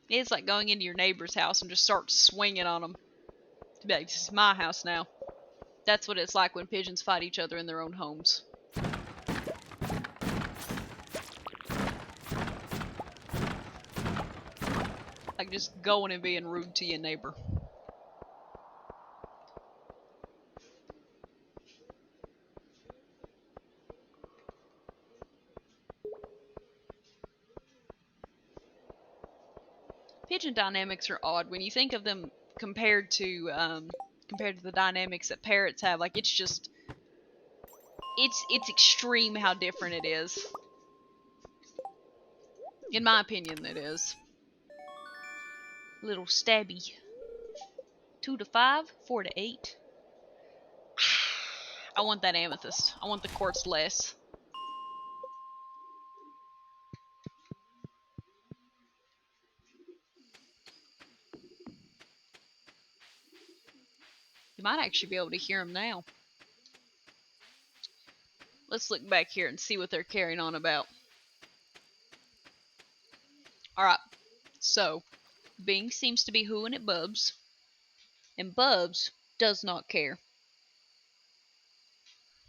It's like going into your neighbor's house and just start swinging on them. To be like, this is my house now. That's what it's like when pigeons fight each other in their own homes. Like just going and being rude to your neighbor. Pigeon dynamics are odd when you think of them compared to compared to the dynamics that parrots have. Like, it's just, it's extreme how different it is. In my opinion, it is. Little stabby. 2 to 5, 4 to 8. I want that amethyst. I want the quartz less. You might actually be able to hear them now. Let's look back here and see what they're carrying on about. Alright, so Bing seems to be hooing at Bubs, and Bubs does not care.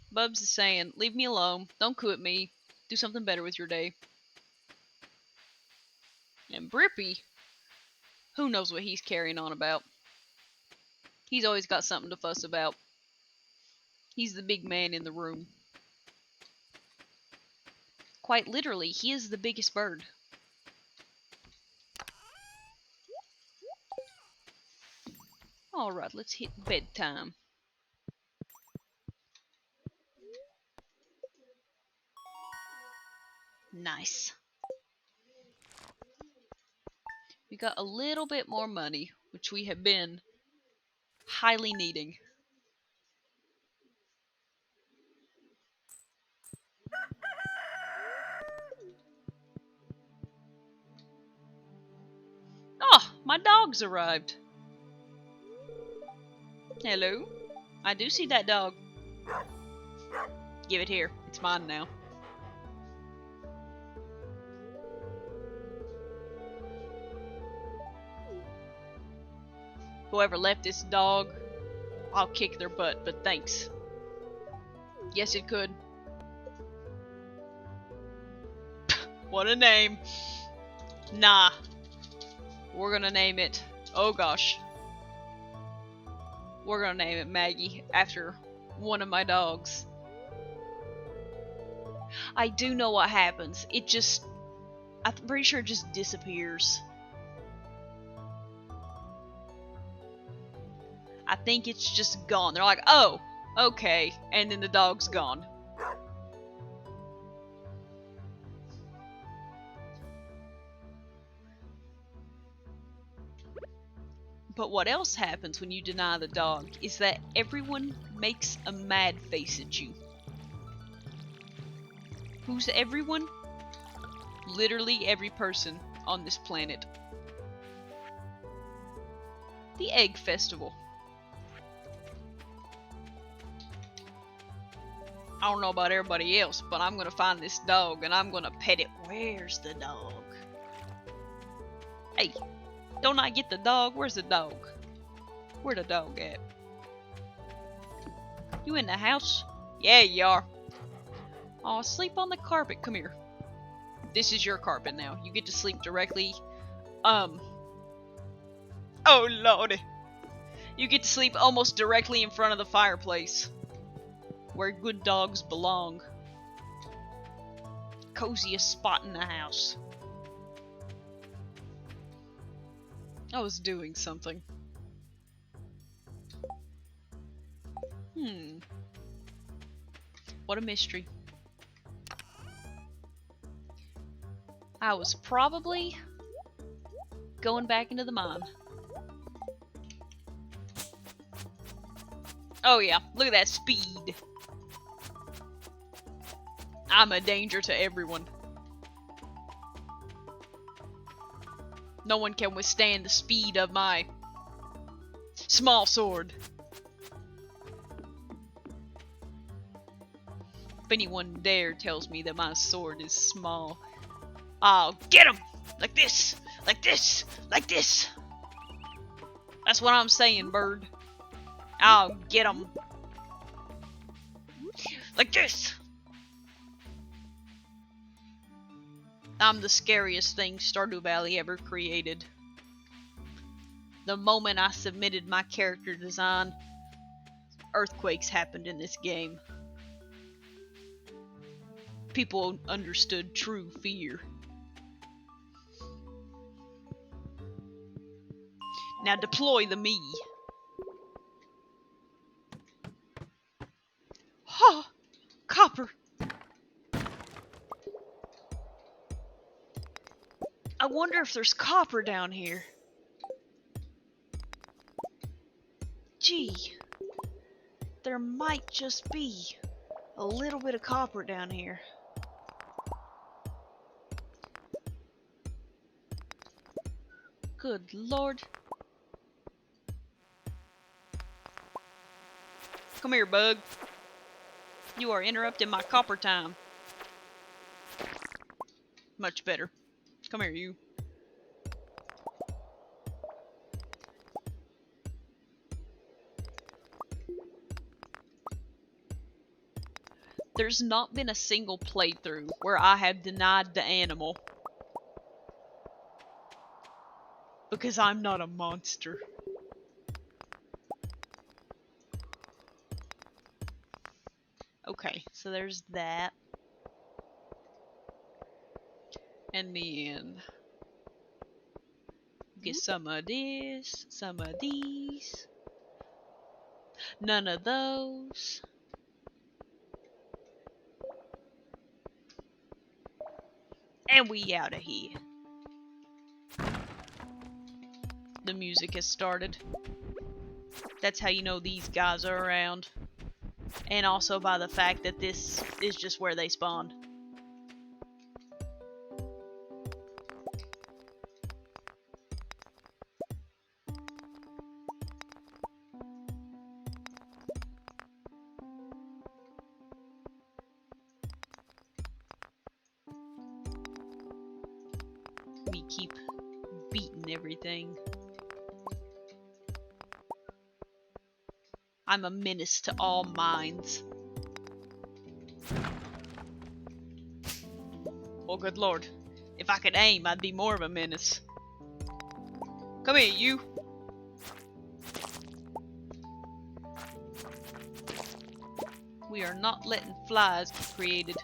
Bubs is saying, leave me alone, don't coo at me, do something better with your day. And Brippy, who knows what he's carrying on about. He's always got something to fuss about. He's the big man in the room. Quite literally, he is the biggest bird. Alright, let's hit bedtime. Nice. We got a little bit more money, which we have been highly needing. Oh, my dog's arrived. Hello. I do see that dog. Give it here. It's mine now. Whoever left this dog, I'll kick their butt, but thanks. Yes, it could. What a name. Nah. We're gonna name it... Oh gosh. We're gonna name it Maggie after one of my dogs. I do know what happens. It just... I'm pretty sure it just disappears. I think it's just gone. They're like, oh, okay. And then the dog's gone. But what else happens when you deny the dog is that everyone makes a mad face at you. Who's everyone? Literally every person on this planet. The Egg Festival. I don't know about everybody else, but I'm gonna find this dog and I'm gonna pet it. Where's the dog? Hey, don't I get the dog? Where's the dog? Where the dog at? You in the house? Yeah, you are. Aw, sleep on the carpet. Come here. This is your carpet now. You get to sleep directly. Oh, lordy. You get to sleep almost directly in front of the fireplace. Where good dogs belong. Coziest spot in the house. I was doing something. What a mystery. I was probably going back into the mine. Oh yeah, look at that speed. I'm a danger to everyone. No one can withstand the speed of my small sword. If anyone dare tells me that my sword is small, I'll get him! Like this! Like this! Like this! That's what I'm saying, bird. I'll get him! Like this! I'm the scariest thing Stardew Valley ever created. The moment I submitted my character design, earthquakes happened in this game. People understood true fear. Now deploy the me. wonder if there's copper down here. Gee, there might just be a little bit of copper down here. Good Lord. Come here, bug. You are interrupting my copper time. Much better. Come here, you. There's not been a single playthrough where I have denied the animal. Because I'm not a monster. Okay, so there's that. And then get some of this, some of these. None of those. And we out of here. The music has started. That's how you know these guys are around. And also by the fact that this is just where they spawned. Me keep beating everything. I'm a menace to all minds. Oh, good Lord. If I could aim, I'd be more of a menace. Come here, you. We are not letting flies get created.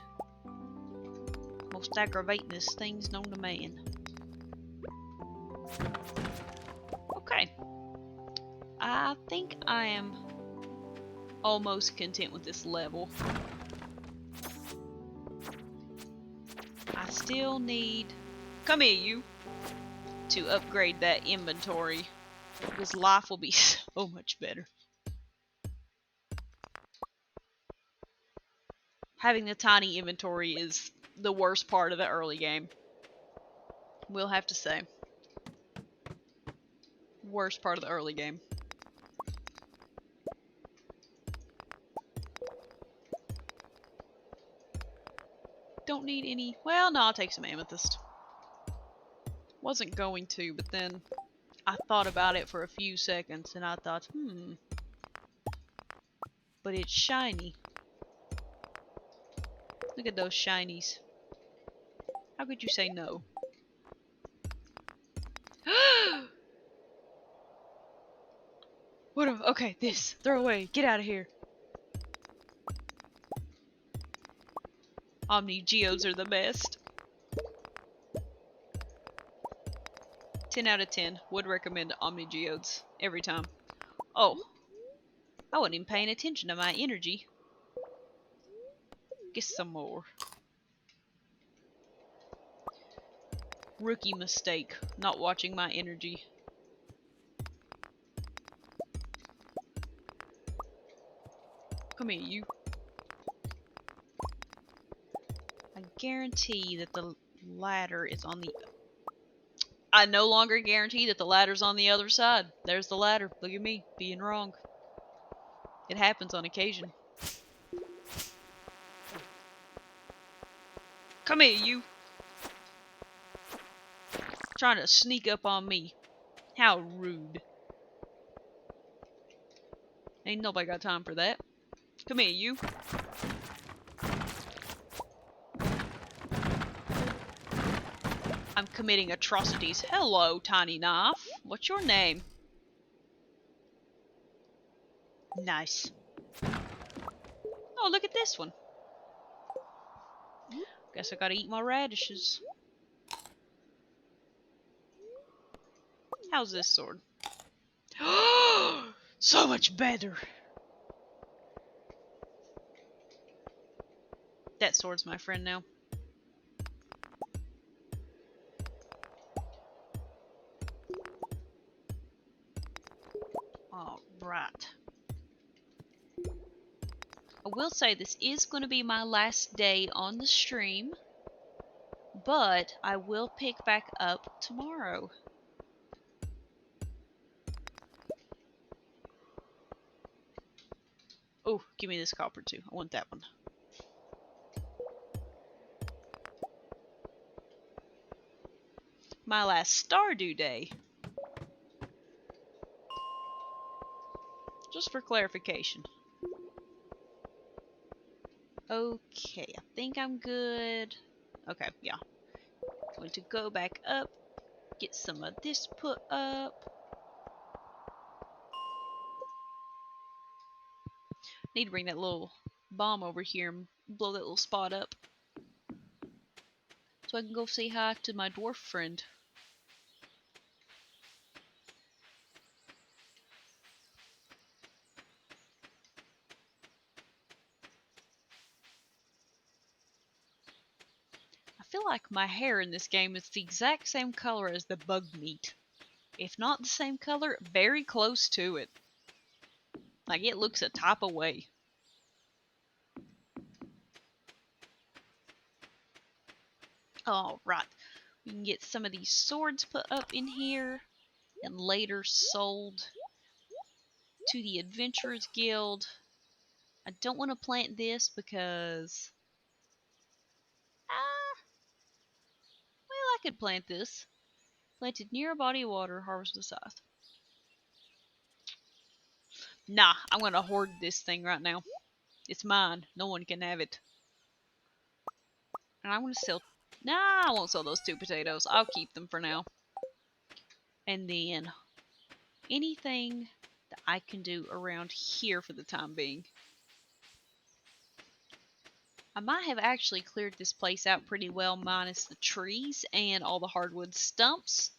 Most aggravatingest things known to man. Okay. I think I am almost content with this level. I still need... Come here, you! To upgrade that inventory. Because life will be so much better. Having the tiny inventory is the worst part of the early game. We'll have to say. Worst part of the early game. Don't need any... Well, no, I'll take some amethyst. Wasn't going to, but then I thought about it for a few seconds and I thought, but it's shiny. Look at those shinies. How could you say no? What? Okay, this. Throw away. Get out of here. Omni Geodes are the best. 10 out of 10. Would recommend Omni Geodes every time. Oh. I wasn't even paying attention to my energy. Get some more. Rookie mistake. Not watching my energy. Come here, you. I guarantee that the ladder is on the... I no longer guarantee that the ladder's on the other side. There's the ladder. Look at me, being wrong. It happens on occasion. Come here, you. Trying to sneak up on me. How rude. Ain't nobody got time for that. Come here, you. I'm committing atrocities. Hello, tiny knife. What's your name? Nice. Oh, look at this one. Guess I gotta eat my radishes. How's this sword? So much better. That sword's my friend now. Right. I will say this is going to be my last day on the stream, but I will pick back up tomorrow. Oh, give me this copper too. I want that one. My last Stardew day. Just for clarification. Okay, I think I'm good. Okay, yeah. Going to go back up, get some of this put up. Need to bring that little bomb over here and blow that little spot up. So I can go say hi to my dwarf friend. I feel like my hair in this game is the exact same color as the bug meat. If not the same color, very close to it. Like it looks a type of way. Alright, we can get some of these swords put up in here and later sold to the Adventurers Guild. I don't want to plant this because... well, I could plant this. Planted near a body of water, harvest the scythe. Nah, I'm going to hoard this thing right now. It's mine. No one can have it. And I'm going to sell... nah, I won't sell those 2 potatoes. I'll keep them for now. And then anything that I can do around here for the time being. I might have actually cleared this place out pretty well, minus the trees and all the hardwood stumps.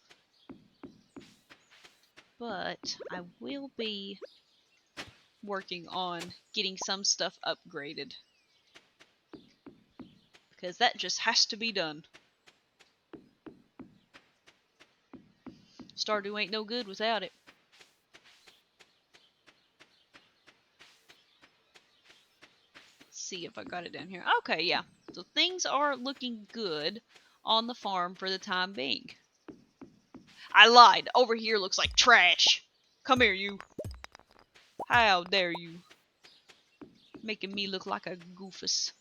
But I will be working on getting some stuff upgraded. Because that just has to be done. Stardew ain't no good without it. Let's see if I got it down here. Okay, yeah. So things are looking good on the farm for the time being. I lied. Over here looks like trash. Come here, you. How dare you. Making me look like a goofus.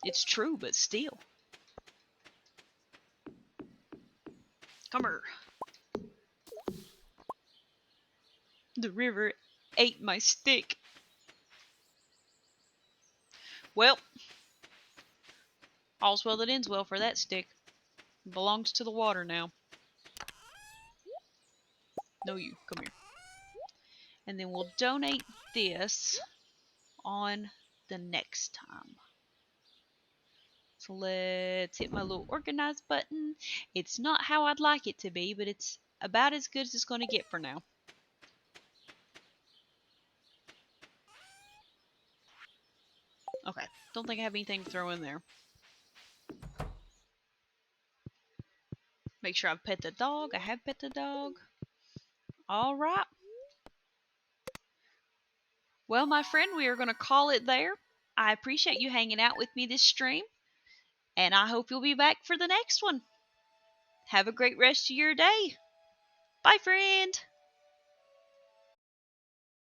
It's true, but still. Come here. The river ate my stick. Well, all's well that ends well for that stick. It belongs to the water now. No, you. Come here. And then we'll donate this on the next time. So let's hit my little organize button. It's not how I'd like it to be, but it's about as good as it's going to get for now. Okay, don't think I have anything to throw in there. Make sure I've pet the dog. I have pet the dog. Alright. Well, my friend, we are going to call it there. I appreciate you hanging out with me this stream, and I hope you'll be back for the next one. Have a great rest of your day. Bye, friend.